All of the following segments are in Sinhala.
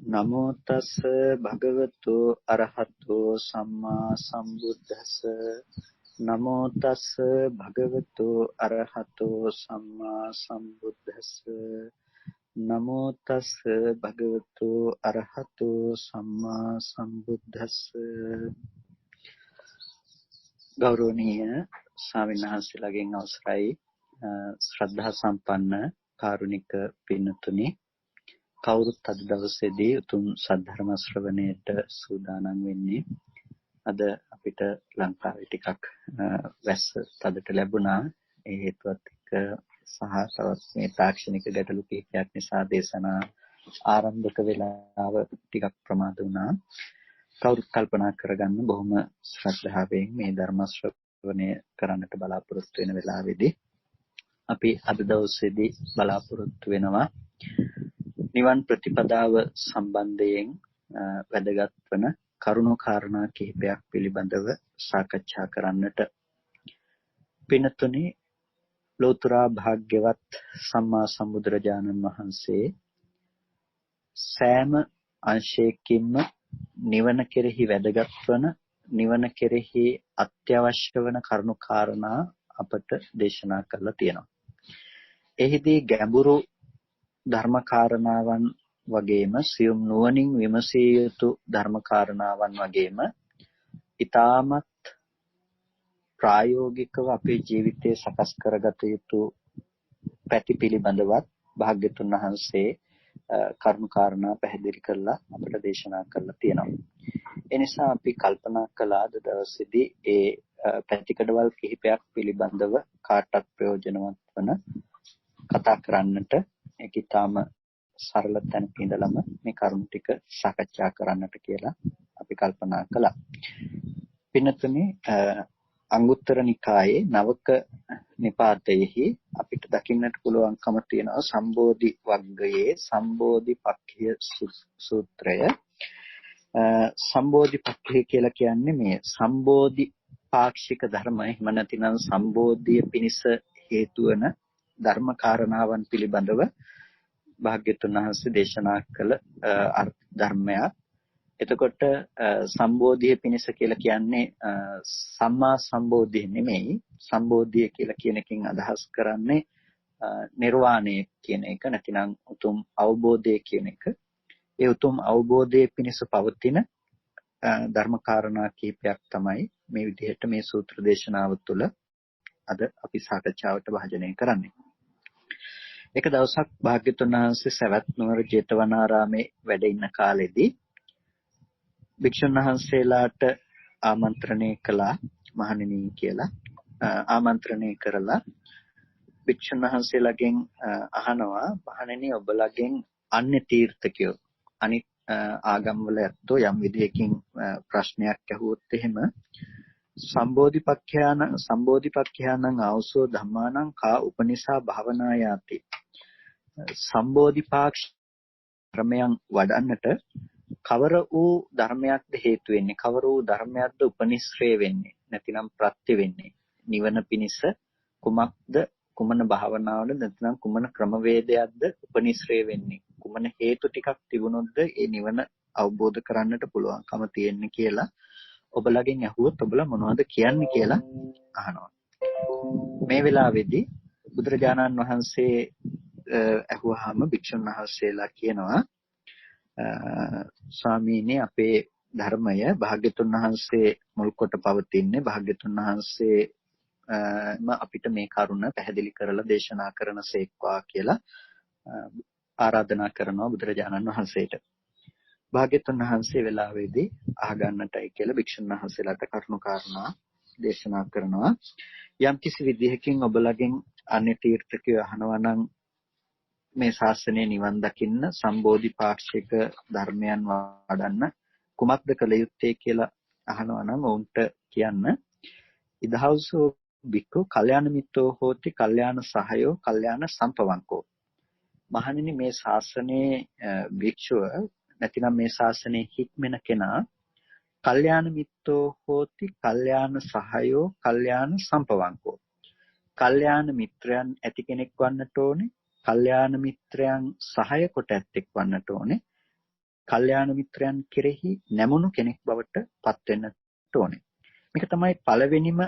නමෝ තස් භගවතු අරහතෝ සම්මා සම්බුද්දස්ස නමෝ තස් භගවතු අරහතෝ සම්මා සම්බුද්දස්ස නමෝ තස් භගවතු අරහතෝ සම්මා සම්බුද්දස්ස ගෞරවනීය ස්වාමීන් වහන්සේලාගෙන් අවසරයි ශ්‍රද්ධා සම්පන්න කාරුණික පින්තුනි කවුරුත් අද දවසේදී උතුම් සද්ධර්ම ශ්‍රවණයට සූදානම් වෙන්නේ. අද අපිට ලංකාවේ ටිකක් වැස්ස තදට ලැබුණා. ඒ හේතුවත් එක්ක සහ තවත් මේ තාක්ෂණික ගැටලු කිහිපයක් නිසා දේශනා ආරම්භක වෙලාව ටිකක් ප්‍රමාද වුණා. කවුරුත් කල්පනා කරගන්න බොහොම ශ්‍රද්ධාවෙන් මේ ධර්ම ශ්‍රවණය කරන්නට බලාපොරොත්තු වෙන වෙලාවේදී අපි අද දවසේදී බලාපොරොත්තු වෙනවා නිවන් ප්‍රතිපදාව සම්බන්ධයෙන් වැදගත් වන කරුණු කාරණා කිහිපයක් පිළිබඳව සාකච්ඡා කරන්නට. පින්තුනි, ලෝතර භාග්‍යවත් සම්මා සම්බුදුරජාණන් වහන්සේ සෑම අංශයකින්ම නිවන කෙරෙහි වැදගත් වන නිවන කෙරෙහි අත්‍යවශ්‍ය වන කරුණු කාරණා අපට දේශනා කරලා තියෙනවා. එහිදී ගැඹුරු ධර්ම කාරණාවන් වගේම සියුම් නුවණින් විමසිය යුතු ධර්ම කාරණාවන් වගේම ඊටමත් ප්‍රායෝගිකව අපේ ජීවිතයේ සකස් කරගත යුතු පැති පිළිබඳවත් භාග්‍යතුන් වහන්සේ කරුණු කාරණා පැහැදිලි කරලා අපට දේශනා කරලා තියෙනවා. ඒ නිසා අපි කල්පනා කළා අද දවසේදී ඒ පැතිකඩවල් කිහිපයක් පිළිබඳව කාටත් ප්‍රයෝජනවත් වන කතා කරන්නට ඒක ඊටාම සරල තැනක ඉඳලම මේ කරුණු ටික සාකච්ඡා කරන්නට කියලා අපි කල්පනා කළා. පින්නතුනේ අංගුත්තර නිකායේ නවක නිපාතයේහි අපිට දකින්නට පුළුවන්කම තියෙනවා සම්බෝධි වග්ගයේ සම්බෝධිපක්ඛය සූත්‍රය. සම්බෝධිපක්ඛය කියලා කියන්නේ මේ සම්බෝධි පාක්ෂික ධර්ම එහෙම නැතිනම් සම්බෝධිය පිණිස හේතු වන ධර්ම කාරණාවන් පිළිබඳව භාග්‍යතුන් වහන්සේ දේශනා කළ ධර්මයක්. එතකොට සම්බෝධිය පිණිස කියලා කියන්නේ සම්මා සම්බෝධිය නෙමෙයි. සම්බෝධිය කියලා කියන එකෙන් අදහස් කරන්නේ නිර්වාණය කියන එක නැතිනම් උතුම් අවබෝධය කියන එක. ඒ උතුම් අවබෝධයේ පිණිස පවතින ධර්ම කාරණා කිහිපයක් තමයි මේ විදිහට මේ සූත්‍ර දේශනාව තුළ අද අපි සාකච්ඡාවට භාජනය කරන්නේ. එක දවසක් භාග්‍යතුන් වහන්සේ සවැත් නුවර ජේතවනාරාමේ වැඩ ඉන්න කාලෙදී භික්ෂුන් වහන්සේලාට ආමන්ත්‍රණය කළා මහණෙනි කියලා. ආමන්ත්‍රණය කරලා භික්ෂුන් වහන්සේලාගෙන් අහනවා මහණෙනි ඔබලාගෙන් අන්‍ය තීර්ථකයෝ අනිත් ආගම්වල ඇත්තෝ යම් විදියකින් ප්‍රශ්නයක් අහුවොත් එහෙම සම්බෝධිපක්ඛයානං ආවසෝ ධම්මානං කා උපනිසා භාවනා යාති. සම්බෝධිපාක්ෂ ධර්මයන් වඩන්නට කවර වූ ධර්මයක්ද හේතු වෙන්නේ, කවර වූ ධර්මයක්ද උපනිශ්‍රේ වෙන්නේ, නැතිනම් ප්‍රත්‍ය වෙන්නේ, නිවන පිණිස කුමක්ද, කුමන භාවනාවද නැතිනම් කුමන ක්‍රමවේදයක්ද උපනිශ්‍රේ වෙන්නේ, කුමන හේතු ටිකක් තිබුණොත්ද ඒ නිවන අවබෝධ කරන්නට පුළුවන්කම තියෙන්නේ කියලා ඔබලගෙන් අහුවොත් ඔබලා මොනවද කියන්නේ කියලා අහනවා. මේ වෙලාවේදී බුදුරජාණන් වහන්සේ අහුවාම භික්ෂුන් වහන්සේලා කියනවා ස්වාමීනි අපේ ධර්මය භාග්‍යතුන් වහන්සේ මුල් කොට පවතින්නේ භාග්‍යතුන් වහන්සේ අපිට මේ කරුණ පැහැදිලි කරලා දේශනා කරනසේක්වා කියලා ආරාධනා කරනවා බුදුරජාණන් වහන්සේට. භාග්‍යතුන් වහන්සේ වෙලාවේදී අහගන්නටයි කියලා භික්ෂුන් වහන්සේලාට කරුණු කාරණා දේශනා කරනවා. යම් කිසි විදිහකින් ඔබලගෙන් අන්‍ය තීර්ථකයෝ අහනවා නම් මේ ශාසනය නිවන් දකින්න සම්බෝධිපාක්ෂික ධර්මයන් වඩන්න කුමක්ද කළ යුත්තේ කියලා අහනවා නම් ඔවුන්ට කියන්න ඉදහවසෝ බික්කු කල්යාණ මිත්‍රෝ හෝති කල්යාණ සහයෝ කල්යාණ සම්පවංකෝ. මහණෙනි මේ ශාසනයේ භික්ෂුව නැතිනම් මේ ශාසනයේ හික්මෙන කෙනා කල්යාණ මිත්‍රෝ හෝති කල්යාණ සහයෝ කල්යාණ සම්පවංකෝ. කල්යාණ මිත්‍රයන් ඇති කෙනෙක් වන්නට ඕනේ. කල්යාණ මිත්‍රයන් සහාය කොට ඇත්තෙක් වන්නට ඕනේ. කල්යාණ මිත්‍රයන් කෙරෙහි නැමුණු කෙනෙක් බවට පත් වෙන්නට ඕනේ. මේක තමයි පළවෙනිම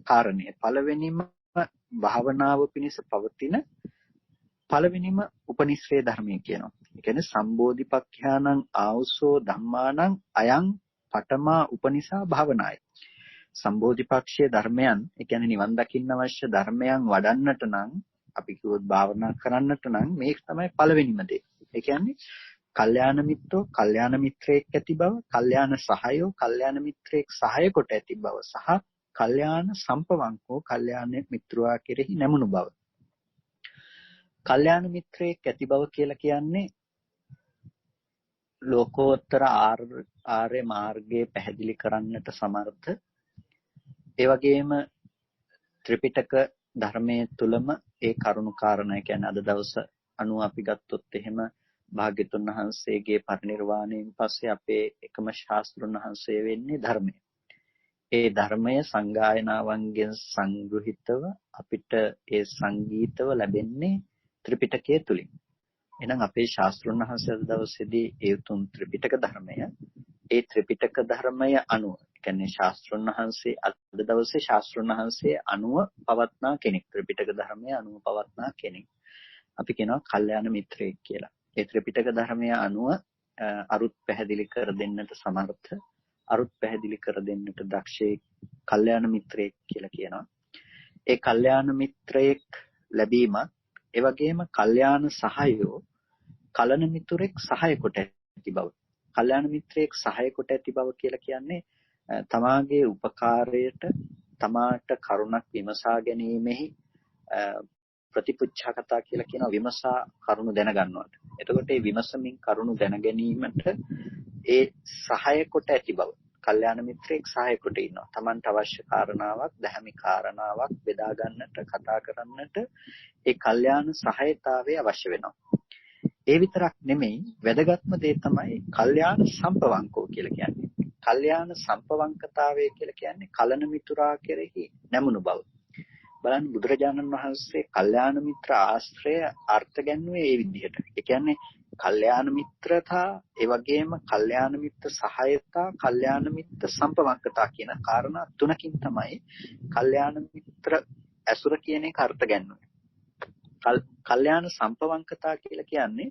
කාරණය. පළවෙනිම භාවනාව පිණිස පවතින පළවෙනිම උපනිශ්‍රේ ධර්මය කියනවා. ඒ කියන්නේ සම්බෝධිපක්ඛයානං ආවුසෝ ධම්මානං අයං පඨමා උපනිසා භාවනායි. සම්බෝධිපක්ෂයේ ධර්මයන්, ඒ කියන්නේ නිවන් දකින්න අවශ්‍ය ධර්මයන් වඩන්නට නම් අපි කිව්වොත් භාවනා කරන්නට නම් මේක තමයි පළවෙනිම දේ. ඒ කියන්නේ කල්යාණ මිත්‍රෝ, කල්යාණ මිත්‍රයෙක් ඇති බව, කල්යාණ සහායෝ, කල්යාණ මිත්‍රයෙක් සහාය කොට ඇති බව සහ කල්යාණ සම්පවංකෝ, කල්යාණ මිත්‍රයා කෙරෙහි නැමුණු බව. කල්යාණ මිත්‍රයෙක් ඇති බව කියලා කියන්නේ ලෝකෝත්තර ආර්ය මාර්ගයේ පැහැදිලි කරන්නට සමර්ථ, ඒ වගේම ත්‍රිපිටක ධර්මයේ තුලම ඒ කරුණු කාරණා කියන්නේ අද දවස අනුව අපි ගත්තොත් එහෙම භාග්‍යතුන් වහන්සේගේ පරිනිර්වාණයෙන් පස්සේ අපේ එකම ශාස්ත්‍රුන් වහන්සේ වෙන්නේ ධර්මය. ඒ ධර්මය සංගායනාවන්ගෙන් සංග්‍රහිතව අපිට ඒ සංගීතව ලැබෙන්නේ ත්‍රිපිටකය තුලින්. එහෙනම් අපේ ශාස්ත්‍රුන් වහන්සේ අද දවසේදී ඒ උතුම් ත්‍රිපිටක ධර්මය, ඒ ත්‍රිපිටක ධර්මය අනුව, කියන්නේ ශාස්ත්‍රුන් වහන්සේ අද දවසේ ශාස්ත්‍රුන් වහන්සේ අනුව පවත්නා කෙනෙක්, ත්‍රිපිටක ධර්මය අනුව පවත්නා කෙනෙක් අපි කියනවා කල්යාණ මිත්‍රයෙක් කියලා. ඒ ත්‍රිපිටක ධර්මය අනුව අරුත් පැහැදිලි කර දෙන්නට සමර්ථ, අරුත් පැහැදිලි කර දෙන්නට දක්ෂයෙක් කල්යාණ මිත්‍රයෙක් කියලා කියනවා. ඒ කල්යාණ මිත්‍රයෙක් ලැබීමත්, ඒ වගේම කල්යාණ සහායෝ, කලන මිතුරෙක් සහාය කොට ඇති බව. කල්යාණ මිත්‍රයෙක් සහාය කොට ඇති බව කියලා කියන්නේ තමාගේ උපකාරයට, තමාට කරුණක් විමසා ගැනීමෙහි ප්‍රතිපුච්ඡා කතා කියලා කියන විමසා කරුණු දැනගන්නවට. එතකොට මේ විමසමින් කරුණු දැන ගැනීමට ඒ සහාය කොට ඇති බව. කල්යාණ මිත්‍රයෙක් සහාය කොට ඉන්නවා. Tamanට අවශ්‍ය කාරණාවක්, දැහැමි කාරණාවක් බෙදා ගන්නට, කතා කරන්නට ඒ කල්යාණ සහායතාවය අවශ්‍ය වෙනවා. ඒ විතරක් නෙමෙයි, වැදගත්ම දේ තමයි කල්යාණ සම්පවංකෝ කියලා කියන්නේ. කල්යාණ සම්පවංකතාවය කියලා කියන්නේ කලන මිතුරා කෙරෙහි නැමුණු බව. බලන්න බුදුරජාණන් වහන්සේ කල්යාණ මිත්‍ර ආශ්‍රය අර්ථ ගැන්වුවේ ඒ විදිහට. ඒ කියන්නේ කල්යාණ මිත්‍රතා, ඒ වගේම කල්යාණ මිත්‍ර සහායතා, කල්යාණ මිත්‍ර සම්පවංකතා කියන කාරණා තුනකින් තමයි කල්යාණ මිත්‍ර ඇසුර කියන එක අර්ථ ගැන්වුවේ. කල්යාණ සම්පවංකතා කියලා කියන්නේ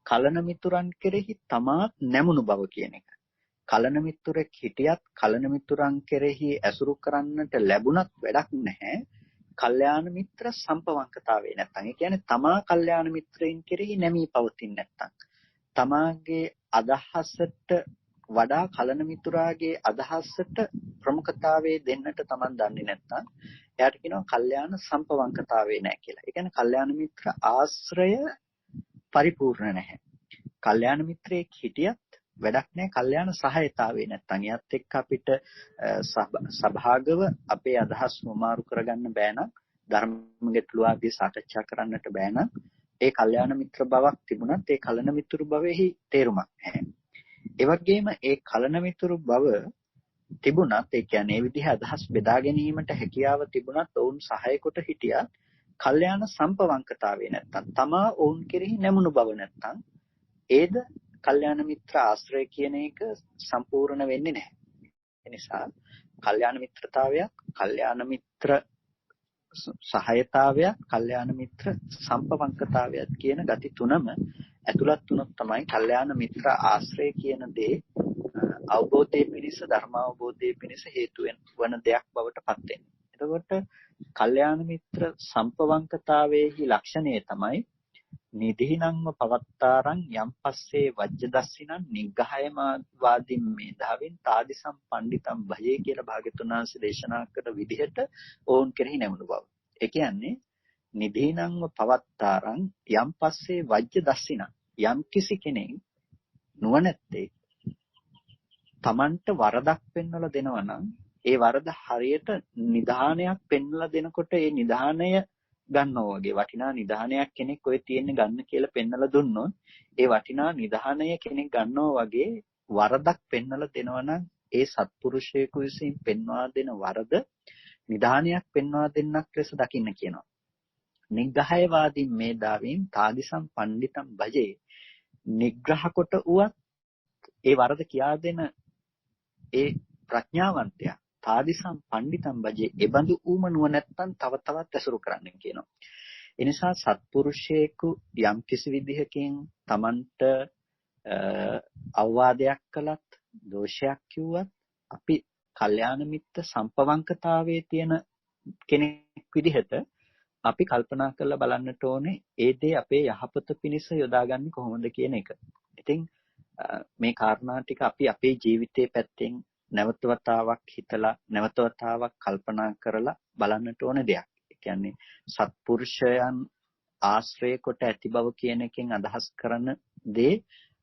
කලන මිතුරන් කෙරෙහි තමාත් නැමුණු බව කියන එක. කලන මිතුරෙක් හිටියත් කලන මිතුරන් කෙරෙහි ඇසුරු කරන්නට ලැබුණත් වැඩක් නැහැ. කල්යාණ මිත්‍ර සම්පවංකතාවේ නැත්තම්, ඒ කියන්නේ තමා කල්යාණ මිත්‍රයින් කෙරෙහි නැමී පවතින්නේ නැත්තම්, තමාගේ අදහසට වඩා කලන මිතුරාගේ අදහසට ප්‍රමුඛතාවය දෙන්නට Taman දන්නේ නැත්තම් එයාට කියනවා කල්යාණ සම්පවංකතාවේ නැහැ කියලා. ඒ කියන්නේ කල්යාණ මිත්‍ර ආශ්‍රය පරිපූර්ණ නැහැ. කල්යාණ මිත්‍රයෙක් හිටියත් වැඩක් නැහැ කල්යාණ සහායතාවේ නැත්තම්. එයාත් එක්ක අපිට සභාගව අපේ අදහස් මොමාරු කරගන්න බෑ නම්, ධර්ම ගැටළු ආදී සාකච්ඡා කරන්නට බෑ නම්, ඒ කල්යාණ මිත්‍ර බවක් තිබුණත් ඒ කලන මිතුරු භවෙහි තේරුමක් නැහැ. ඒ වගේම ඒ කලන මිතුරු භව තිබුණත්, ඒ කියන්නේ මේ විදිහ අදහස් බෙදා ගැනීමට හැකියාව තිබුණත් ඔවුන් සහාය කොට හිටියා කල්යාණ සම්පවංකතාවේ නැත්තම්, තමා ඔවුන් කෙරෙහි නැමුණු බව නැත්තම්, ඒද කල්යාණ මිත්‍ර ආශ්‍රය කියන එක සම්පූර්ණ වෙන්නේ නැහැ. ඒ නිසා කල්යාණ මිත්‍රතාවයක්, කල්යාණ මිත්‍ර සහායතාවයක්, කල්යාණ මිත්‍ර සම්පවංකතාවයක් කියන ගති තුනම ඇතුළත් වුණොත් තමයි කල්යාණ මිත්‍ර ආශ්‍රය කියන දේ අවබෝධයේ පිණිස, ධර්ම අවබෝධයේ පිණිස හේතු වන දෙයක් බවට පත් වෙන්නේ. එතකොට කල්යාණ මිත්‍ර සම්පවංකතාවයේහි ලක්ෂණය තමයි නිදීනංව පවත්තාරං යම් පස්සේ වජ්ජ දස්සිනං නිග්ගහයම වාදින් මේධාවින් තාදිසම් පණ්ඩිතම් භජේ කියලා භාග්‍යතුන් වහන්සේ දේශනා කරන විදිහට ඕන් කෙරෙහි නැමුණු බව. ඒ කියන්නේ නිදීනංව පවත්තාරං යම් පස්සේ වජ්ජ දස්සිනං, යම් කිසි කෙනෙක් නුවණැත්තේ Tamanට වරදක් පෙන්වලා දෙනවා නම්, ඒ වරද හරියට නිධානයක් පෙන්වලා දෙනකොට ඒ නිධානය ගන්නවා වගේ, වටිනා නිධානයක් කෙනෙක් ඔය තියෙන්නේ ගන්න කියලා පෙන්වලා දුන්නොත්, ඒ වටිනා නිධානය කෙනෙක් ගන්නවා වගේ වරදක් පෙන්වලා දෙනවා නම්, ඒ සත්පුරුෂයෙකු විසින් පෙන්වා දෙන වරද නිධානයක් පෙන්වා දෙන්නක් ලෙස දකින්න කියනවා. නිග්ගහයවාදීන් මේධාවීන් තාදිසම් පණ්ඩිතම් භජේ. නිග්‍රහ කොට උවත් ඒ වරද කියා දෙන ඒ ප්‍රඥාවන්තයා තාදිසම් පණ්ඩිතම් බජේ එබඳු ඌම නුවණැත්තන් තව තවත් ඇසුරු කරන්න කියනවා. ඒ නිසා සත්පුරුෂයෙකු යම් කිසි විදිහකින් Tamanට අවවාදයක් කළත් දෝෂයක් කිව්වත් අපි කල්යාණ මිත්‍ර සම්පවංකතාවයේ තියෙන කෙනෙක් විදිහට අපි කල්පනා කරලා බලන්නට ඕනේ ඒ දේ අපේ යහපත පිණිස යොදාගන්නේ කොහොමද කියන එක. ඉතින් මේ කාරණා ටික අපි අපේ ජීවිතයේ පැත්තෙන් නැවත වතාවක් හිතලා නැවත වතාවක් කල්පනා කරලා බලන්නට ඕන දෙයක්. ඒ කියන්නේ සත්පුරුෂයන් ආශ්‍රය කොට ඇති බව කියන එකෙන් අදහස් කරන දේ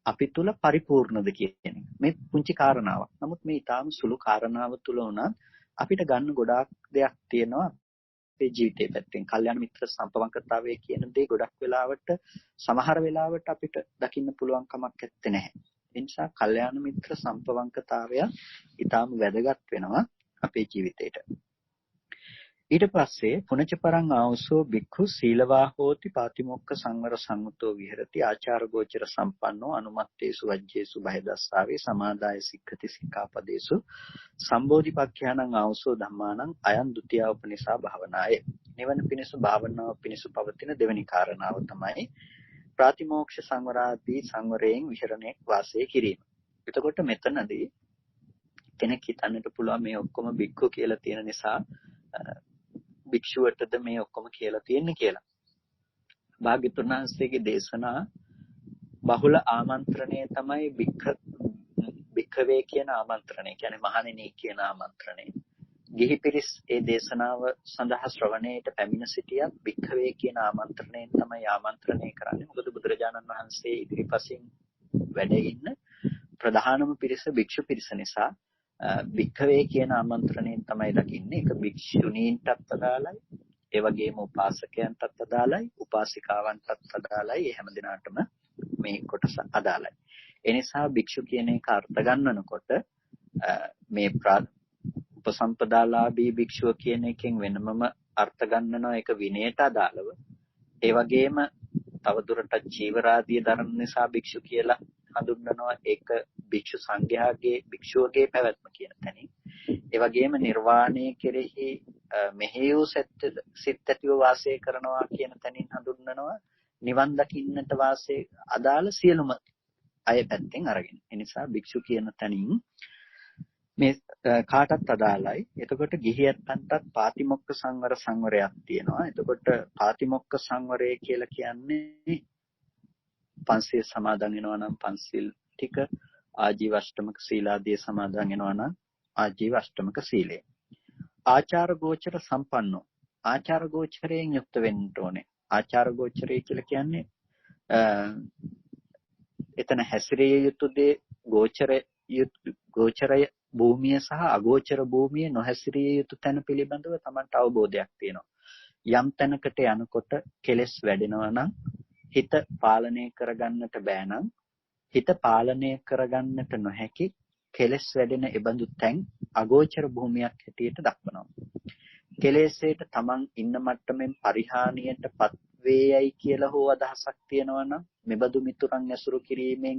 අපි තුල පරිපූර්ණද කියන එක. මේ පුංචි කාරණාවක්. නමුත් මේ ඊටාම සුළු කාරණාව තුල උනත් අපිට ගන්න ගොඩාක් දෙයක් තියෙනවා අපේ ජීවිතේ පැත්තෙන්. කල්යාණ මිත්‍ර සම්පවංකතාවය කියන දේ ගොඩක් වෙලාවට සමහර වෙලාවට අපිට දකින්න පුළුවන් කමක් නැත්තේ නැහැ. ඒ නිසා කල්යාණ මිත්‍ර සම්පවංකතාවය ඊටාම වැදගත් වෙනවා අපේ ජීවිතේට. ඊට පස්සේ පුනච පරං ආවසෝ බික්ඛු සීලවා හෝති පාතිමොක්ඛ සංවර සංගතෝ විහෙරති ආචාර ගෝචර සම්පන්නෝ අනුමත්තේසු වජ්ජේසු බයදස්සාවේ සමාදාය සික්ඛති සික්ඛාපදේසු සම්බෝධිපක්ඛයානං ආවසෝ ධම්මානං අයං ဒ ුතිය උපනිසා භාවනාය. නිවන පිණිස භාවනාව පිණිස පවතින දෙවෙනි කාරණාව තමයි ප්‍රාතිමෝක්ෂ සංවරාදී සංවරයෙන් විහෙරණයක් වාසය කිරීම. එතකොට මෙතනදී කෙනෙක් හිතන්නට පුළුවන් මේ ඔක්කොම බික්ඛු කියලා තියෙන නිසා භික්ෂුවටද මේ ඔක්කොම කියලා තියෙන්නේ කියලා. භාග්‍යවතුන් වහන්සේගේ දේශනා බහුල ආමන්ත්‍රණය තමයි භික්ඛවේ කියන ආමන්ත්‍රණය. කියන්නේ මහණෙනි කියන ආමන්ත්‍රණය. ගිහි පිරිස් ඒ දේශනාව සඳහා ශ්‍රවණයට පැමිණ සිටියත් භික්ඛවේ කියන ආමන්ත්‍රණයෙන් තමයි ආමන්ත්‍රණය කරන්නේ. මොකද බුදුරජාණන් වහන්සේ ඉදිරිපසින් වැඩ ඉන්න ප්‍රධානම පිරිස භික්ෂු පිරිස නිසා භික්ඛවේ කියන ආමන්ත්‍රණයෙන් තමයි දකින්නේ. ඒක භික්ෂුණීන්ටත් අදාළයි. ඒ වගේම උපාසකයන්ටත් අදාළයි, උපාසිකාවන්ටත් අදාළයි. ඒ හැම දිනාටම මේ කොටස අදාළයි. ඒ නිසා භික්ෂු කියන එක අර්ථ ගන්නකොට මේ උපසම්පදාලාභී භික්ෂුව කියන එකෙන් වෙනමම අර්ථ ගන්නනවා ඒක විනයට අදාළව. ඒ වගේම තවදුරටත් චීවරාදී ධර්ම නිසා භික්ෂු කියලා හඳුන්වනවා. ඒක භික්ෂු සංඝයාගේ භික්ෂුවගේ පැවැත්ම කියන තැනින්. ඒ වගේම නිර්වාණය කෙරෙහි මෙහෙයු සිත් ඇතිව වාසය කරනවා කියන තැනින් හඳුන්වනවා. නිවන් දකින්නට වාසය අදාළ සියලුම අය පැත්තෙන් අරගෙන. ඒ නිසා භික්ෂු කියන තැනින් මේ කාටත් අදාළයි. එතකොට ගිහියන්ටත් පාතිමොක්ඛ සංවර සංවරයක් තියෙනවා. එතකොට පාතිමොක්ඛ සංවරය කියලා කියන්නේ පංචශීල සමාදන් වෙනවා නම් පංචශීල ටික, ආජීව අෂ්ටමක සීලාදී සමාදන් වෙනවා නම් ආජීව අෂ්ටමක සීලය. ආචාර ගෝචර සම්පන්නෝ. ආචාර ගෝචරයෙන් යුක්ත වෙන්න ඕනේ. ආචාර ගෝචරය කියලා කියන්නේ එතන හැසිරිය යුතු දේ ගෝචරය භූමිය සහ අගෝචර භූමිය නොහැසිරිය යුතු තැන පිළිබඳව Tamanට අවබෝධයක් තියෙනවා. යම් තැනකට යනකොට කෙලෙස් වැඩෙනවා නම් හිත පාලනය කරගන්නට බෑ නම් හිත පාලනය කරගන්නට නොහැකි කෙලෙස් වැඩෙන ඒබඳු තැන් අගෝචර භූමියක් හැටියට දක්වනවා. කෙලෙසේට Taman ඉන්න මට්ටමින් පරිහානියටපත් වේයයි කියලා හෝ අදහසක් තියෙනවා නම් මෙබඳු මිතුරන් ඇසුරු කිරීමෙන්,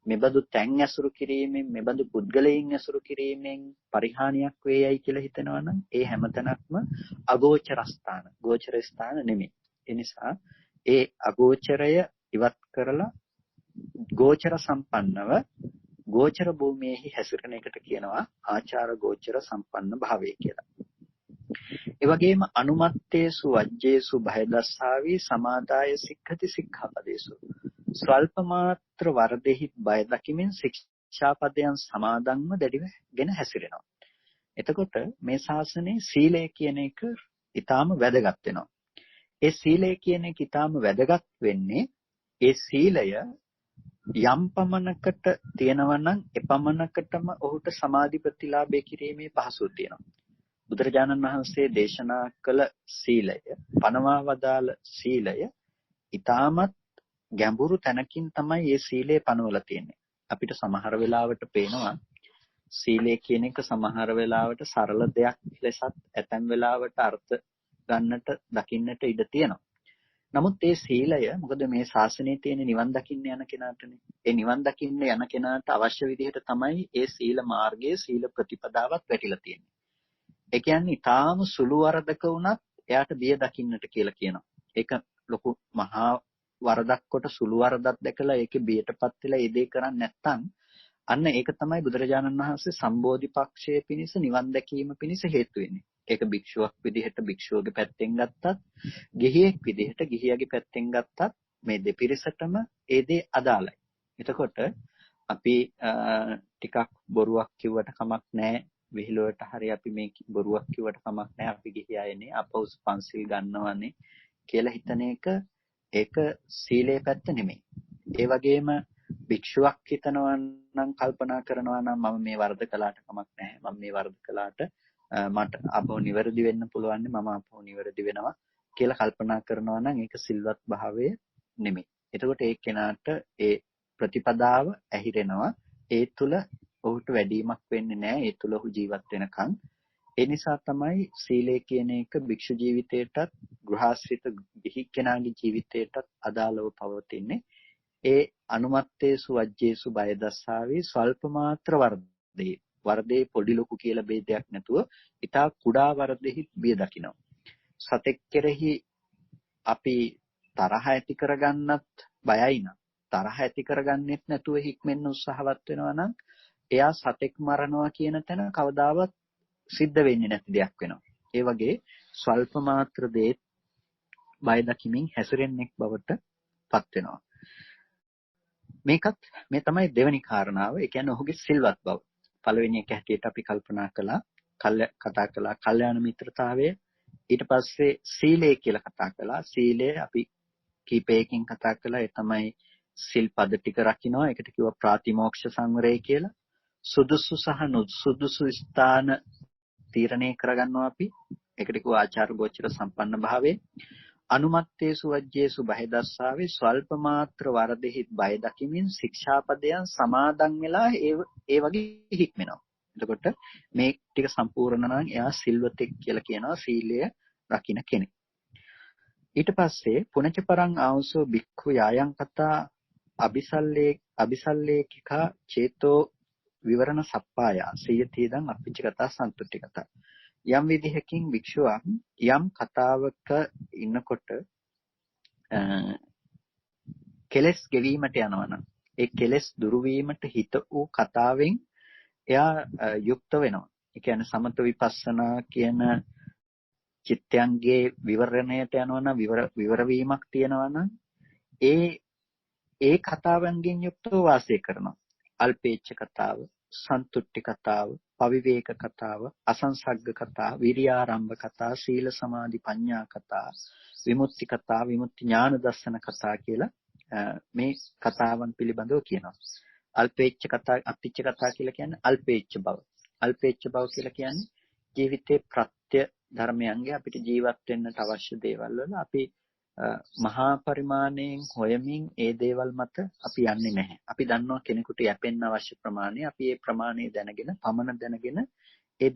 මෙබඳු තැන් ඇසුරු කිරීමෙන්, මෙබඳු පුද්ගලයන් ඇසුරු කිරීමෙන් පරිහානියක් වේයයි කියලා හිතනවා නම් ඒ හැමතැනක්ම අගෝචර ස්ථාන, ගෝචර ස්ථාන නෙමෙයි. ඒ නිසා ඒ අගෝචරය ඉවත් කරලා ගෝචර සම්පන්නව ගෝචර භූමියේ හැසිරෙන එකට කියනවා ආචාර ගෝචර සම්පන්න භාවය කියලා. ඒ වගේම අනුමත්තේසු වජ්ජේසු බයදස්සාවී සමාදාය සික්ඛති සික්ඛාපදේසු. ස්වල්ප මාත්‍ර වරදෙහි බය දකිමින් ශික්ෂාපදයන් සමාදන්ව දැඩිවගෙන හැසිරෙනවා. එතකොට මේ ශාසනයේ සීලය කියන එක ඊටාම වැදගත් වෙනවා. ඒ සීලය කියන එක ඊටාම වැදගත් වෙන්නේ ඒ සීලය යම් පමණකට තියෙනවා නම් එපමණකටම ඔහුට සමාධි ප්‍රතිලාභය කිරීමේ පහසුව තියෙනවා. බුදුරජාණන් වහන්සේ දේශනා කළ සීලය, පනවා වදාළ සීලය ඊටමත් ගැඹුරු තැනකින් තමයි මේ සීලය පනවලා තියෙන්නේ. අපිට සමහර වෙලාවට පේනවා සීලය කියන එක සමහර වෙලාවට සරල දෙයක් ලෙසත් ඇතැම් වෙලාවට අර්ථ ගන්නට දකින්නට ඉඩ තියෙනවා. නමුත් ඒ සීලය මොකද මේ ශාසනයේ තියෙන නිවන් දකින්න යන කෙනාටනේ. ඒ නිවන් දකින්න යන කෙනාට අවශ්‍ය විදිහට තමයි ඒ සීල මාර්ගයේ සීල ප්‍රතිපදාවත් වැටිලා තියෙන්නේ. ඒ කියන්නේ ඊටාම සුළු වරදක වුණත් එයාට බිය දකින්නට කියලා කියනවා. ඒක ලොකු මහා වරදක් කොට සුළු වරදක් දැකලා ඒකේ බියටපත් වෙලා ඒ දේ කරන්නේ නැත්නම් අන්න ඒක තමයි බුදුරජාණන් වහන්සේ සම්බෝධිපක්ෂයේ පිණිස නිවන් දැකීම පිණිස හේතු වෙන්නේ. ඒක භික්ෂුවක් විදිහට භික්ෂුවගේ පැත්තෙන් ගත්තත්, ගිහියෙක් විදිහට ගිහියගේ පැත්තෙන් ගත්තත් මේ දෙපිරිසටම ඒ දේ අදාළයි. එතකොට අපි ටිකක් බොරුවක් කිව්වට කමක් නැහැ. විහිළුවට හරි අපි මේ බොරුවක් කිව්වට කමක් නැහැ. අපි ගිහි අයනේ අපවුස් පන්සිල් ගන්නවනේ කියලා හිතන එක ඒක සීලේ පැත්ත නෙමෙයි. ඒ වගේම භික්ෂුවක් හිතනවා නම් කල්පනා කරනවා නම් මම මේ වරද කළාට කමක් නැහැ. මම මේ වරද කළාට මට අපෝ නිවැරදි වෙන්න පුළුවන් නේ. මම අපෝ නිවැරදි වෙනවා කියලා කල්පනා කරනවා නම් ඒක සිල්වත් භාවය නෙමෙයි. එතකොට ඒ කෙනාට ඒ ප්‍රතිපදාව ඇහිරෙනවා. ඒ තුල ඔහුට වැඩිමක් වෙන්නේ නැහැ. ඒ තුල ඔහු ජීවත් වෙනකන්. ඒ නිසා තමයි සීලය කියන එක භික්ෂු ජීවිතයටත් ගෘහාශ්‍රිත ගිහි කෙනාගේ ජීවිතයටත් අදාළව පවතින්නේ. ඒ අනුමත්තේසු වජ්ජේසු බය දස්සාවේ ස්වල්ප මාත්‍ර වර්ධේ පොඩි ලොකු කියලා ભેදයක් නැතුව ඊටා කුඩා වර්ධෙහි බිය දකිනවා. සතෙක් කෙරෙහි අපි තරහ ඇති කරගන්නත් බයයි නම් තරහ ඇති කරගන්නෙත් නැතුව හික්මෙන්න උත්සාහවත් වෙනවා නම් එයා සතෙක් මරනවා කියන තැන කවදාවත් සිද්ධ වෙන්නේ නැති දෙයක් වෙනවා. ඒ වගේ ස්වල්ප මාත්‍ර දේ බය දකිමින් හැසිරෙන්නෙක් බවට පත් වෙනවා. මේකත් මේ තමයි දෙවෙනි කාරණාව. ඒ කියන්නේ ඔහුගේ සිල්වත් බව. පළවෙනි එක හැටියට අපි කල්පනා කළා, කතා කළා කල්යාණ මිත්‍රතාවය. ඊට පස්සේ සීලය කියලා කතා කළා. සීලය අපි කීපයකින් කතා කළා. ඒ තමයි සිල්පද ටික රකින්නවා. ඒකට කිව්වා ප්‍රාතිමෝක්ෂ සංවරය කියලා. සුදුසු සහ නුසුදුසු ස්ථාන තීරණය කරගන්නවා අපි. ඒකට කිව්වා ආචාර ගෝචර සම්පන්න භාවය. අනුමත්තේසු වජ්ජේසු බයදස්සාවේ ස්වල්ප මාත්‍ර වරදෙහි බය දකිමින් ශික්ෂාපදයන් සමාදන් වෙලා ඒ වගේ හික්මෙනවා. එතකොට මේ ටික සම්පූර්ණ නම් එයා සිල්වතෙක් කියලා කියනවා. සීලය රකින්න කෙනෙක්. ඊට පස්සේ පුනච පරං ආවසෝ භික්ඛු යායන් කතා අபிසල්ලේකිකා චේතෝ විවරණ සප්පාය සියතිදං අපිච්ච කතා සන්තුට්ඨි කතා. යම් විදිහකින් භික්ෂුවක් යම් කතාවක ඉන්නකොට කෙලස් ගෙවීමට යනවනම් ඒ කෙලස් දුරු වීමට හිත වූ කතාවෙන් එයා යුක්ත වෙනවා. ඒ කියන්නේ සමත විපස්සනා කියන චිත්තයන්ගේ විවරණයට යනවනම් විවර වීමක් තියෙනවනම් ඒ කතාවන්ගෙන් යුක්තව වාසය කරනවා. අල්පේච්ඡ කතාව, සන්තුට්ඨි කතාව, පවිවේක කතාව, අසංසග්ග කතාව, විරියාරම්භ කතාව, සීල සමාධි ප්‍රඥා කතාව, විමුක්ති කතාව, විමුක්ති ඥාන දර්ශන කතාව කියලා මේ කතාවන් පිළිබඳව කියනවා. අල්පේච්ඡ කතා, අපිච්ඡ කතා කියලා කියන්නේ අල්පේච්ඡ බව. අල්පේච්ඡ බව කියලා කියන්නේ ජීවිතේ ප්‍රත්‍ය ධර්මයන්ගේ අපිට ජීවත් වෙන්නට අවශ්‍ය දේවල් වල අපි මහා පරිමාණයෙන් හොයමින් ඒ දේවල් මත අපි යන්නේ නැහැ. අපි දන්නවා කෙනෙකුට යැපෙන්න අවශ්‍ය ප්‍රමාණය. අපි ඒ ප්‍රමාණය දැනගෙන, පමණ දැනගෙන ඒ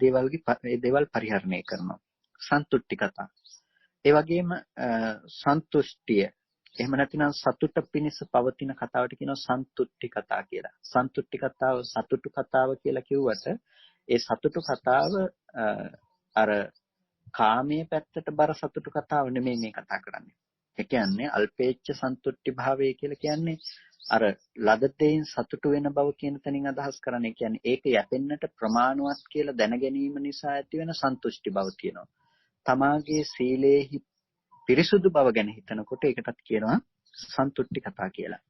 දේවල් පරිහරණය කරනවා. සන්තුට්ටි කතා. ඒ වගේම සන්තුෂ්ටිය. එහෙම නැතිනම් සතුට පිණිස පවතින කතාවට කියනවා සන්තුට්ටි කතා කියලා. සන්තුට්ටි කතාව සතුටු කතාව කියලා කිව්වට ඒ සතුටු කතාව අර කාමයේ පැත්තට බර සතුටු කතාව නෙමෙයි මේ කතා කරන්නේ. ඒ කියන්නේ අල්පේච්ඡ සන්තුට්ටි භාවය කියලා කියන්නේ අර ලද දෙයින් සතුටු වෙන බව කියන තැනින් අදහස් කරන්නේ. කියන්නේ ඒක යැපෙන්නට ප්‍රමාණවත් කියලා දැන ගැනීම නිසා ඇති වෙන සන්තුෂ්ටි බව කියනවා. තමාගේ සීලේහි පිරිසුදු බව ගැන හිතනකොට ඒකටත් කියනවා සන්තුට්ටි කතා කියලා.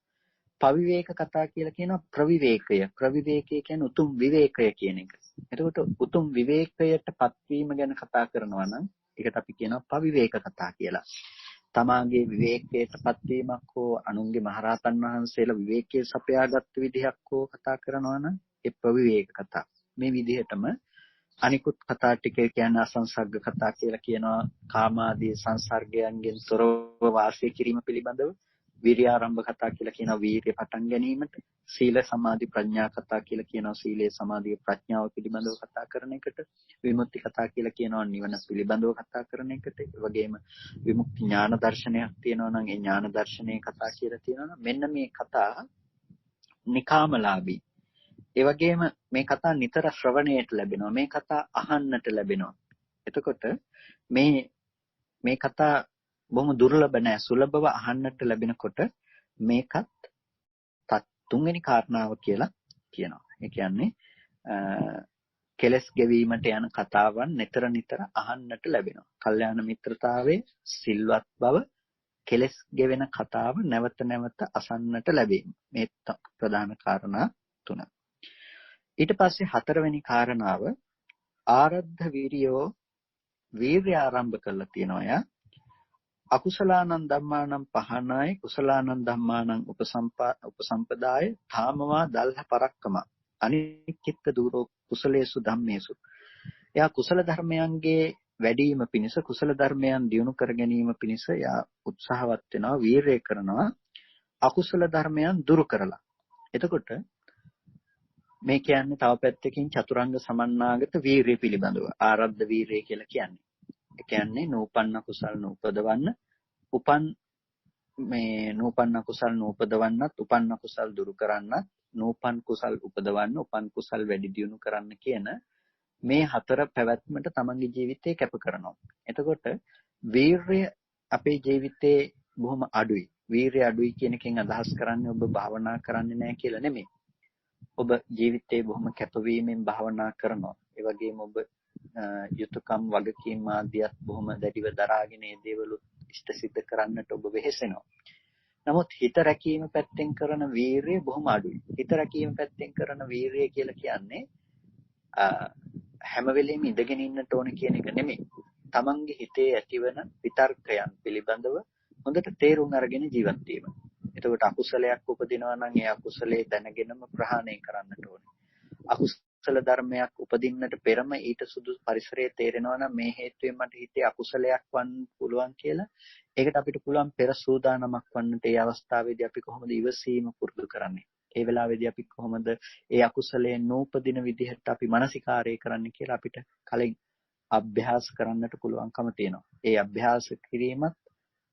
පවිවේක කතා කියලා කියනවා ප්‍රවිවේකය. ප්‍රවිවේකය කියන්නේ උතුම් විවේකය කියන එක. එතකොට උතුම් විවේකයට පත්වීම ගැන කතා කරනවා නම් ඒකට අපි කියනවා පවිවේක කතා කියලා. තමාගේ විවේකයට පත්වීමක් හෝ අනුන්ගේ මහරහතන් වහන්සේලා විවේකයේ සපයාගත් විදිහක් හෝ කතා කරනවා නම් ඒ ප්‍රවිවේක කතා. මේ විදිහටම අනිකුත් කතා ටික කියන්නේ අසංසග්ග කතා කියලා කියනවා. කාමාදී සංසර්ගයන්ගෙන් තොරව වාසය කිරීම පිළිබඳව. විරියාරම්භ කතා කියලා කියනවා වීරිය පටන් ගැනීමට. සීල සමාධි ප්‍රඥා කතා කියලා කියනවා සීලේ සමාධිය ප්‍රඥාව පිළිබඳව කතා කරන එකට. විමුක්ති කතා කියලා කියනවා නිවන පිළිබඳව කතා කරන එකට. ඒ වගේම විමුක්ති ඥාන දර්ශනයක් තියෙනවා නම් ඒ ඥාන දර්ශනයේ කතා කියලා තියෙනවා නම් මෙන්න මේ කතා නිකාමලාභී. ඒ වගේම මේ කතා නිතර ශ්‍රවණයට ලැබෙනවා. මේ කතා අහන්නට ලැබෙනවා. එතකොට මේ කතා බොහොම දුර්ලභ නෑ සුලභව අහන්නට ලැබෙනකොට මේකත් තුන්වෙනි කාරණාව කියලා කියනවා. ඒ කියන්නේ කෙලස් ගෙවීමට යන කතාවන් නිතර නිතර අහන්නට ලැබෙනවා. කල්යාණ මිත්‍රතාවයේ සිල්වත් බව කෙලස් ගෙවෙන කතාව නැවත නැවත අසන්නට ලැබීම. මේ ප්‍රධාන කාරණා තුන. ඊට පස්සේ හතරවෙනි කාරණාව ආරද්ධ විරියෝ වීර්ය ආරම්භ කරලා තියෙනවා. යා අකුසලානං ධම්මානං පහනාය කුසලානං ධම්මානං උපසම්පදාය ධාමවා දල්හ පරක්කම අනික්කිට දූරෝ කුසලේසු ධම්මේසු. එයා කුසල ධර්මයන්ගේ වැඩිම පිණිස කුසල ධර්මයන් දියුණු කර ගැනීම පිණිස එයා උත්සාහවත් වෙනවා වීරය කරනවා අකුසල ධර්මයන් දුරු කරලා. එතකොට මේ කියන්නේ තව පැත්තකින් චතුරංග සමන්නාගත වීරිය පිළිබඳව ආරද්ධ වීරිය කියලා කියන්නේ. ඒ කියන්නේ නූපන්න කුසල් නූපදවන්න නූපන්න කුසල් නූපදවන්නත් උපන්න කුසල් දුරු කරන්නත් නූපන් කුසල් උපදවන්න උපන් කුසල් වැඩි දියුණු කරන්න කියන මේ හතර පැවැත්මට තමන්ගේ ජීවිතේ කැප කරනවා. එතකොට වීරිය අපේ ජීවිතේ බොහොම අඩුයි. වීරිය අඩුයි කියන එකෙන් අදහස් කරන්නේ ඔබ භාවනා කරන්නේ නැහැ කියලා නෙමෙයි. ඔබ ජීවිතේ බොහොම කැපවීමෙන් භාවනා කරනවා. ඒ වගේම ඔබ යුතුයකම් වගකීම් ආදියත් බොහොම දැඩිව දරාගෙන ඒ දේවල් ඉෂ්ට සිද්ධ කරන්නට ඔබ වෙහෙසෙනවා. නමුත් හිත රැකීම පැත්තෙන් කරන වීරිය බොහොම අඩුයි. හිත රැකීම පැත්තෙන් කරන වීරිය කියලා කියන්නේ හැම වෙලෙම ඉඳගෙන ඉන්නට ඕන කියන එක නෙමෙයි. තමන්ගේ හිතේ ඇතිවන විතර්කයන් පිළිබඳව හොඳට තේරුම් අරගෙන ජීවත් වීම. එතකොට අකුසලයක් උපදිනවා නම් ඒ අකුසලයේ දැනගෙනම ප්‍රහාණය කරන්නට ඕනේ. අකුසල ධර්මයක් උපදින්නට පෙරම ඊට සුදුසු පරිසරයේ තේරෙනවා නම් මේ හේතුවෙන් මට හිතේ අකුසලයක් වන්න පුළුවන් කියලා. ඒකට අපිට පුළුවන් පෙර සූදානමක් වන්නට ඒ අවස්ථාවේදී අපි කොහොමද ඉවසීම පුරුදු කරන්නේ? ඒ වෙලාවේදී අපි කොහොමද ඒ අකුසලයේ නූපදින විදිහට අපි මානසිකාරය කරන්නේ කියලා අපිට කලින් අභ්‍යාස කරන්නට පුළුවන්කම තියෙනවා. ඒ අභ්‍යාස කිරීමත්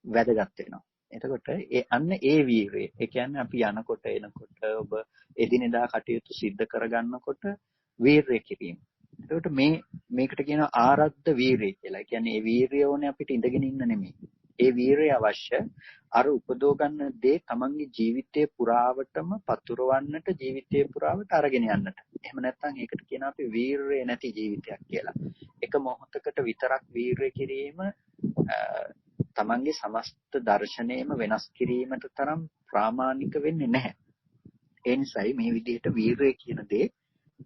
වැදගත් වෙනවා. එතකොට ඒ වීරිය. ඒ කියන්නේ අපි යනකොට එනකොට ඔබ එදිනෙදා කටයුතු සිද්ධ කරගන්නකොට වීරිය කිරීම. එතකොට මේකට කියනවා ආරද්ධ වීරිය කියලා. ඒ කියන්නේ මේ වීරිය ඕනේ අපිට ඉඳගෙන ඉන්න නෙමෙයි. ඒ වීරිය අවශ්‍ය අර උපදව ගන්න දේ තමන්ගේ ජීවිතයේ පුරාවටම පතුරවන්නට ජීවිතයේ පුරාවට අරගෙන යන්නට. එහෙම නැත්නම් ඒකට කියනවා අපි වීරිය නැති ජීවිතයක් කියලා. එක මොහොතකට විතරක් වීරිය කිරීම තමන්ගේ සමස්ත දර්ශනයම වෙනස් කිරීමට තරම් ප්‍රාමාණික වෙන්නේ නැහැ. ඒ නිසායි මේ විදිහට වීරිය කියන දේ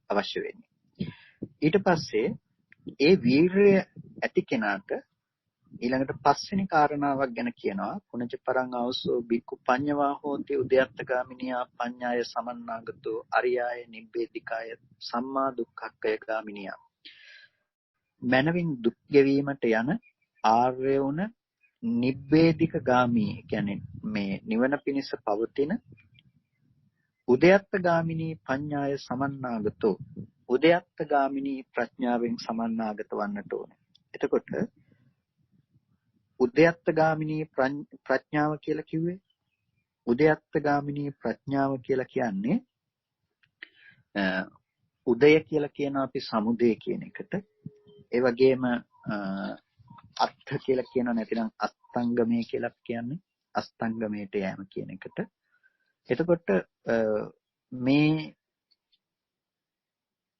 අවශ්‍ය වෙන්නේ. ඊට පස්සේ ඒ වීරිය ඇති කෙනාට ඊළඟට පස්වෙනි කාරණාවක් ගැන කියනවා පුණජ පරං අවසෝ බික්කු පඤ්ඤවා හෝති උද්‍යත්තගාමිනියා පඤ්ඤාය සමන්නාගතෝ අරියාය නිබ්බේධිකාය සම්මා දුක්ඛක්ඛය ගාමිනියා. මනවින් දුක් ගෙවීමට යන ආර්ය වුණ නිබ්බේධික ගාමී කියන්නේ මේ නිවන පිණිස පවතින උද්‍යත්ත ගාමිනී පඤ්ඤාය සමන්නාගතෝ උද්‍යත්ත ගාමිනී ප්‍රඥාවෙන් සමන්නාගත වන්නට ඕනේ. එතකොට උද්‍යත්ත ගාමිනී ප්‍රඥාව කියලා කිව්වේ උද්‍යත්ත ගාමිනී ප්‍රඥාව කියලා කියන්නේ උදය කියලා කියන අපි සමුදය කියන එකට ඒ වගේම අර්ථ කියලා කියනවා නැතිනම් අස්තංගමය කියලා කියන්නේ අස්තංගමයට යෑම කියන එකට. එතකොට මේ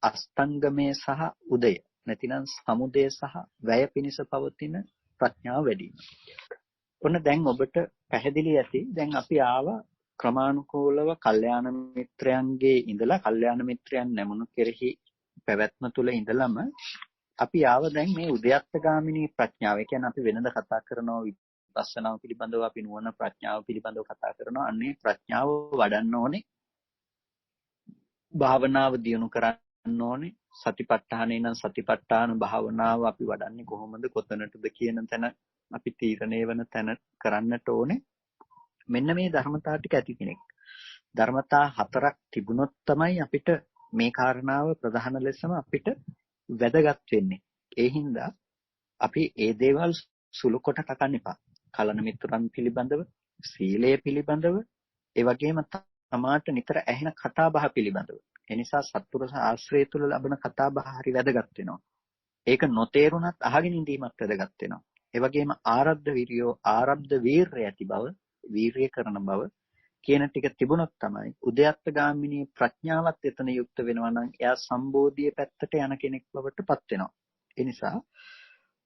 අස්තංගමය සහ උදය නැතිනම් සමුදය සහ වැය පිණිස පවතින ප්‍රඥාව වැඩි. ඔන්න දැන් ඔබට පැහැදිලි ඇති දැන් අපි ආවා ක්‍රමානුකූලව කල්යාණ මිත්‍රයන්ගේ ඉඳලා කල්යාණ මිත්‍රයන් නැමුණු කෙරෙහි පැවැත්ම තුල ඉඳලම අපි ආව දැන් මේ උද්‍යත්තගාමිනී ප්‍රඥාව. ඒ කියන්නේ අපි වෙනද කතා කරනවා විපස්සනාව පිළිබඳව අපි නුවණ ප්‍රඥාව පිළිබඳව කතා කරනවා. අන්නේ ප්‍රඥාව වඩන්න ඕනේ. භාවනාව දියුණු කරන්න ඕනේ. සතිපට්ඨානේ නම් සතිපට්ඨාන භාවනාව අපි වඩන්නේ කොහොමද කොතනටද කියන තැන අපි තීරණය වෙන තැන කරන්නට ඕනේ. මෙන්න මේ ධර්මතා ටික ඇති කෙනෙක්. ධර්මතා 4ක් තිබුණොත් තමයි අපිට මේ කාරණාව ප්‍රධාන ලෙසම අපිට වැදගත් වෙන්නේ. ඒ හින්දා අපි ඒ දේවල් සුළු කොට කකන්න එපා. කලන මිතුරන් පිළිබඳව, සීලය පිළිබඳව, ඒ වගේම තමාට නිතර ඇහෙන කතා බහ පිළිබඳව. ඒ නිසා සත්පුරුෂ ආශ්‍රය තුල ලබන කතා බහ හරි වැදගත් වෙනවා. ඒක නොතේරුණත් අහගෙන ඉඳීමත් වැදගත් වෙනවා. ඒ වගේම ආරද්ධ විරියෝ ආරද්ධ වීරය ඇති බව, වීරිය කරන බව කියන ටික තිබුණොත් තමයි උද්‍යත්ත ගාමිනී ප්‍රඥාවත් එතන යුක්ත වෙනවා නම් එයා සම්බෝධිය පැත්තට යන කෙනෙක් බවට පත් වෙනවා. ඒ නිසා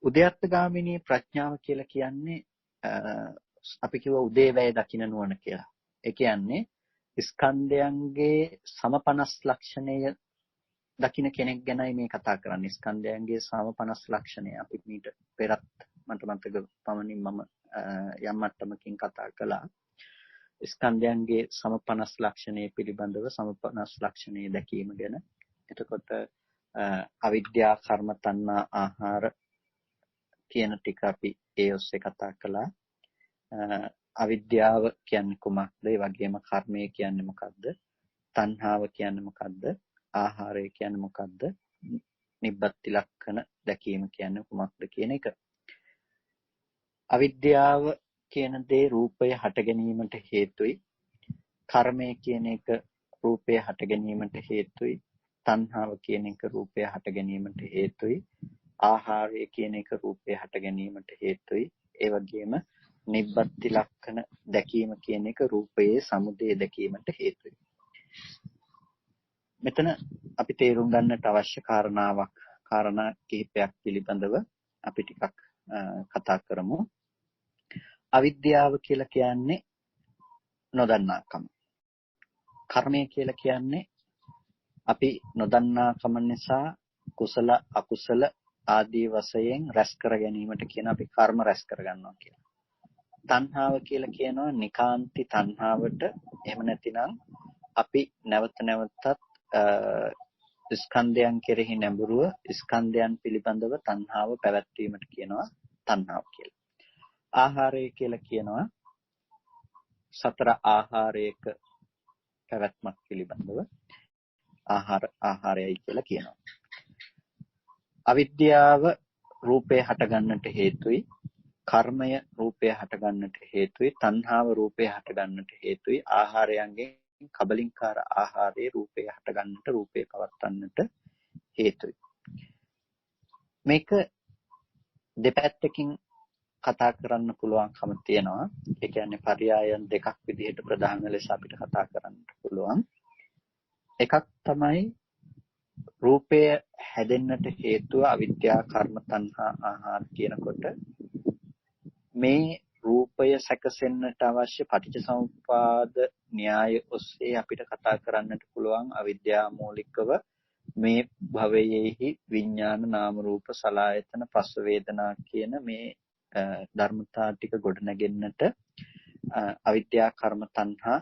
උද්‍යත්ත ගාමිනී ප්‍රඥාව කියලා කියන්නේ අපි කිව්ව උදේවැය දකින්න නුවණ කියලා. ඒ කියන්නේ ස්කන්ධයන්ගේ සම50 ලක්ෂණය දකින්න කෙනෙක් ගැනයි මේ කතා කරන්නේ. ස්කන්ධයන්ගේ සම50 ලක්ෂණය අපි මීට පෙරත් මට මතක පමණින් මම යම් මට්ටමකින් කතා කළා. ස්කන්ධයන්ගේ සම50 ලක්ෂණය පිළිබඳව සම50 ලක්ෂණය දැකීම ගැන. එතකොට අවිද්‍යා කර්ම තණ්හා ආහාර කියන ටික අපි ඒ ඔස්සේ කතා කළා. අවිද්‍යාව කියන්නේ කුමක්ද? ඒ වගේම කර්මය කියන්නේ මොකක්ද? තණ්හාව කියන්නේ මොකක්ද? ආහාරය කියන්නේ මොකක්ද? නිබ්බති ලක්ෂණ දැකීම කියන්නේ කුමක්ද කියන එක. අවිද්‍යාව කියන දේ රූපය හට ගැනීමට හේතුයි. කර්මය කියන එක රූපය හට ගැනීමට හේතුයි. තණ්හාව කියන එක රූපය හට ගැනීමට හේතුයි. ආහාරය කියන එක රූපය හට ගැනීමට හේතුයි. ඒ වගේම නිබ්බති ලක්ෂණ දැකීම කියන එක රූපයේ සමුදය දැකීමට හේතුයි. මෙතන අපි තේරුම් ගන්නට අවශ්‍ය කාරණා කිහිපයක් පිළිබඳව අපි ටිකක් කතා කරමු. අවිද්‍යාව කියලා කියන්නේ නොදන්නාකම. කර්මය කියලා කියන්නේ අපි නොදන්නාකම නිසා කුසල අකුසල ආදී වශයෙන් රැස් කර ගැනීමට කියන අපි කර්ම රැස් කර ගන්නවා කියලා. තණ්හාව කියලා කියනවා නිකාන්ති තණ්හාවට. එහෙම නැතිනම් අපි නැවත නැවතත් ස්කන්ධයන් කෙරෙහි නැඹුරුව ස්කන්ධයන් පිළිබඳව තණ්හාව පැවැත්වීමට කියනවා තණ්හාව කියලා. ආහාරය කියලා කියනවා සතර ආහාරයක පැවැත්මක් පිළිබඳව ආහාරයයි කියලා කියනවා. අවිද්‍යාව රූපේ හටගන්නට හේතුයි. කර්මය රූපය හටගන්නට හේතුයි. තණ්හාව රූපය හටගන්නට හේතුයි. ආහාරයන්ගෙන් කබලින්කාර ආහාරයේ රූපය හටගන්නට රූපය පවත්වන්නට හේතුයි. මේක දෙපැත්තකින් කතා කරන්න පුළුවන්කම තියෙනවා. ඒ කියන්නේ පర్యాయයන් දෙකක් විදිහට ප්‍රධාන ලෙස අපිට කතා කරන්න පුළුවන්. එකක් තමයි රූපය හැදෙන්නට හේතුව අවිද්‍යා කර්ම තණ්හා ආහාර කියනකොට මේ රූපය සැකසෙන්නට අවශ්‍ය පටිච්චසමුප්පාද න්‍යාය ඔස්සේ අපිට කතා කරන්නට පුළුවන් අවිද්‍යා මූලිකව මේ භවයේහි විඥාන නාම රූප සලආයතන පස්ස වේදනා කියන මේ ධර්මතා ටික ගොඩනගෙන්නට අවිද්‍යා කර්ම තණ්හා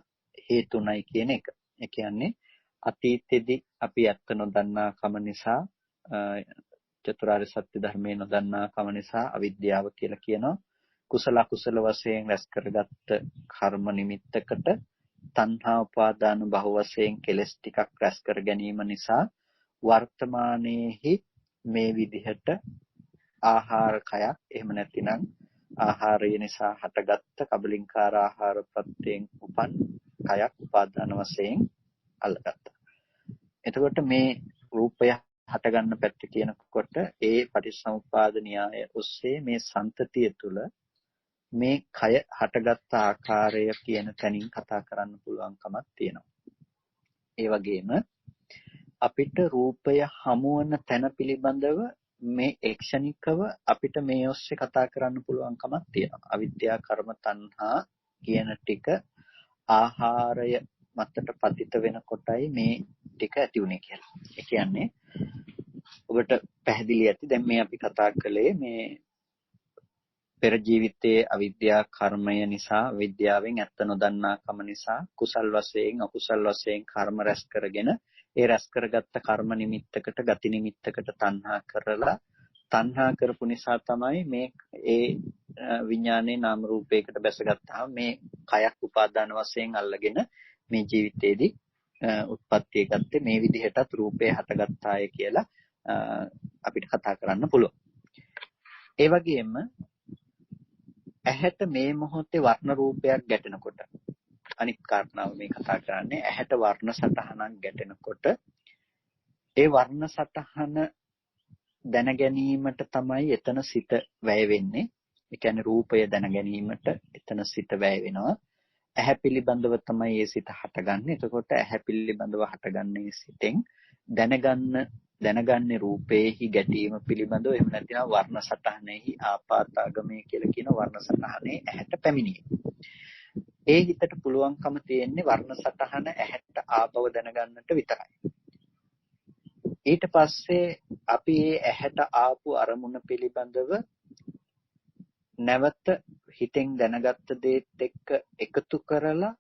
හේතුණයි කියන එක. ඒ කියන්නේ අතීතෙදි අපි ඇත්ත නොදන්නා කම නිසා චතුරාර්ය සත්‍ය ධර්මයේ නොදන්නා කම නිසා අවිද්‍යාව කියලා කියනවා. කුසල අකුසල වශයෙන් රැස් කරගත්ත කර්ම නිමිත්තකට තණ්හා උපාදාන භව වශයෙන් කෙලස් ටිකක් රැස් කර ගැනීම නිසා වර්තමානයේහි මේ විදිහට ආහාර කයක් එහෙම නැතිනම් ආහාරය නිසා හටගත්ත කබලින්කාර ආහාර ප්‍රත්‍යයෙන් උපන් කයක් උපාදාන වශයෙන් අල්ලගත්තා. එතකොට මේ රූපය හටගන්න පැත්ත කියනකොට ඒ පටිච්චසමුප්පාද න්‍යාය ඔස්සේ මේ සම්තතිය තුළ මේ කය හටගත් ආකාරය කියන තැනින් කතා කරන්න පුළුවන්කමක් තියෙනවා. ඒ වගේම අපිට රූපය හමුවන තැන පිළිබඳව මේ එක්ෂණිකව අපිට මේ ඔස්සේ කතා කරන්න පුළුවන්කමක් තියෙනවා. අවිද්‍යා කර්ම තණ්හා කියන ටික ආහාරය මතට පතිත වෙනකොටයි මේ ටික ඇති වුනේ කියලා. ඒ කියන්නේ ඔබට පැහැදිලි ඇති දැන් මේ අපි කතා කළේ මේ පෙර ජීවිතයේ අවිද්‍යා කර්මය නිසා විද්‍යාවෙන් ඇත්ත නොදන්නා කම නිසා කුසල් වශයෙන් අකුසල් වශයෙන් කර්ම රැස් කරගෙන ඒ රැස් කරගත්ත කර්ම නිමිත්තකට ගති නිමිත්තකට තණ්හා කරලා තණ්හා කරපු නිසා තමයි මේ ඒ විඥානේ නාම රූපයකට බැසගත්තාම මේ කයක් උපාදාන වශයෙන් අල්ලගෙන මේ ජීවිතේදී උත්පත්තිය ගත්තේ මේ විදිහටත් රූපේ හටගත්තාය කියලා අපිට කතා කරන්න පුළුවන්. ඒ වගේම ඇහැට මේ මොහොතේ වර්ණ රූපයක් ගැටෙනකොට අනිත් කාරණාව මේ කතා කරන්නේ ඇහැට වර්ණ සටහනක් ගැටෙනකොට ඒ වර්ණ සටහන දැන ගැනීමට තමයි එතන සිත වැය වෙන්නේ. ඒ කියන්නේ රූපය දැන ගැනීමට එතන සිත වැය වෙනවා. ඇහැ පිළිබඳව තමයි ඒ සිත හටගන්නේ. එතකොට ඇහැ පිළිබඳව හටගන්නේ සිතෙන් දැනගන්නේ රූපේහි ගැටීම පිළිබඳව. එහෙම නැත්නම් වර්ණ සටහනෙහි ආපාතාගමය කියලා කියන වර්ණ සටහනේ ඇහැට පැමිණීම. ඒ හිතට පුළුවන්කම තියෙන්නේ වර්ණ සටහන ඇහැට ආපව දැනගන්නට විතරයි. ඊට පස්සේ අපි මේ ඇහැට ආපු අරමුණ පිළිබඳව නැවත හිතෙන් දැනගත්ත දේත් එක්ක එකතු කරලා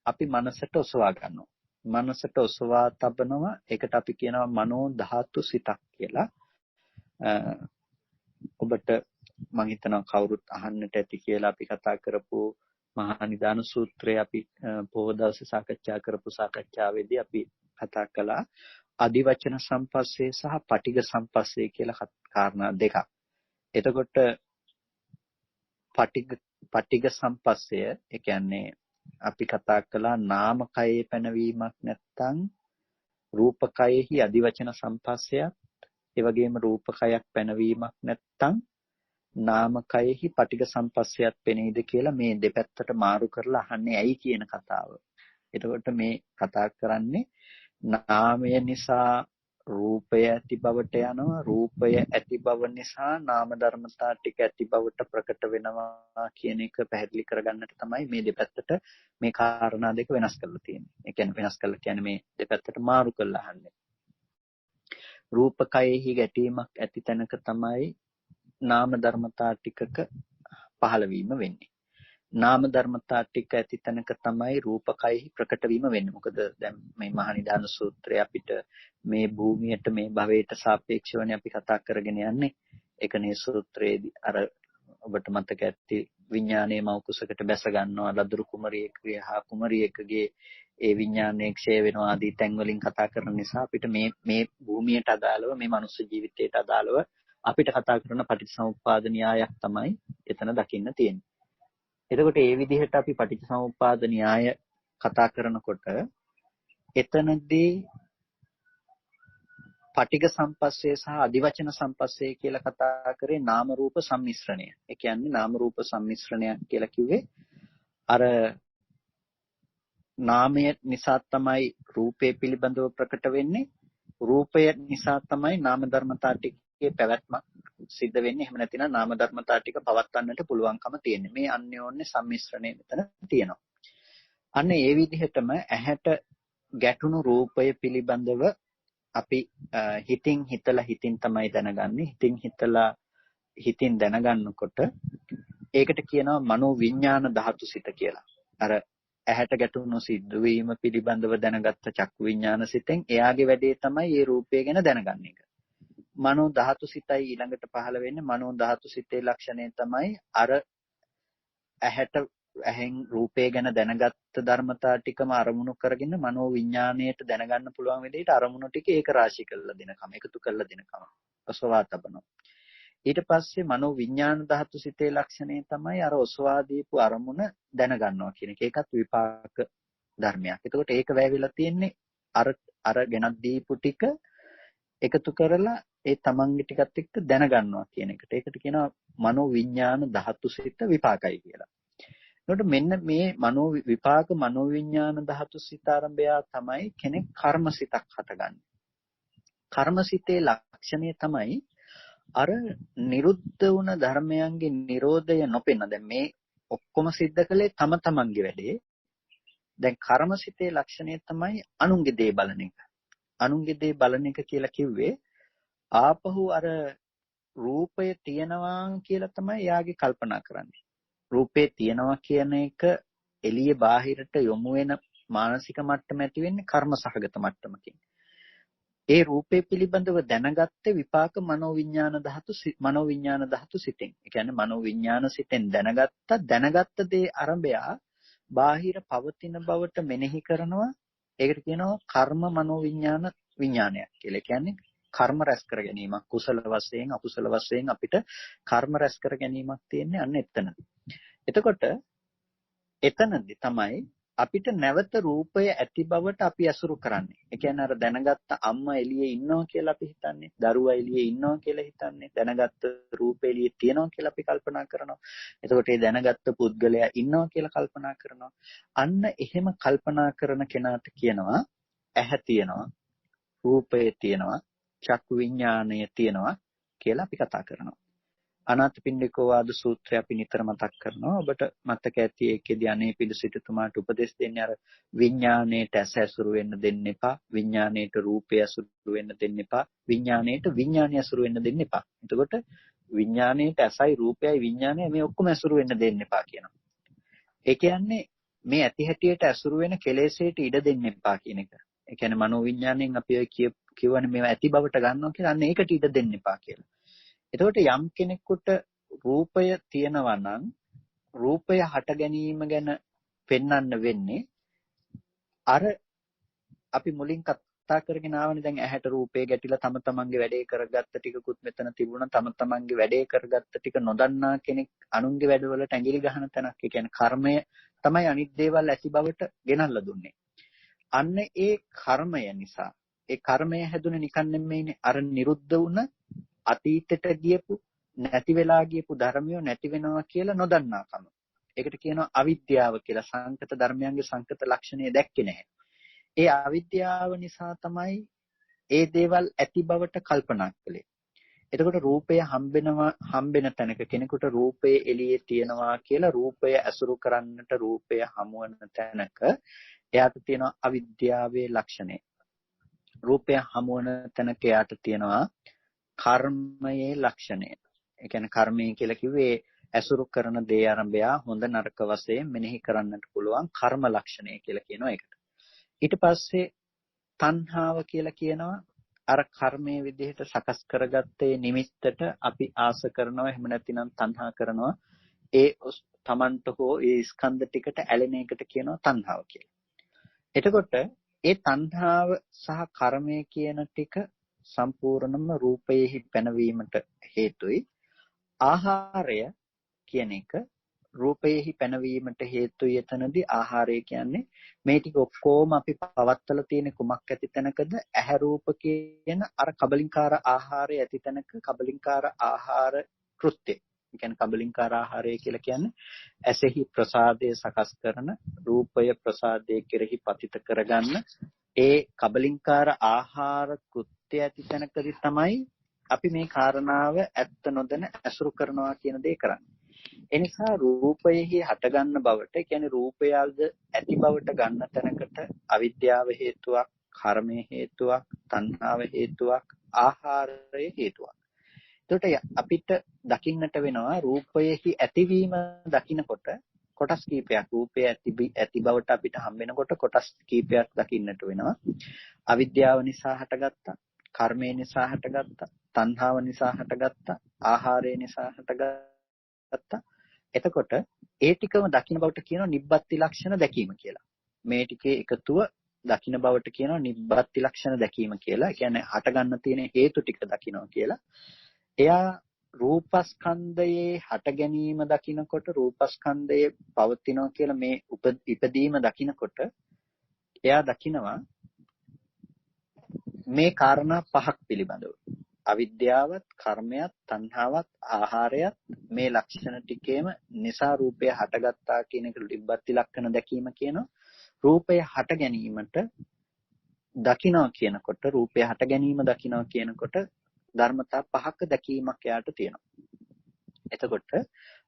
අපි මනසට ඔසවා ගන්නවා. මනසට ඔසවා තබනවා. ඒකට අපි කියනවා මනෝ ධාතු සිතක් කියලා. ඔබට මම හිතනවා කවුරුත් අහන්නට ඇති කියලා අපි කතා කරපු මහා නිදාන සූත්‍රය අපි පොහොය දවසේ සාකච්ඡා කරපු සාකච්ඡාවේදී අපි කතා කළා අදිවචන සම්පස්සේ සහ පටිඝ සම්පස්සේ කියලා කාරණා දෙකක්. එතකොට පටිඝ සම්පස්සය ඒ කියන්නේ අපි කතා කළා නාමකයේ පැනවීමක් නැත්නම් රූපකයෙහි අදිවචන සම්පස්සයක් ඒ වගේම රූපකයක් පැනවීමක් නැත්නම් නාමකයෙහි පටිඝ සම්පස්සයක් පෙනීද කියලා මේ දෙපැත්තට මාරු කරලා අහන්නේ ඇයි කියන කතාව. එතකොට මේ කතා කරන්නේ නාමය නිසා රූපය ඇති බවට යනවා රූපය ඇති බව නිසා නාම ධර්මතා ටික ඇති බවට ප්‍රකට වෙනවා කියන එක පැහැදිලි කරගන්නට තමයි මේ දෙපැත්තට මේ කාරණා දෙක වෙනස් කරලා තියෙන්නේ. ඒ කියන්නේ වෙනස් කරලා කියන්නේ මේ දෙපැත්තට මාරු කරලා අහන්නේ. රූපකයෙහි ගැටීමක් ඇති තැනක තමයි නාම ධර්මතා ටිකක පහළ වීම වෙන්නේ. නාම ධර්මතා ටික ඇති තැනක තමයි රූපකයෙහි ප්‍රකට වීම වෙන්නේ. මොකද දැන් මේ මහා නිදාන සූත්‍රය අපිට මේ භූමියට මේ භවයට සාපේක්ෂවනේ අපි කතා කරගෙන යන්නේ. ඒකනේ සූත්‍රයේදී අර ඔබට මතක ඇති විඥානයේ මව කුසකට බැස ගන්නවා ලදරු කුමරියකගේ හා කුමරියකගේ ඒ විඥානයේ ක්ෂය වෙනවා ආදී තැන් වලින් කතා කරන නිසා අපිට මේ භූමියට අදාළව මේ මනුස්ස ජීවිතයට අදාළව අපිට කතා කරන පටිච්චසමුප්පාද න්‍යායක් තමයි එතන දකින්න තියෙන්නේ. එතකොට ඒ විදිහට අපි පටිච්චසමුප්පාද න්‍යාය කතා කරනකොට එතනදී පටිඝ සම්පස්සේ සහ අදිවචන සම්පස්සේ කියලා කතා කරේ නාම රූප සම්මිශ්‍රණය. ඒ කියන්නේ නාම රූප සම්මිශ්‍රණයක් කියලා කිව්වේ අර නාමය නිසා තමයි රූපේ පිළිබඳව ප්‍රකට වෙන්නේ. රූපය නිසා තමයි නාම ධර්මතා ටිකේ පැවැත්මක් සිද්ධ වෙන්නේ. එහෙම නැතිනම් නාම ධර්මතා ටික පවත්වන්නට පුළුවන්කම තියෙන්නේ. මේ අන්‍යෝන්‍ය සම්මිශ්‍රණය මෙතන තියෙනවා. අන්න ඒ විදිහටම ඇහැට ගැටුණු රූපය පිළිබඳව අපි හිතින් තමයි දැනගන්නේ. හිතින් දැනගන්නකොට ඒකට කියනවා මනෝ විඥාන ධාතු සිත කියලා. අර ඇහැට ගැටුණු සිදුවීම පිළිබඳව දැනගත්ත චක්කු විඥාන සිතෙන් එයාගේ වැඩේ තමයි මේ රූපය ගැන දැනගන්න එක. මනෝ ධාතු සිතයි ඊළඟට පහළ වෙන්නේ. මනෝ ධාතු සිතේ ලක්ෂණය තමයි අර ඇහෙන් රූපය ගැන දැනගත්ත ධර්මතා ටිකම අරමුණු කරගෙන මනෝ විඥාණයට දැනගන්න පුළුවන් විදිහට අරමුණු ටික ඒක රාශී කරලා දෙනකම එකතු කරලා දෙනකම ඔසවා තබනවා. ඊට පස්සේ මනෝ විඥාන ධාතු සිතේ ලක්ෂණය තමයි අර ඔසවා දීපු අරමුණ දැනගන්නවා කියන එක. ඒකත් විපාක ධර්මයක්. එතකොට ඒක වැයවිලා තියෙන්නේ අර ගෙනත් දීපු ටික එකතු කරලා ඒ තමන්ගේ ටිකත් එක්ක දැනගන්නවා කියන එකට. ඒකට කියනවා මනෝ විඥාන ධාතු සිත විපාකයි කියලා. එතකොට මෙන්න මේ විපාක මනෝවිඥාන ධාතු සිත ආරම්භය තමයි කෙනෙක් කර්මසිතක් හටගන්නේ. කර්මසිතේ ලක්ෂණය තමයි අර නිරුද්ධ වුණ ධර්මයන්ගේ Nirodhaය නොපෙන්න. දැන් මේ ඔක්කොම සිද්ධ කළේ තම තමන්ගේ වැඩේ. දැන් කර්මසිතේ ලක්ෂණය තමයි අනුන්ගේ දේ බලන එක. අනුන්ගේ දේ බලන එක කියලා කිව්වේ ආපහු අර රූපය තියනවා කියලා තමයි යාගේ කල්පනා කරන්නේ. රූපේ තියනවා කියන එක එළිය බාහිරට යොමු වෙන මානසික මට්ටම ඇති වෙන්නේ කර්ම සහගත මට්ටමකින්. ඒ රූපේ පිළිබඳව දැනගත්තේ විපාක මනෝවිඤ්ඤාණ ධාතු සිතෙන්. ඒ කියන්නේ මනෝවිඤ්ඤාණ සිතෙන් දැනගත්ත දේ අරඹයා බාහිර පවතින බවට මෙනෙහි කරනවා. ඒකට කියනවා කර්ම මනෝවිඤ්ඤාණ විඥානයක් කියලා. ඒ කියන්නේ කර්ම රැස් කර ගැනීමක්. කුසල වශයෙන් අකුසල වශයෙන් අපිට කර්ම රැස් කර ගැනීමක් තියෙන්නේ අන්න එතනදී. එතකොට එතනදී තමයි අපිට නැවත රූපය ඇති බවට අපි අසුරු කරන්නේ. ඒ කියන්නේ අර දැනගත්ත අම්මා එළියේ ඉන්නවා කියලා අපි හිතන්නේ. දරුවා එළියේ ඉන්නවා කියලා හිතන්නේ. දැනගත්ත රූපය එළියේ තියෙනවා කියලා අපි කල්පනා කරනවා. එතකොට ඒ දැනගත්ත පුද්ගලයා ඉන්නවා කියලා කල්පනා කරනවා. අන්න එහෙම කල්පනා කරන කෙනාට කියනවා ඇහැ තියෙනවා, රූපය තියෙනවා, චක්කු විඥාණය තියෙනවා කියලා අපි කතා කරනවා. අනාථපිණ්ඩිකෝ වාද සූත්‍රය අපි නිතර මතක් කරනවා. ඔබට මතක ඇති ඒකේදී අනේ පිළිසිටුමාට උපදෙස් දෙන්නේ අර විඥාණයට ඇස ඇසුරු වෙන්න දෙන්න එපා. විඥාණයට රූපය ඇසුරු වෙන්න දෙන්න එපා. විඥාණයට විඥාණය ඇසුරු වෙන්න දෙන්න එපා. එතකොට විඥාණයට ඇසයි රූපයයි විඥාණය මේ ඔක්කොම ඇසුරු වෙන්න දෙන්න එපා කියනවා. ඒ කියන්නේ මේ ඇති හැටියට ඇසුරු වෙන කෙලෙසයට ඉඩ දෙන්න එපා කියන එක. ඒ කියන්නේ මනෝවිඥාණයෙන් අපි ඔය කියවනේ මේවා ඇති බවට ගන්නවා කියලා. අන්න ඒකට ඉඩ දෙන්න එපා කියලා. එතකොට යම් කෙනෙකුට රූපය තියෙනවා නම් රූපය හට ගැනීම ගැන පෙන්වන්න වෙන්නේ අර අපි මුලින් කතා කරගෙන ආවනේ දැන් ඇහැට රූපේ ගැටිලා තම තමන්ගේ වැඩේ කරගත්ත ටිකකුත් මෙතන තිබුණා තම තමන්ගේ වැඩේ කරගත්ත ටික නොදන්නා කෙනෙක් අනුන්ගේ වැඩවලට ඇඟිලි ගහන තැනක්. ඒ කියන්නේ කර්මය තමයි අනිත් දේවල් ඇති බවට ගෙනල්ලා දුන්නේ. අන්න ඒ කර්මය නිසා ඒ කර්මය හැදුනේ නිකන් නෙමෙයිනේ අර නිරුද්ධ වුණ අතීතයට ගියපු නැති වෙලා ගියපු ධර්මියෝ නැති වෙනවා කියලා නොදන්නාකම. ඒකට කියනවා අවිද්‍යාව කියලා. සංකත ධර්මයන්ගේ සංකත ලක්ෂණය දැක්කේ නැහැ. ඒ අවිද්‍යාව නිසා තමයි ඒ දේවල් ඇති බවට කල්පනා කළේ. එතකොට රූපය හම්බෙන තැනක කෙනෙකුට රූපය එළියේ තියෙනවා කියලා රූපය ඇසුරු කරන්නට රූපය හමුවන තැනක එයාට තියෙනවා අවිද්‍යාවේ ලක්ෂණය. රූපය හමුවන තැනක එයාට තියෙනවා කර්මයේ ලක්ෂණය. ඒ කියන්නේ කර්මය කියලා කිව්වේ ඇසුරු කරන දේ ආරම්භය හොඳ නරක වශයෙන් මෙනෙහි කරන්නට පුළුවන් කර්ම ලක්ෂණය කියලා කියනවා ඒකට. ඊට පස්සේ තණ්හාව කියලා කියනවා අර කර්මයේ විදිහට සකස් කරගත්තේ නිමිත්තට අපි ආස කරනවා එහෙම නැතිනම් තණ්හා කරනවා. ඒ තමන්ට හෝ ඒ ස්කන්ධ ටිකට ඇලෙන එකට කියනවා තණ්හාව කියලා. එතකොට ඒ තණ්හාව සහ කර්මය කියන ටික සම්පූර්ණම රූපයෙහි පැනවීමට හේතුයි. ආහාරය කියන එක රූපයෙහි පැනවීමට හේතුයි. එතනදී ආහාරය කියන්නේ මේ ටික ඔක්කොම අපි පවත්තලා තියෙන කුමක් ඇති තැනකද? ඇහැ රූප කියන අර කබලින්කාර ආහාරය ඇති තැනක කබලින්කාර ආහාර කෘත්‍ය. ඒ කියන්නේ කබලින්කාර ආහාරය කියලා කියන්නේ ඇසෙහි ප්‍රසාදය සකස් කරන රූපය ප්‍රසාදයේ කෙරෙහි පතිත කරගන්න ඒ කබලින්කාර ආහාර කෘත්‍ය ඇති තැනකදී තමයි අපි මේ කාරණාව ඇත්ත නොදැන ඇසුරු කරනවා කියන දේ කරන්නේ. එනිසා රූපයෙහි හටගන්න බවට, කියන්නේ රූපයල්ද ඇති බවට ගන්න තැනකට අවිද්‍යාව හේතුවක්, කර්මය හේතුවක්, තණ්හාව හේතුවක්, ආහාරය හේතුවක්. එතකොට අපිට දකින්නට වෙනවා රූපයෙහි ඇතිවීම දකින්නකොට කොටස් කීපයක් රූපය ඇති බවට අපිට හම්බෙනකොට කොටස් කීපයක් දකින්නට වෙනවා. අවිද්‍යාව නිසා හටගත්තා, කර්මය නිසා හටගත්තා, තණ්හාව නිසා හටගත්තා, ආහාරය නිසා හටගත්තා. එතකොට ඒ ටිකම දකින්න බවට කියනවා නිබ්බත්ති ලක්ෂණ දැකීම කියලා. මේ ටිකේ එකතුව දකින්න බවට කියනවා නිබ්බත්ති ලක්ෂණ දැකීම කියලා. ඒ කියන්නේ හට ගන්න තියෙන හේතු ටික දකින්නවා කියලා. එයා රූපස්කන්ධයේ හට ගැනීම දකින්නකොට රූපස්කන්ධයේ පවතිනවා කියලා මේ ඉපදීම දකින්නකොට එයා දකිනවා මේ කාරණා පහක් පිළිබඳව. අවිද්‍යාවත්, කර්මයක්, තණ්හාවත්, ආහාරයත් මේ ලක්ෂණ ටිකේම නිසා රූපය හටගත්තා කියන එක නිබ්බත්ති ලක්ෂණ දැකීම කියනවා. රූපය හට ගැනීමට දකින්නවා කියනකොට රූපය හට ගැනීම දකින්නවා කියනකොට ධර්මතා පහක දැකීමක් යාට තියෙනවා. එතකොට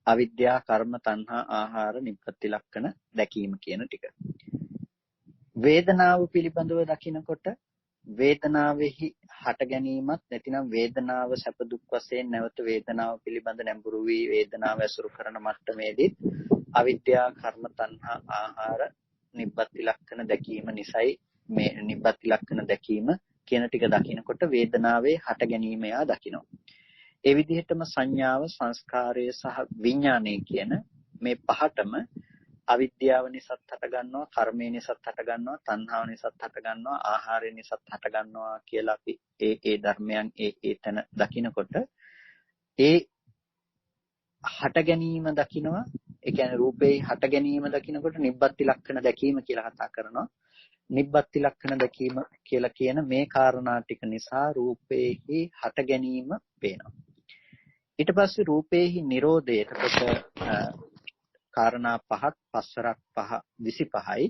අවිද්‍යා, කර්ම, තණ්හා, ආහාර, නිබ්බත්ති ලක්ෂණ දැකීම කියන ටික. වේදනාව පිළිබඳව දකිනකොට වේදනාවෙහි හට ගැනීමත් නැතිනම් වේදනාව සැප දුක් වශයෙන් නැවත වේදනාව පිළිබඳ නැඹුරු වී වේදනාව ඇසුරු කරන මට්ටමේදී අවිද්‍යා, කර්ම, තණ්හා, ආහාර, නිබ්බත්ති ලක්ෂණ දැකීම නිසයි මේ නිබ්බත්ති ලක්ෂණ දැකීම කියන ටික දකිනකොට වේදනාවේ හට ගැනීම යා දකිනවා. ඒ විදිහටම සංඥාව, සංස්කාරය සහ විඥානය කියන මේ පහටම අවිද්‍යාව නිසාත් හට ගන්නවා, කර්මය නිසාත් හට ගන්නවා, තණ්හාව නිසාත් හට ගන්නවා, ආහාරය නිසාත් හට ගන්නවා කියලා අපි ඒ ධර්මයන් ඒ තැන දකිනකොට ඒ හට ගැනීම දකිනවා. ඒ කියන්නේ රූපේ හට ගැනීම දකිනකොට නිබ්බත්ති ලක්ෂණ දැකීම කියලා කතා කරනවා. නිබ්බත්ති ලක්ෂණ දැකීම කියලා කියන මේ කාරණා ටික නිසා රූපේහි හට ගැනීම පේනවා. ඊට පස්සේ රූපේහි නිරෝධය එතකොට කාරණා පහක් පස්සරක් පහ 25යි.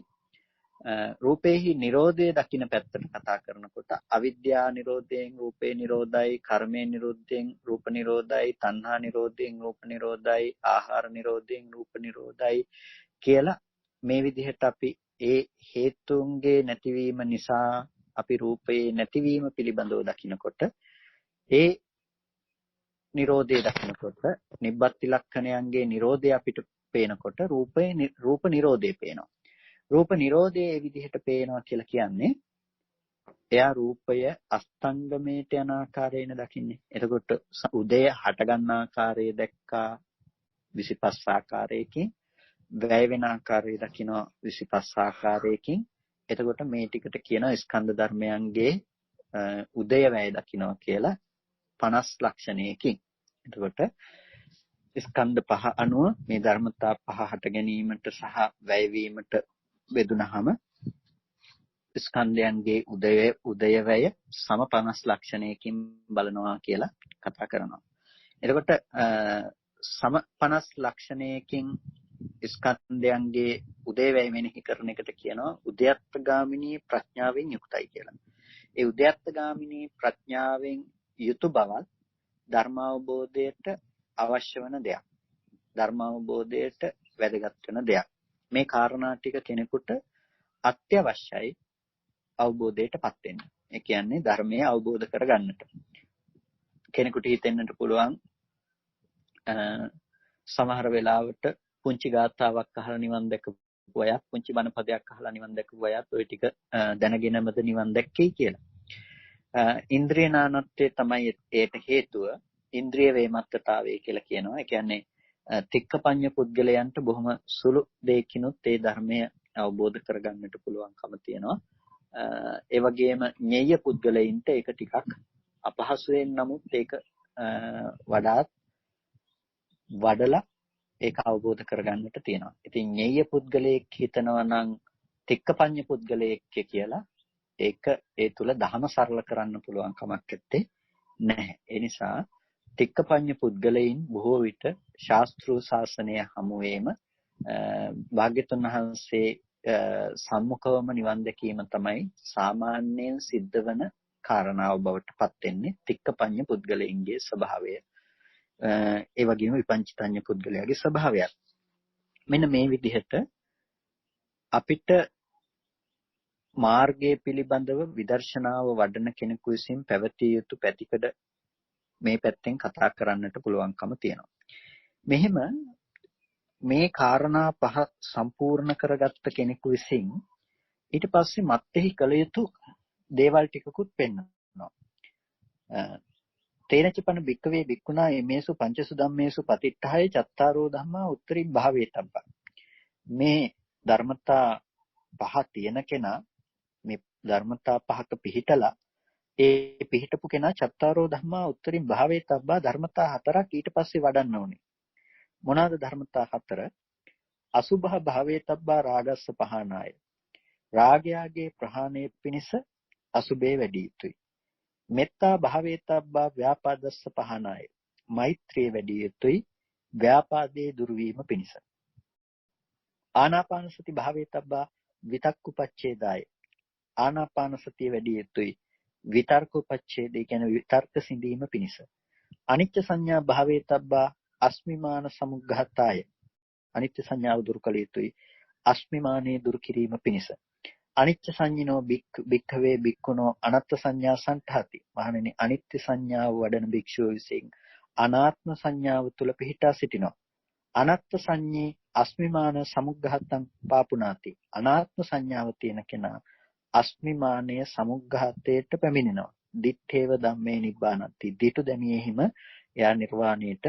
රූපේහි නිරෝධය දකින්න පැත්තට කතා කරනකොට අවිද්‍යා නිරෝධයෙන් රූපේ නිරෝධයි, කර්මේ නිරෝධයෙන් රූප නිරෝධයි, තණ්හා නිරෝධයෙන් රූප නිරෝධයි, ආහාර නිරෝධයෙන් රූප නිරෝධයි කියලා මේ විදිහට අපි ඒ හේතුන්ගේ නැතිවීම නිසා අපි රූපේ නැතිවීම පිළිබඳව දකිනකොට ඒ නිරෝධය දකිනකොට නිබ්බත්ති ලක්ෂණයන්ගේ නිරෝධය අපිට පේනකොට රූප නිරෝධය පේනවා. රූප නිරෝධය ඒ විදිහට පේනවා කියලා කියන්නේ එයා රූපය අස්තංගමයට යන ආකාරයෙන් දකින්නේ. එතකොට උදය හට ගන්න ආකාරය දැක්කා 25 ආකාරයකින්, වැය වෙන ආකාරය දකිනවා 25 ආකාරයකින්. එතකොට මේ ටිකට කියනවා ස්කන්ධ ධර්මයන්ගේ උදය වැය දකිනවා කියලා 50 ලක්ෂණයකින්. එතකොට ස්කන්ධ පහ අනුව මේ ධර්මතා පහ හට ගැනීමට සහ වැය වීමට බෙදුනහම ස්කන්ධයන්ගේ උදය වැය සම 50 ලක්ෂණයකින් බලනවා කියලා කතා කරනවා. එතකොට සම 50 ලක්ෂණයකින් ස්කන්ධයන්ගේ උදය වැය මෙනෙහි කරන එකට කියනවා උද්‍යත්තගාමිනී ප්‍රඥාවෙන් යුක්තයි කියලා. ඒ උද්‍යත්තගාමිනී ප්‍රඥාවෙන් යුතු බවත් ධර්මාවබෝධයට අවශ්‍ය වෙන දෙයක්. ධර්මාවබෝධයට වැදගත් වෙන දෙයක්. මේ කාරණා ටික කෙනෙකුට අත්‍යවශ්‍යයි අවබෝධයටපත් වෙන්න. ඒ කියන්නේ ධර්මය අවබෝධ කරගන්නට. කෙනෙකුට හිතෙන්නට පුළුවන් සමහර වෙලාවට පුංචි ගාථාවක් අහලා නිවන් දැකපු අයත්, පුංචි බණ පදයක් අහලා නිවන් දැකපු අයත් ওই ටික දැනගෙනමද නිවන් දැක්කේ කියලා. ඉන්ද්‍රිය නානත්වය තමයි ඒට හේතුව. ඉන්ද්‍රිය වේමත්තතාවය කියලා කියනවා. ඒ කියන්නේ තික්කපඤ්ඤ පුද්ගලයන්ට බොහොම සුළු දෙයකිනුත් ඒ ධර්මය අවබෝධ කරගන්නට පුළුවන්කම තියෙනවා. ඒ වගේම ඤෙය්‍ය පුද්ගලයින්ට ඒක ටිකක් අපහසුයෙන් නමුත් ඒක වඩාත් වඩලා ඒක අවබෝධ කරගන්නට තියෙනවා. ඉතින් ඤෙය්‍ය පුද්ගලයෙක් හිතනවා නම් තික්කපඤ්ඤ පුද්ගලයෙක් කියලා ඒක ඒ තුල ධහම සරල කරන්න පුළුවන් කමක් නැත්තේ නැහැ. ඒ නිසා තික්කපඤ්ඤ පුද්ගලයන් බොහෝ විට ශාස්ත්‍රීය ශාසනය හමුවේම භාග්‍යතුන් වහන්සේ සම්මුඛවම නිවන් දැකීම තමයි සාමාන්‍යයෙන් සිද්ධ වන කාරණාව බවට පත් වෙන්නේ තික්කපඤ්ඤ පුද්ගලයන්ගේ ස්වභාවය. ඒ වගේම විපංචිතඤ්ඤ පුද්ගලයාගේ ස්වභාවයත්. මෙන්න මේ විදිහට අපිට මාර්ගය පිළිබඳව විදර්ශනාව වඩන කෙනෙකු විසින් පැවතිය යුතු පැතිකඩ මේ පැත්තෙන් කතා කරන්නට පුළුවන්කම තියෙනවා. මෙහෙම මේ කාරණා පහ සම්පූර්ණ කරගත්ත කෙනෙකු විසින් ඊට පස්සේ මත්ෙහි කළ යුතු දේවල් ටිකකුත් පෙන්වනවා. තේනචපන භික්කවේ භික්ඛුනා එමේසු පංචසු ධම්මේසු පතිට්ඨාය චත්තාරෝ ධම්මා උත්තරින් භාවේතබ්බා. මේ ධර්මතා පහ තියෙන කෙනා මේ ධර්මතා පහක පිහිටලා ඒ පිහිටපු කෙනා චත්තාරෝ ධම්මා උත්තරින් භාවේතබ්බා ධර්මතා හතරක් ඊට පස්සේ වඩන්න ඕනේ. මොනවාද ධර්මතා හතර? අසුභ භාවේතබ්බා රාගස්ස පහනාය. රාගයාගේ ප්‍රහාණය පිණිස අසුභේ වැඩි යුතුයි. මෙත්තා භාවේතබ්බා ව්‍යාපාදස්ස පහනාය. මෛත්‍රිය වැඩි යුතුයි ව්‍යාපාදේ දුරු වීම පිණිස. ආනාපාන සති භාවේතබ්බා විතක්කුපච්ඡේදාය. ආනාපාන සතිය වැඩි යුතුයි විතර්කුපච්ඡේදේ කියන විතර්ක සිඳීම පිණිස. අනිච්ච සංඥා භාවේතබ්බා අස්මිමාන සමුග්ඝාතාය. අනිත්‍ය සංඥාව දුරු කළ යුතුයි අස්මිමානේ දුරු කිරීම පිණිස. අනිච්ච සංඤිනෝ භික්ඛවේ භික්ඛුනෝ අනත්ත් සංඥා සංඨාති. මහණෙනි අනිත්‍ය සංඥාව වඩන භික්ෂුව විසින් අනාත්ම සංඥාව තුල පිහිටා සිටිනවා. අනත්ත් සංඤේ අස්මිමාන සමුග්ඝාතං පාපුනාති. අනාත්ම සංඥාව තියෙන කෙනා අස්මිමානය සමුග්ඝාතයට පැමිණෙනවා. දිත්තේව ධම්මේ නිබ්බානති. දිටු දැමියෙහිම එයා නිර්වාණයට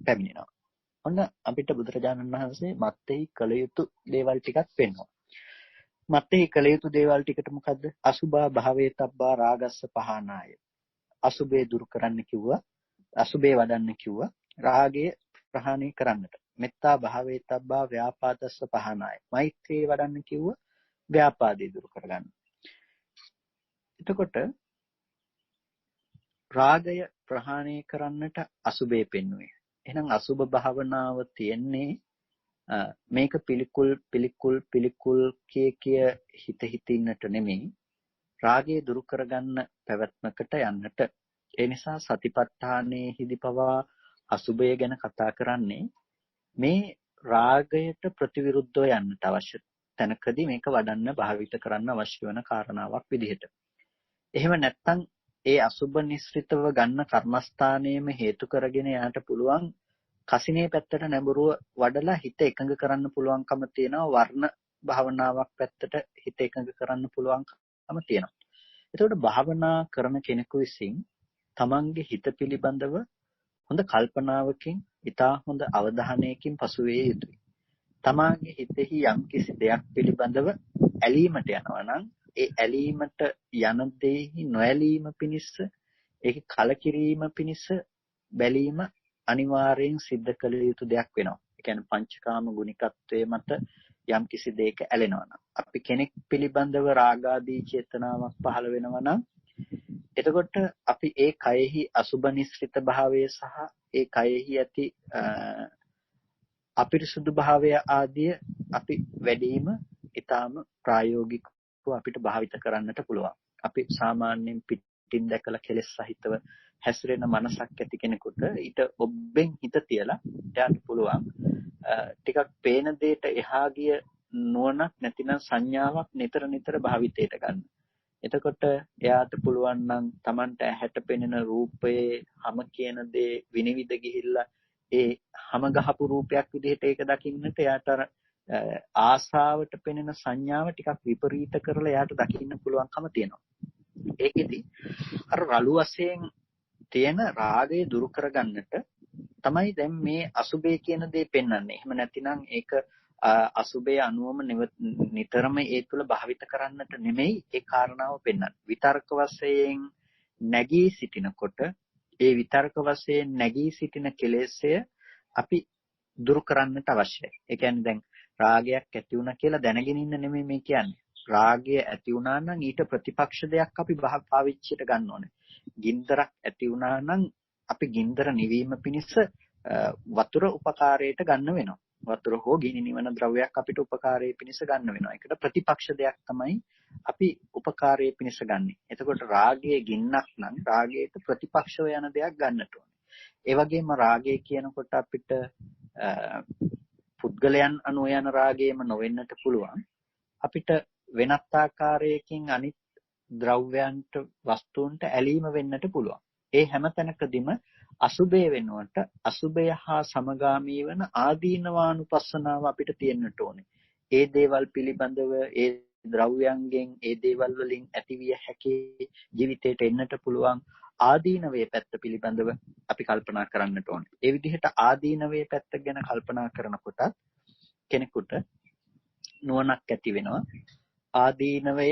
පැමිණෙනවා. ඔන්න අපිට බුදුරජාණන් වහන්සේ මත්තේහි කළ යුතු දේවල් ටිකක් පෙන්වනවා. මත්තේහි කළ යුතු දේවල් ටිකට මොකද්ද? අසුභා භාවේ තබ්බා රාගස්ස පහනාය. අසුභේ දුරු කරන්න කිව්වා. අසුභේ වඩන්න කිව්වා. රාගය ප්‍රහාණය කරන්නට. මෙත්තා භාවේ තබ්බා ව්‍යාපාදස්ස පහනාය. මෛත්‍රී වඩන්න කිව්වා. ව්‍යාපාදේ දුරු කරගන්න. එතකොට රාගය ප්‍රහාණය කරන්නට අසුභේ පෙන්වුවේ. එහෙනම් අසුභ භාවනාව තියෙන්නේ මේක පිළිකුල් කිය හිත හිතින්නට නෙමෙයි, රාගය දුරු කරගන්න පැවැත්මකට යන්නට. ඒ නිසා සතිපට්ඨානයේදී පවා අසුභය ගැන කතා කරන්නේ මේ රාගයට ප්‍රතිවිරුද්ධව යන්නට අවශ්‍ය තැනකදී මේක වඩන්න භාවිත කරන්න අවශ්‍ය වෙන කාරණාවක් විදිහට. එහෙම නැත්නම් ඒ අසුභ නිස්ෘතව ගන්න කර්මස්ථානයේම හේතු කරගෙන යාට පුළුවන් කසිනේ පැත්තට නැඹුරුව වඩලා හිත එකඟ කරන්න පුළුවන්කම තියෙනවා. වර්ණ භාවනාවක් පැත්තට හිත එකඟ කරන්න පුළුවන්කම තියෙනවා. එතකොට භාවනා කරන කෙනෙකු විසින් තමන්ගේ හිත පිළිබඳව හොඳ කල්පනාවකින්, ඊටා හොඳ අවධානයකින් පසු වේ යුතුයි. තමාගේ හිතෙහි යම්කිසි දෙයක් පිළිබඳව ඇලීමට යනවා නම් ඒ ඇලීමට යන දෙෙහි නොඇලීම පිණිස, ඒක කලකිරීම පිණිස බැලීම අනිවාර්යෙන් සිද්ධ කළ යුතු දෙයක් වෙනවා. ඒ කියන්නේ පංචකාම ගුණිකත්වයේ මත යම්කිසි දෙයක ඇලෙනවා නම්, අපි කෙනෙක් පිළිබඳව රාගාදී චේතනාවක් පහළ වෙනවා නම්, එතකොට අපි ඒ කයෙහි අසුබ නිස්ෘත භාවය සහ ඒ කයෙහි ඇති අපිරිසුදු භාවය ආදිය අපි වැඩිම ඊටාම ප්‍රායෝගිකව අපිට භාවිත කරන්නට පුළුවන්. අපි සාමාන්‍යයෙන් පිටින් දැකලා කෙලෙස් සහිතව හැසිරෙන මනසක් ඇති කෙනෙකුට ඊට ඔබෙන් හිත තියලා එයාට පුළුවන් ටිකක් පේන දෙයට එහා ගිය නුවණක් නැතිනම් සංඥාවක් නිතර භාවිතයට ගන්න. එතකොට එයාට පුළුවන් නම් Tamanට ඇහැට පෙනෙන රූපයේ හැම කියන දේ විනිවිද ගිහිල්ලා ඒ හැම ගහපු රූපයක් විදිහට ඒක දකින්නට එයාට ආසාවට පෙනෙන සංඥාව ටිකක් විපරීත කරලා එයාට දකින්න පුළුවන්කම තියෙනවා. ඒකෙදි අර රළු වශයෙන් තියෙන රාගය දුරු කරගන්නට තමයි දැන් මේ අසුබේ කියන දේ පෙන්වන්නේ. එහෙම නැතිනම් ඒක අසුබේ අනුවම නිතරම ඒ තුල භාවිත කරන්නට නෙමෙයි ඒ කාරණාව පෙන්වන්නේ. විතර්ක වශයෙන් නැගී සිටිනකොට ඒ විතර්ක වශයෙන් නැගී සිටින කෙලෙස්ය අපි දුරු කරන්නට අවශ්‍යයි. ඒ කියන්නේ දැන් රාගයක් ඇති වුණා කියලා දැනගෙන ඉන්න නෙමෙයි මේ කියන්නේ. රාගය ඇති වුණා නම් ඊට ප්‍රතිපක්ෂ දෙයක් අපි පාවිච්චියට ගන්න ඕනේ. ගින්දරක් ඇති වුණා නම් අපි ගින්දර නිවීම පිණිස වතුර උපකාරයට ගන්න වෙනවා. වතුර හෝ ගිනි නිවන ද්‍රව්‍යයක් අපිට උපකාරයේ පිණිස ගන්න වෙනවා. ඒකට ප්‍රතිපක්ෂ දෙයක් තමයි අපි උපකාරයේ පිණිස ගන්නෙ. එතකොට රාගයේ ගින්නක් නම් රාගයට ප්‍රතිපක්ෂව යන දෙයක් ගන්නට ඕනේ. ඒ වගේම රාගය කියනකොට අපිට පුද්ගලයන් අනුව යන රාගයම නොවෙන්නට පුළුවන්. අපිට වෙනත් ආකාරයකින් අනිත් ද්‍රව්‍යයන්ට වස්තුන්ට ඇලීම වෙන්නට පුළුවන්. ඒ හැම තැනකදීම අසුභය වෙනුවට අසුභය හා සමගාමී වන ආදීනවානුපස්සනාව අපිට තියෙන්නට ඕනේ. ඒ දේවල් පිළිබඳව ඒ ද්‍රව්‍යයන්ගෙන් ඒ දේවල් වලින් ඇතිවිය හැකි ජීවිතයට එන්නට පුළුවන් ආදීනවේ පැත්ත පිළිබඳව අපි කල්පනා කරන්නට ඕනේ. ඒ විදිහට ආදීනවේ පැත්ත ගැන කල්පනා කරනකොට කෙනෙකුට නුවණක් ඇති වෙනවා. ආදීනවය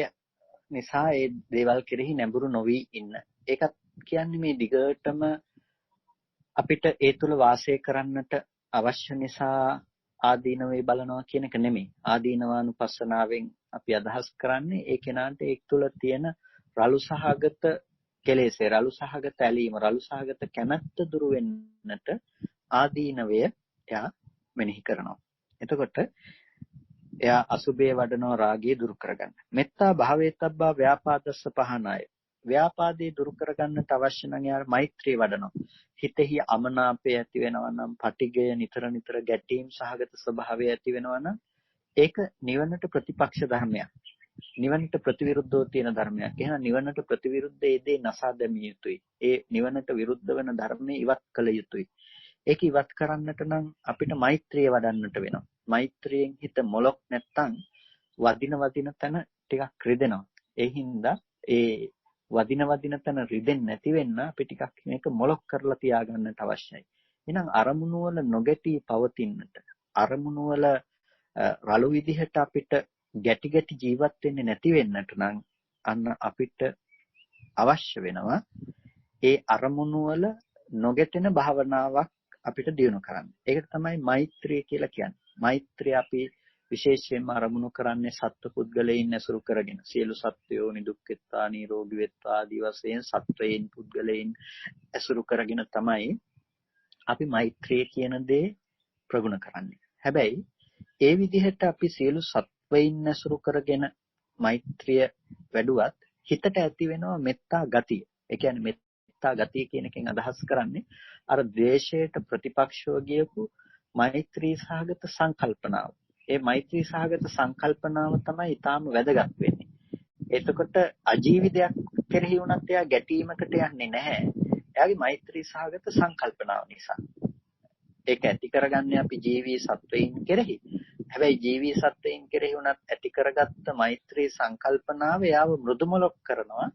නිසා ඒ දේවල් කෙරෙහි නැඹුරු නොවි ඉන්න. ඒකත් කියන්නේ මේ දිගටම අපිට ඒ තුල වාසය කරන්නට අවශ්‍ය නිසා ආදීනවේ බලනවා කියන එක නෙමෙයි. ආදීනවානුපස්සනාවෙන් අපි අදහස් කරන්නේ ඒ කෙනාට ඒ තුල තියෙන රළු සහගත කෙලෙසේ, රළු සහගත ඇලීම, රළු සහගත කැමැත්ත දුරු වෙන්නට ආදීනවය එයා මෙනෙහි කරනවා. එතකොට එයා අසුභය වඩනවා රාගය දුරු කරගන්න. මෙත්තා භාවේතබ්බා ව්‍යාපාදස්ස පහනාය. ව්‍යාපාදේ දුරු කරගන්නට අවශ්‍ය නම් එයා මෛත්‍රිය වඩනවා. හිතෙහි අමනාපය ඇති වෙනවා නම්, පටිගය නිතර ගැටීම් සහගත ස්වභාවය ඇති වෙනවා නම් ඒක නිවනට ප්‍රතිපක්ෂ ධර්මයක්. නිවනට ප්‍රතිවිරුද්ධව තියෙන ධර්මයක්. එහෙනම් නිවනට ප්‍රතිවිරුද්ධ ඒ දේ නසා දැමිය යුතුයි. ඒ නිවනට විරුද්ධ වෙන ධර්මයේ ඉවත් කළ යුතුයි. ඒක ඉවත් කරන්නට නම් අපිට මෛත්‍රිය වඩන්නට වෙනවා. මෛත්‍රියෙන් හිත මොලොක් නැත්තම් වදින තැන ටිකක් රිදෙනවා. ඒ හින්දා ඒ වදින තැන රිදෙන්නේ නැති වෙන්න අපි ටිකක් මේක මොලොක් කරලා තියාගන්නට අවශ්‍යයි. එහෙනම් අරමුණු වල නොගැටී පවතින්නට අරමුණු වල රළු විදිහට අපිට ගැටි ජීවත් වෙන්නේ නැති වෙන්නට නම් අන්න අපිට අවශ්‍ය වෙනවා ඒ අරමුණු වල නොගැටෙන භාවනාවක් අපිට දියුණු කරන්න. ඒකට තමයි මෛත්‍රිය කියලා කියන්නේ. මෛත්‍රිය අපි විශේෂයෙන්ම අරමුණු කරන්නේ සත්ව පුද්ගලයන් ඇසුරු කරගෙන. සියලු සත්වයෝ නිදුක් වෙත්වා නිරෝගී වෙත්වා ආදී වශයෙන් සත්වයන් පුද්ගලයන් ඇසුරු කරගෙන තමයි අපි මෛත්‍රිය කියන දේ ප්‍රගුණ කරන්නේ. හැබැයි ඒ විදිහට අපි සියලු සත්වයන් ඇසුරු කරගෙන මෛත්‍රිය වැඩුවත් හිතට ඇති වෙනවා මෙත්තා ගතිය. ඒ කියන්නේ මෙත්තා ගතිය කියන එකෙන් අදහස් කරන්නේ අර ද්වේෂයට ප්‍රතිපක්ෂව ගියපු මෛත්‍රී සහගත සංකල්පනාව. ඒ මෛත්‍රී සහගත සංකල්පනාව තමයි ඊටාම වැදගත් වෙන්නේ. එතකොට අජීවිතයක් කෙරෙහි වුණත් එයා ගැටීමකට යන්නේ නැහැ. එයාගේ මෛත්‍රී සහගත සංකල්පනාව නිසා. ඒක ඇති කරගන්නේ අපි ජීවී සත්වයින් කෙරෙහි. හැබැයි ජීවී සත්වයින් කෙරෙහි උනත් ඇති කරගත්ත මෛත්‍රී සංකල්පනාව යාව මෘදුමලක් කරනවා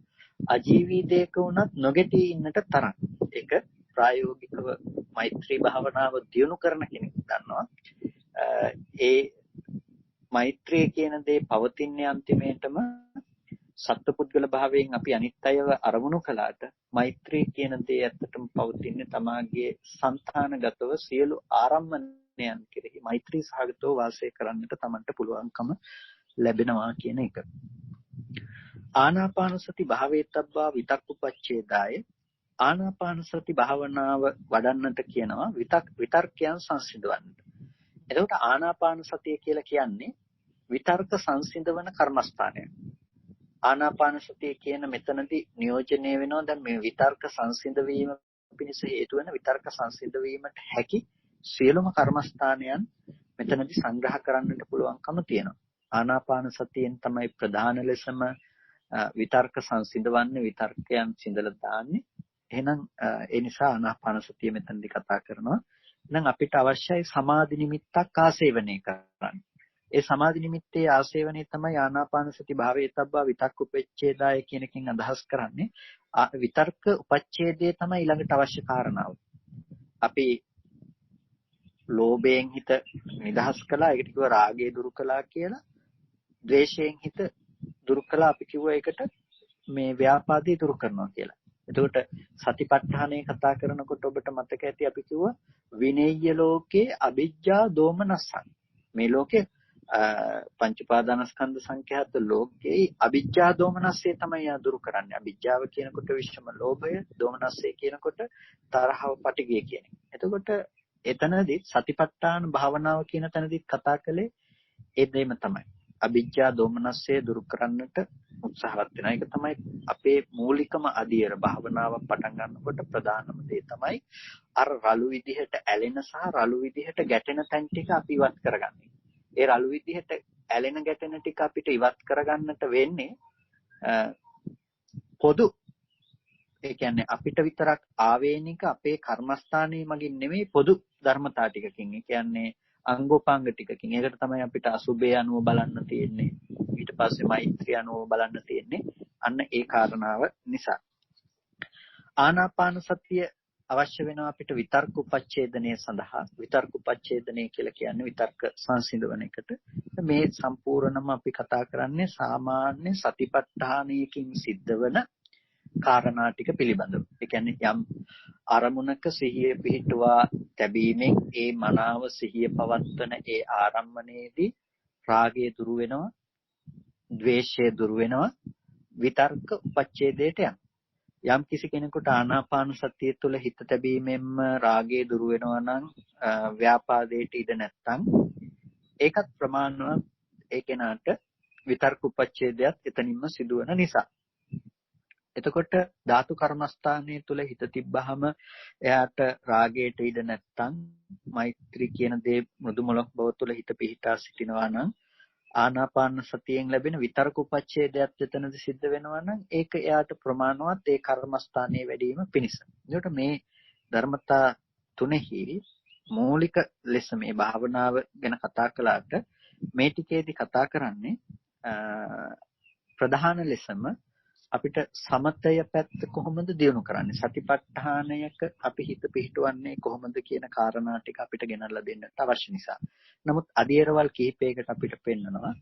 අජීවී දෙයක උනත් නොගැටී ඉන්නට තරම්. ඒක ප්‍රායෝගිකව මෛත්‍රී භාවනාව දියුණු කරන කෙනෙක් දන්නවා. ඒ මෛත්‍රිය කියන දේ පවතින්නේ අන්තිමේටම සත්පුද්ගල භාවයෙන් අපි අනිත් අයව අරමුණු කළාට මෛත්‍රී කියන දේ ඇත්තටම පවතින්නේ තමාගේ సంతానගතව සියලු ආරම්මණයන් කෙරෙහි මෛත්‍රී සහගතව වාසය කරන්නට තමන්ට පුළුවන්කම ලැබෙනවා කියන එක. ආනාපාන සති භාවේතබ්බා විතක්කුපච්ඡේදාය ආනාපාන සති භාවනාව වඩන්නට කියනවා විතර්කයන් සංසිඳවන්නට. එතකොට ආනාපාන සතිය කියලා කියන්නේ විතර්ක සංසිඳවන කර්මස්ථානය. ආනාපාන සතිය කියන මෙතනදී නියෝජනය වෙනවා දැන් මේ විතර්ක සංසිඳ වීම පිණිස හේතු වෙන විතර්ක සංසිඳ වීමට හැකි සියලුම කර්මස්ථානයන් මෙතනදී සංග්‍රහ කරන්නට පුළුවන්කම තියෙනවා. ආනාපාන සතියෙන් තමයි ප්‍රධාන ලෙසම විතර්ක සංසිඳවන්නේ විතර්කයන් සිඳලා දාන්නේ. එහෙනම් ඒ නිසා ආනාපාන සතිය මෙතනදී කතා කරනවා. එහෙනම් අපිට අවශ්‍යයි සමාධි නිමිත්තක් ආසේවනය කරන්න. ඒ සමාධි නිමිත්තේ ආසේවනයේ තමයි ආනාපාන සති භාවේතබ්බා විතක්ක උපච්ඡේදාය කියන එකෙන් අදහස් කරන්නේ. විතර්ක උපච්ඡේදයේ තමයි ඊළඟට අවශ්‍ය කාරණාව. අපි ලෝභයෙන් හිත නිදහස් කළා, ඒකට කිව්වා රාගය දුරු කළා කියලා. ද්වේෂයෙන් හිත දුරු කළා, අපි කිව්වා ඒකට මේ ව්‍යාපාදේ දුරු කරනවා කියලා. එතකොට සතිපට්ඨානය කතා කරනකොට ඔබට මතක ඇති අපි කිව්වා විනේය්‍ය ලෝකේ අවිජ්ජා දෝමනස්සං. මේ ලෝකේ පංච උපාදානස්කන්ධ සංඛ්‍යාත ලෝකේ අවිජ්ජා දෝමනස්සේ තමයි දුරු කරන්නේ. අවිජ්ජාව කියනකොට විශ්වම ලෝභය, දෝමනස්සේ කියනකොට තරහව, පටිගය කියන එක. එතකොට එතනදී සතිපට්ඨාන භාවනාව කියන තැනදී කතා කළේ ඒ දෙයම තමයි. අවිජ්ජා දෝමනස්සේ දුරු කරන්නට උත්සාහවත් වෙනවා. ඒක තමයි අපේ මූලිකම අධියර භාවනාව පටන් ගන්නකොට ප්‍රධානම දේ තමයි අර රළු විදිහට ඇලෙන සහ රළු විදිහට ගැටෙන තැන් ටික අපි ඉවත් කරගන්නේ. ඒ රළු විදිහට ඇලෙන ගැටෙන ටික අපිට ඉවත් කරගන්නට වෙන්නේ පොදු ඒ කියන්නේ අපිට විතරක් ආවේනික අපේ කර්මස්ථානයේ මගින් නෙමෙයි පොදු ධර්මතා ටිකකින්. ඒ කියන්නේ අංගෝපාංග ටිකකින්. ඒකට තමයි අපිට අසුභය අනුව බලන්න තියෙන්නේ. ඊට පස්සේ මෛත්‍රිය අනුව බලන්න තියෙන්නේ. අන්න ඒ කාරණාව නිසා. ආනාපාන සතිය අවශ්‍ය වෙනවා අපිට විතර්ක උපච්ඡේදනය සඳහා. විතර්ක උපච්ඡේදනය කියලා කියන්නේ විතර්ක සංසිඳවන එකට. මේ සම්පූර්ණම අපි කතා කරන්නේ සාමාන්‍ය සතිපට්ඨානයකින් සිද්ධ වෙන කාරණා ටික පිළිබඳව. ඒ කියන්නේ යම් අරමුණක සිහිය පිහිටුවා තැබීමෙන් ඒ මනාව සිහිය පවත්වන ඒ ආරම්මණයේදී රාගය දුරු වෙනවා, ද්වේෂය දුරු වෙනවා, විතර්ක උපච්ඡේදයට යනවා. යම් කිසි කෙනෙකුට ආනාපාන සතිය තුළ හිත තැබීමෙන්ම රාගය දුරු වෙනවා නම් ව්‍යාපාදයට ඉඩ නැත්තම් ඒකත් ප්‍රමාණවත් ඒ කෙනාට විතර්ක උපච්ඡේදයක් එතනින්ම සිදුවන නිසා. එතකොට ධාතු කර්මස්ථානයේ තුල හිත තිබ්බහම එයාට රාගයට ඉඩ නැත්තම් මෛත්‍රී කියන දේ මෘදු මොලක් බව තුල හිත පිහිටා සිටිනවා නම් ආනාපාන සතියෙන් ලැබෙන විතර්ක උපච්ඡේදයක් එතනදි සිද්ධ වෙනවා නම් ඒක එයාට ප්‍රමාණවත් ඒ කර්මස්ථානයේ වැඩිම පිණිස. ඒකට මේ ධර්මතා තුනෙහි මූලික ලෙස මේ භාවනාව ගැන කතා කළාට මේ ටිකේදී කතා කරන්නේ ප්‍රධාන ලෙසම අපිට සමතය පැත්ත කොහොමද දියුණු කරන්නේ, සතිපට්ඨානයක අපි හිත පිහිටවන්නේ කොහොමද කියන කාරණා ටික අපිට ගෙනල්ලා දෙන්නට අවශ්‍ය නිසා. නමුත් අධීරවල් කිහිපයකට අපිට පෙන්නනවා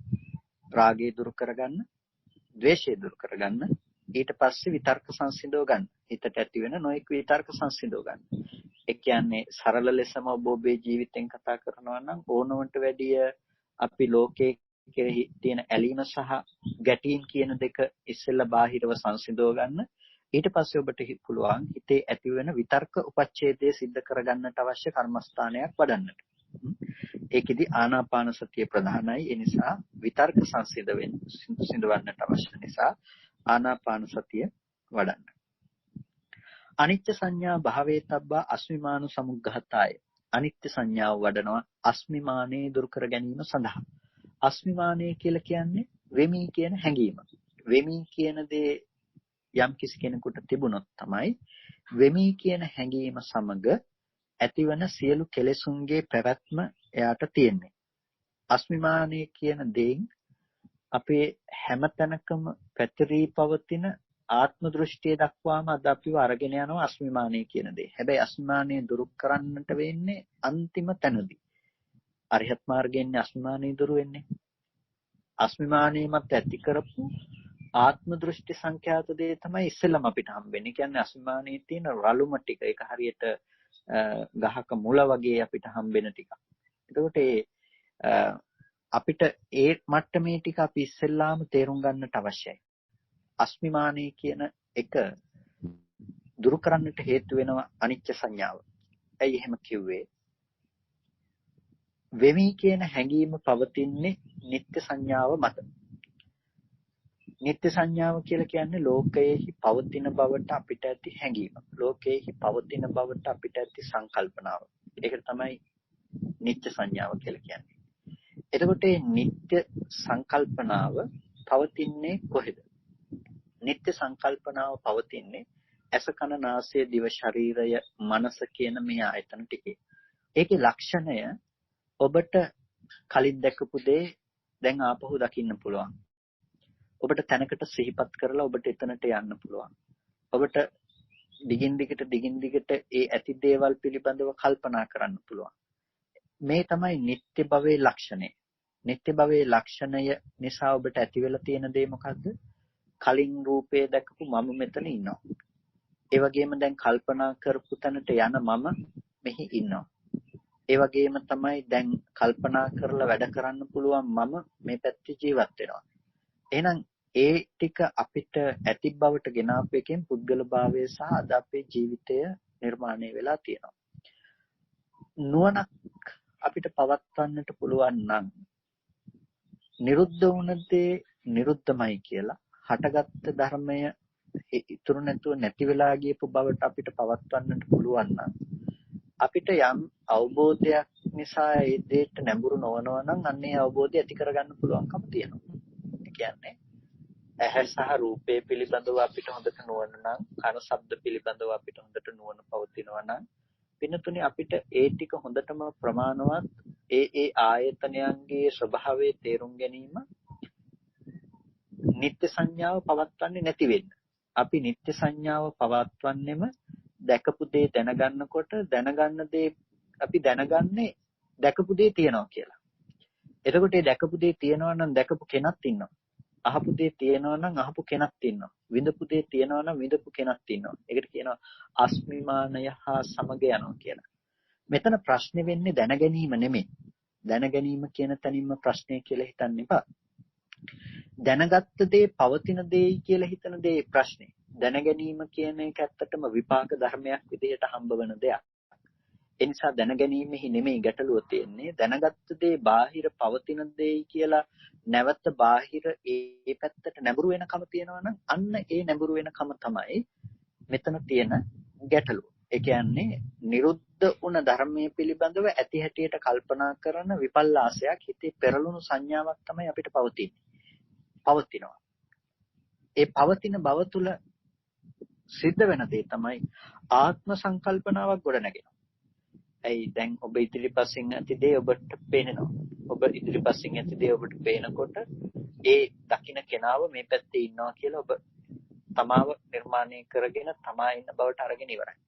රාගය දුරු කරගන්න, ද්වේෂය දුරු කරගන්න, ඊට පස්සේ විතර්ක සංසිඳව ගන්න. හිතට ඇති වෙන නොඑක් විතර්ක සංසිඳව ගන්න. ඒ කියන්නේ සරල ලෙසම ඔබේ ජීවිතෙන් කතා කරනවා නම් ඕනවට වැඩිය අපි ලෝකයේ කෙරෙහි තියෙන ඇලීම සහ ගැටීම් කියන දෙක ඉස්සෙල්ලා බාහිරව සංසිඳව ගන්න. ඊට පස්සේ ඔබට පුළුවන් හිතේ ඇති වෙන විතර්ක උපච්ඡේදය සිද්ධ කරගන්නට අවශ්‍ය කර්මස්ථානයක් වඩන්නට. ඒකෙදි ආනාපාන සතිය ප්‍රධානයි. ඒ නිසා විතර්ක සංසිඳවන්නට අවශ්‍ය නිසා ආනාපාන සතිය වඩන්න. අනිත්‍ය සංඥා භාවේතබ්බා අස්මිමාන සමුග්ඝතාය. අනිත්‍ය සංඥාව වඩනවා අස්මිමානේ දුරු කර ගැනීම සඳහා. අස්මිමානය කියලා කියන්නේ වෙමි කියන හැඟීම. වෙමි කියන දේ යම් කිසි කෙනෙකුට තිබුණොත් තමයි වෙමි කියන හැඟීම සමග ඇතිවන සියලු කෙලෙසුන්ගේ පැවැත්ම එයාට තියෙන්නේ. අස්මිමානය කියන දෙයින් අපේ හැමතැනකම පැතිරී පවතින ආත්ම දෘෂ්ටිය දක්වාම අද අපිව අරගෙන යනවා අස්මිමානය කියන දේ. හැබැයි අස්මිමානය දුරු කරන්නට වෙන්නේ අන්තිම තැනදී. අරිහත් මාර්ගයෙන් අස්මිමානය දුරු වෙන්නේ. අස්මිමානයමත් ඇති කරපු ආත්ම දෘෂ්ටි සංඛ්‍යාත දේ තමයි ඉස්සෙල්ලම අපිට හම්බෙන්නේ. කියන්නේ අස්මිමානයේ තියෙන රළුම ටික. ඒක හරියට ගහක මුල වගේ අපිට හම්බෙන ටික. එතකොට අපිට ඒ මට්ටමේ ටික අපි ඉස්සෙල්ලාම තේරුම් ගන්නට අවශ්‍යයි. අස්මිමානය කියන එක දුරු කරන්නට හේතු වෙනවා අනිත්‍ය සංඥාව. ඇයි එහෙම කිව්වේ? වෙමි කියන හැඟීම පවතින්නේ නිත්‍ය සංඥාව මත. නිත්‍ය සංඥාව කියලා කියන්නේ ලෝකයේහි පවතින බවට අපිට ඇති හැඟීම. ලෝකයේහි පවතින බවට අපිට ඇති සංකල්පනාව. ඒක තමයි නිත්‍ය සංඥාව කියලා කියන්නේ. එතකොට මේ නිත්‍ය සංකල්පනාව පවතින්නේ කොහෙද? නිත්‍ය සංකල්පනාව පවතින්නේ ඇස කන නාසය දිව ශරීරය මනස කියන මේ ආයතන ටිකේ. ඒකේ ලක්ෂණය ඔබට කලින් දැකපු දේ දැන් ආපහු දකින්න පුළුවන්. ඔබට තැනකට සිහිපත් කරලා ඔබට එතනට යන්න පුළුවන්. ඔබට දිගින් දිගට ඒ ඇති දේවල් පිළිබඳව කල්පනා කරන්න පුළුවන්. මේ තමයි නිත්‍ය භවයේ ලක්ෂණය. නිත්‍ය භවයේ ලක්ෂණය නිසා ඔබට ඇති වෙලා තියෙන දේ මොකද්ද? කලින් රූපේ දැකපු මම මෙතන ඉන්නවා. ඒ වගේම දැන් කල්පනා කරපු තැනට යන මම මෙහි ඉන්නවා. ඒ වගේම තමයි දැන් කල්පනා කරලා වැඩ කරන්න පුළුවන් මම මේ පැත්තේ ජීවත් වෙනවා. එහෙනම් ඒ ටික අපිට ඇති බවට ගෙනාපු එකෙන් පුද්ගල භාවය සහ අද අපේ ජීවිතය නිර්මාණය වෙලා තියෙනවා. නුවණක් අපිට පවත්වන්නට පුළුවන් නම් නිරුද්ධ වුණ දේ නිරුද්ධමයි කියලා හටගත්ත ධර්මය ඉතුරු නැතුව නැති වෙලා ගියපු බවට අපිට පවත්වන්නට පුළුවන් නම් අපිට යම් අවබෝධයක් නිසා ඒ දෙයට නැඹුරු නොවනවා නම් අන්න ඒ අවබෝධය ඇති කරගන්න පුළුවන්කම තියෙනවා. ඒ කියන්නේ ඇහැ සහ රූපේ පිළිබඳව අපිට හොඳට නුවණ නම්, කන ශබ්ද පිළිබඳව අපිට හොඳට නුවණ පවතිනවා නම්, පින්නතුනේ අපිට ඒ ටික හොඳටම ප්‍රමාණවත් ඒ ආයතනයන්ගේ ස්වභාවය තේරුම් ගැනීම නිත්‍ය සංඥාව පවත්වන්නේ නැති වෙන්න. අපි නිත්‍ය සංඥාව පවත්වන්නෙම දැකපු දේ දැනගන්නකොට දැනගන්න දේ අපි දැනගන්නේ දැකපු දේ තියනවා කියලා. එතකොට ඒ දැකපු දේ තියනවා නම් දැකපු කෙනක් ඉන්නවා. අහපු දේ තියනවා නම් අහපු කෙනක් ඉන්නවා. විඳපු දේ තියනවා නම් විඳපු කෙනක් ඉන්නවා. ඒකට කියනවා අස්මිමානය හා සමග යනවා කියලා. මෙතන ප්‍රශ්නේ වෙන්නේ දැනගැනීම නෙමෙයි. දැනගැනීම කියන තැනින්ම ප්‍රශ්නේ කියලා හිතන්න එපා. දැනගත්ත දේ පවතින දෙයි කියලා හිතන දේ ප්‍රශ්නේ. දැනගැනීම කියන එක ඇත්තටම විපාක ධර්මයක් විදිහට හම්බවන දෙයක්. ඒ නිසා දැනගැනීමෙහි නෙමෙයි ගැටලුව තියෙන්නේ. දැනගත්ත දේ බාහිර පවතින දෙයි කියලා නැවත බාහිර ඒ පැත්තට නැඹුරු වෙනකම තියෙනවා නම් අන්න ඒ නැඹුරු වෙනකම තමයි මෙතන තියෙන ගැටලුව. ඒ කියන්නේ නිරුද්ධ වුණ ධර්මයේ පිළිබඳව ඇති හැටියට කල්පනා කරන විපල්ලාසයක් හිතේ පෙරළුණු සංඥාවක් තමයි අපිට පවතිනවා. ඒ පවතින බව තුළ සිද්ධ වෙන දේ තමයි ආත්ම සංකල්පනාවක් ගොඩනගෙනවා. ඇයි දැන් ඔබ ඉදිරිපසින් ඇති දේ ඔබට පේනවා. ඔබ ඉදිරිපසින් ඇති දේ ඔබට පේනකොට ඒ දකින්න කෙනාව මේ පැත්තේ ඉන්නවා කියලා ඔබ තමාව නිර්මාණය කරගෙන තමා ඉන්න බවට අරගෙන ඉවරයි.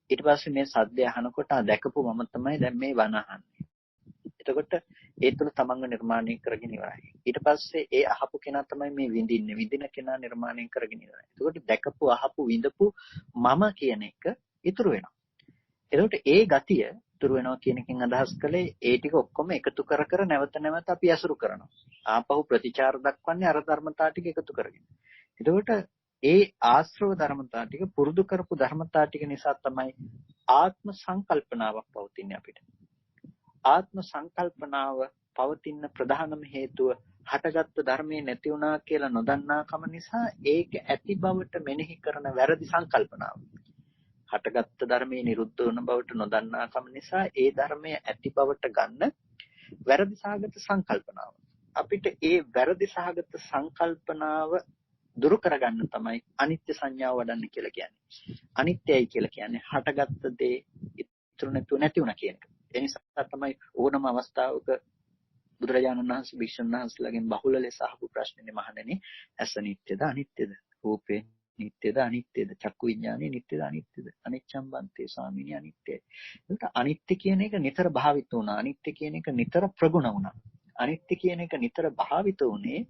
ඊට පස්සේ මේ සද්දය අහනකොට දැකපු මම තමයි දැන් මේ වන අහන්නේ. එතකොට ඒ තුළ තමන්ව නිර්මාණය කරගෙන ඉවරයි. ඊට පස්සේ ඒ අහපු කෙනා තමයි මේ විඳින්නේ. විඳින කෙනා නිර්මාණය කරගෙන ඉවරයි. එතකොට දැකපු අහපු විඳපු මම කියන එක ඉතුරු වෙනවා. එතකොට ඒ ගතිය ඉතුරු වෙනවා කියන එකෙන් අදහස් කළේ ඒ ටික ඔක්කොම එකතු කර කර නැවත නැවත අපි අසුරු කරනවා. ආපහු ප්‍රතිචාර දක්වන්නේ අර ධර්මතා ටික එකතු කරගෙන. එතකොට ඒ ආශ්‍රව ධර්මතා ටික පුරුදු කරපු ධර්මතා ටික නිසා තමයි ආත්ම සංකල්පනාවක් පවතින්නේ අපිට. ආත්ම සංකල්පනාව පවතින ප්‍රධානම හේතුව හටගත්තු ධර්මයේ නැති වුණා කියලා නොදන්නාකම නිසා ඒක ඇති බවට මෙනෙහි කරන වැරදි සංකල්පනාව. හටගත්තු ධර්මයේ නිරුද්ධ වුණ බවට නොදන්නාකම නිසා ඒ ධර්මය ඇති බවට ගන්න වැරදි සහගත සංකල්පනාව. අපිට ඒ වැරදි සහගත සංකල්පනාව දුරු කරගන්න තමයි අනිත්‍ය සංඥාව වඩන්න කියලා කියන්නේ. අනිත්‍යයි කියලා කියන්නේ හටගත්ත දේ ඉතුරු නැතුව නැති වුණා කියන එක. ඒ නිසා තමයි ඕනම අවස්ථාවක බුදුරජාණන් වහන්සේ භික්ෂුන් වහන්සේලාගෙන් බහුල ලෙස අහපු ප්‍රශ්නේ මහණෙනි, ඇස නිට්ටයද අනිත්‍යද? රූපේ නිට්ටයද අනිත්‍යද? චක්කු විඥානේ නිට්ටයද අනිත්‍යද? අනිච්ඡම් බන්තේ ස්වාමීනි අනිත්‍යයි. ඒක අනිත්‍ය කියන එක නිතර භාවිත වුණා. අනිත්‍ය කියන එක නිතර ප්‍රගුණ වුණා. අනිත්‍ය කියන එක නිතර භාවිත වුණේ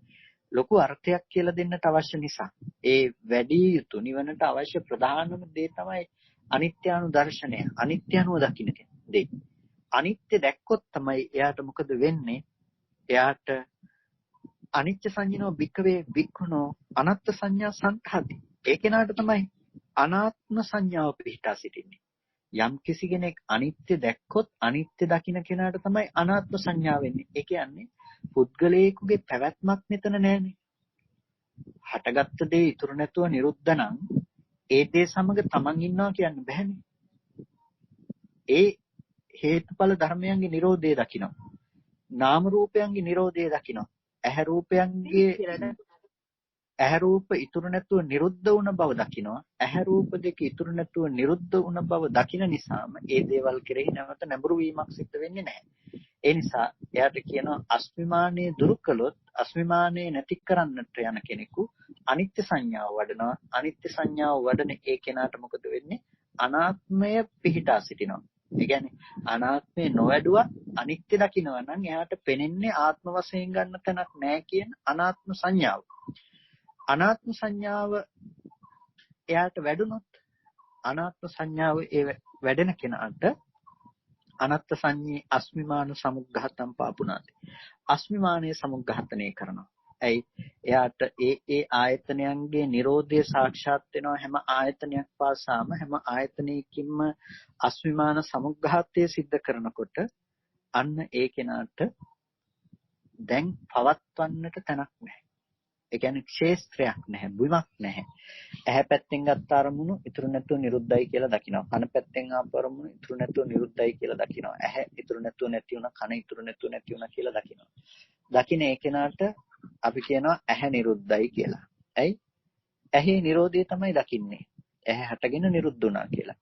ලොකු අර්ථයක් කියලා දෙන්නට අවශ්‍ය නිසා. ඒ වැඩි යුතු නිවනට අවශ්‍ය ප්‍රධානම දේ තමයි අනිත්‍යානු දර්ශනය. අනිත්‍යනුව දකින්න දේ. අනිත්‍ය දැක්කොත් තමයි එයාට මොකද වෙන්නේ? එයාට අනිත්‍ය සංඥාව භික්කවේ භික්ඛුනෝ අනත්ත් සංඥා සංඛාති. ඒ කෙනාට තමයි අනාත්ම සංඥාව පිහිටා සිටින්නේ. යම් කිසි කෙනෙක් අනිත්‍ය දැක්කොත් අනිත්‍ය දකින්න කෙනාට තමයි අනාත්ම සංඥාව වෙන්නේ. ඒ කියන්නේ පුද්ගලයෙකුගේ පැවැත්මක් මෙතන නැහැනේ. හටගත්ත දේ ඉතුරු නැතුව නිරුද්ධ නම් ඒ දේ සමග තමන් ඉන්නවා කියන්න බෑනේ. ඒ හේතුඵල ධර්මයන්ගේ Nirodhe දකින්න. නාම රූපයන්ගේ Nirodhe දකින්න. ඇහැ රූප ඉතුරු නැතුව නිරුද්ධ වුණ බව දකිනවා. ඇහැ රූප දෙක ඉතුරු නැතුව නිරුද්ධ වුණ බව දකින නිසාම ඒ දේවල් කෙරෙහි නැවත නැඹුරු වීමක් සිද්ධ වෙන්නේ නැහැ. ඒ නිසා එයාට කියනවා අස්මිමානයේ දුරු කළොත් අස්මිමානයේ නැති කරන්නට යන කෙනෙකු අනිත්‍ය සංඥාව වඩනවා. අනිත්‍ය සංඥාව වඩන ඒ කෙනාට මොකද වෙන්නේ? අනාත්මය පිහිටා සිටිනවා. ඒ කියන්නේ අනාත්මය නොවැඩුවත් අනිත්‍ය දකිනවා නම් එයාට පෙනෙන්නේ ආත්ම වශයෙන් ගන්න තැනක් නැහැ කියන අනාත්ම සංඥාව. අනාත්ම සංඥාව එයාට වැඩුණොත් අනාත්ම සංඥාව ඒ වැඩෙන කෙනාට අනත්ත් සංඤේ අස්මිමාන සමුග්ඝාතම් පාපුනාති. අස්මිමානයේ සමුග්ඝාතනය කරනවා. ඇයි? එයාට ඒ ආයතනයන්ගේ Nirodhe සාක්ෂාත් වෙනවා. හැම ආයතනයක් පාසාම හැම ආයතනයකින්ම අස්මිමාන සමුග්ඝාතය සිද්ධ කරනකොට අන්න ඒ කෙනාට දැන් පවත්වන්නට තැනක් නැහැ. ඒ කියන්නේ ක්ෂේත්‍රයක් නැහැ, බිමක් නැහැ. ඇහැ පැත්තෙන් ගත්ත අරමුණු ඉතුරු නැතුව නිරුද්ධයි කියලා දකිනවා. කන පැත්තෙන් ආපු අරමුණු ඉතුරු නැතුව නිරුද්ධයි කියලා දකිනවා. ඇහැ ඉතුරු නැතුව නැති වුණා, කන ඉතුරු නැතුව නැති වුණා කියලා දකිනවා. දකින ඒ කෙනාට අපි කියනවා ඇහැ නිරුද්ධයි කියලා. ඇයි? ඇහි Nirodhe තමයි දකින්නේ. ඇහැ හටගෙන නිරුද්ධ වුණා කියලා.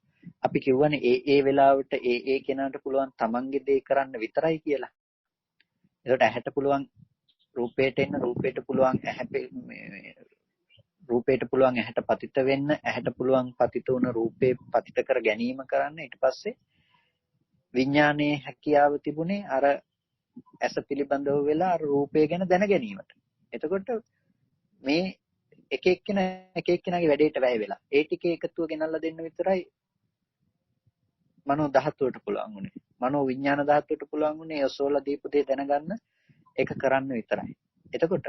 අපි කියවනේ ඒ වෙලාවට ඒ කෙනාට පුළුවන් තමන්ගේ දේ කරන්න විතරයි කියලා. ඒකට ඇහැට පුළුවන් රූපයට එන්න, රූපයට පුළුවන් රූපයට පුළුවන් ඇහැට පතිත වෙන්න, ඇහැට පුළුවන් පතිත වුණ රූපේ පතිත කර ගැනීම කරන්න. ඊට පස්සේ විඥානයේ හැකියාව තිබුණේ අර ඇස පිළිබඳව වෙලා අර රූපය ගැන දැන ගැනීමට. එතකොට මේ එක එක්කෙනාගේ වැඩේට වැය වෙලා ඒ ටික එකතුව ගෙනල්ලා දෙන්න විතරයි මනෝ ධාතුවට පුළුවන් උනේ. මනෝ විඥාන ධාතුවට පුළුවන් උනේ යසෝලා දීපු දේ දැනගන්න ඒක කරන්න විතරයි. එතකොට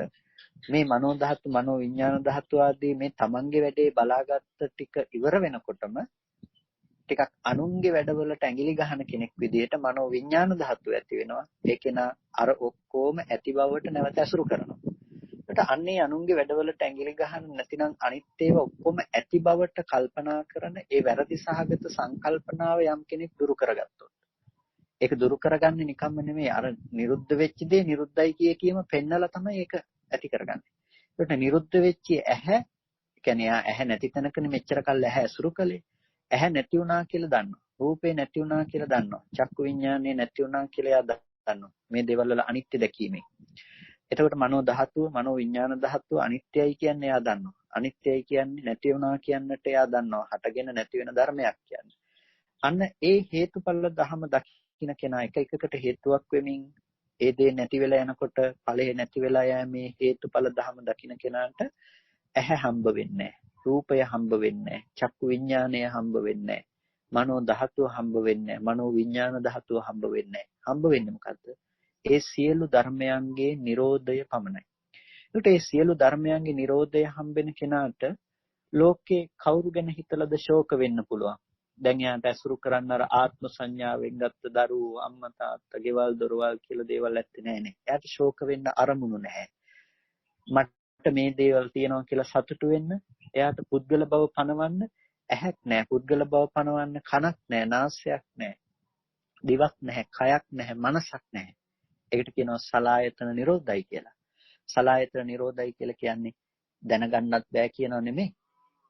මේ මනෝ ධාතු, මනෝ විඥාන ධාතු ආදී මේ තමන්ගේ වැඩේ බලාගත්ත ටික ඉවර වෙනකොටම ටිකක් අනුන්ගේ වැඩවලට ඇඟිලි ගහන කෙනෙක් විදිහට මනෝ විඥාන ධාතුව ඇති වෙනවා. ඒකේන අර ඔක්කොම ඇති බවට නැවත ඇසුරු කරනවා. ඒකට අන්නේ අනුන්ගේ වැඩවලට ඇඟිලි ගහන්න නැතිනම් අනිත් ඒවා ඔක්කොම ඇති බවට කල්පනා කරන ඒ වැරදි සහගත සංකල්පනාව යම් කෙනෙක් දුරු කරගත්තොත්. ඒක දුරු කරගන්නේ නිකම්ම නෙමෙයි අර නිරුද්ධ වෙච්ච දේ නිරුද්ධයි කියම පෙන්නලා තමයි ඒක ඇති කරගන්නේ. ඒකට නිරුද්ධ වෙච්ච ඇහැ කියන්නේ ඇහැ නැති තැනකනේ මෙච්චර කල් ඇහැ ඇසුරු කළේ. ඇහැ නැති වුණා කියලා දන්නවා. රූපේ නැති වුණා කියලා දන්නවා. චක්කු විඥානේ නැති වුණා කියලා එයා දන්නවා. මේ දේවල් වල අනිත්‍ය දැකීමෙන්. එතකොට මනෝ ධාතුව, මනෝ විඥාන ධාතුව අනිත්‍යයි කියන්නේ එයා දන්නවා. අනිත්‍යයි කියන්නේ නැති වුණා කියන්නට එයා දන්නවා. හටගෙන නැති වෙන ධර්මයක් කියන්නේ. අන්න ඒ හේතුඵල ධහම දකින්න කෙනා එක එකකට හේතුවක් වෙමින් ඒ දේ නැති වෙලා යනකොට ඵලය නැති වෙලා යෑමේ හේතුඵල ධහම දකින්න කෙනාට ඇහැ හම්බ වෙන්නේ නැහැ. රූපය හම්බ වෙන්නේ නැහැ. චක්කු විඥානය හම්බ වෙන්නේ නැහැ. මනෝ ධාතුව හම්බ වෙන්නේ නැහැ. මනෝ විඥාන ධාතුව හම්බ වෙන්නේ නැහැ. හම්බ වෙන්නේ මොකද්ද? ඒ සියලු ධර්මයන්ගේ Nirodhaය පමණයි. ඒකට මේ සියලු ධර්මයන්ගේ Nirodhaය හම්බෙන කෙනාට ලෝකේ කවුරු ගැන හිතලද ශෝක වෙන්න පුළුවන්. දැන් එයාට ඇසුරු කරන්න අර ආත්ම සංඥාවෙන් ගත්ත දරුවෝ අම්මා තාත්තා ගෙවල් දොරවල් කියලා දේවල් ඇත්තේ නැහැනේ. එයාට ශෝක වෙන්න අරමුණු නැහැ. මට මේ දේවල් තියෙනවා කියලා සතුටු වෙන්න එයාට පුද්ගල බව පනවන්න ඇහක් නැහැ. පුද්ගල බව පනවන්න කනක් නැහැ. නාසයක් නැහැ. දිවක් නැහැ. කයක් නැහැ. මනසක් නැහැ. ඒකට කියනවා සලායතන නිරෝධයි කියලා. සලායතන නිරෝධයි කියලා කියන්නේ දැනගන්නත් බෑ කියනව නෙමෙයි.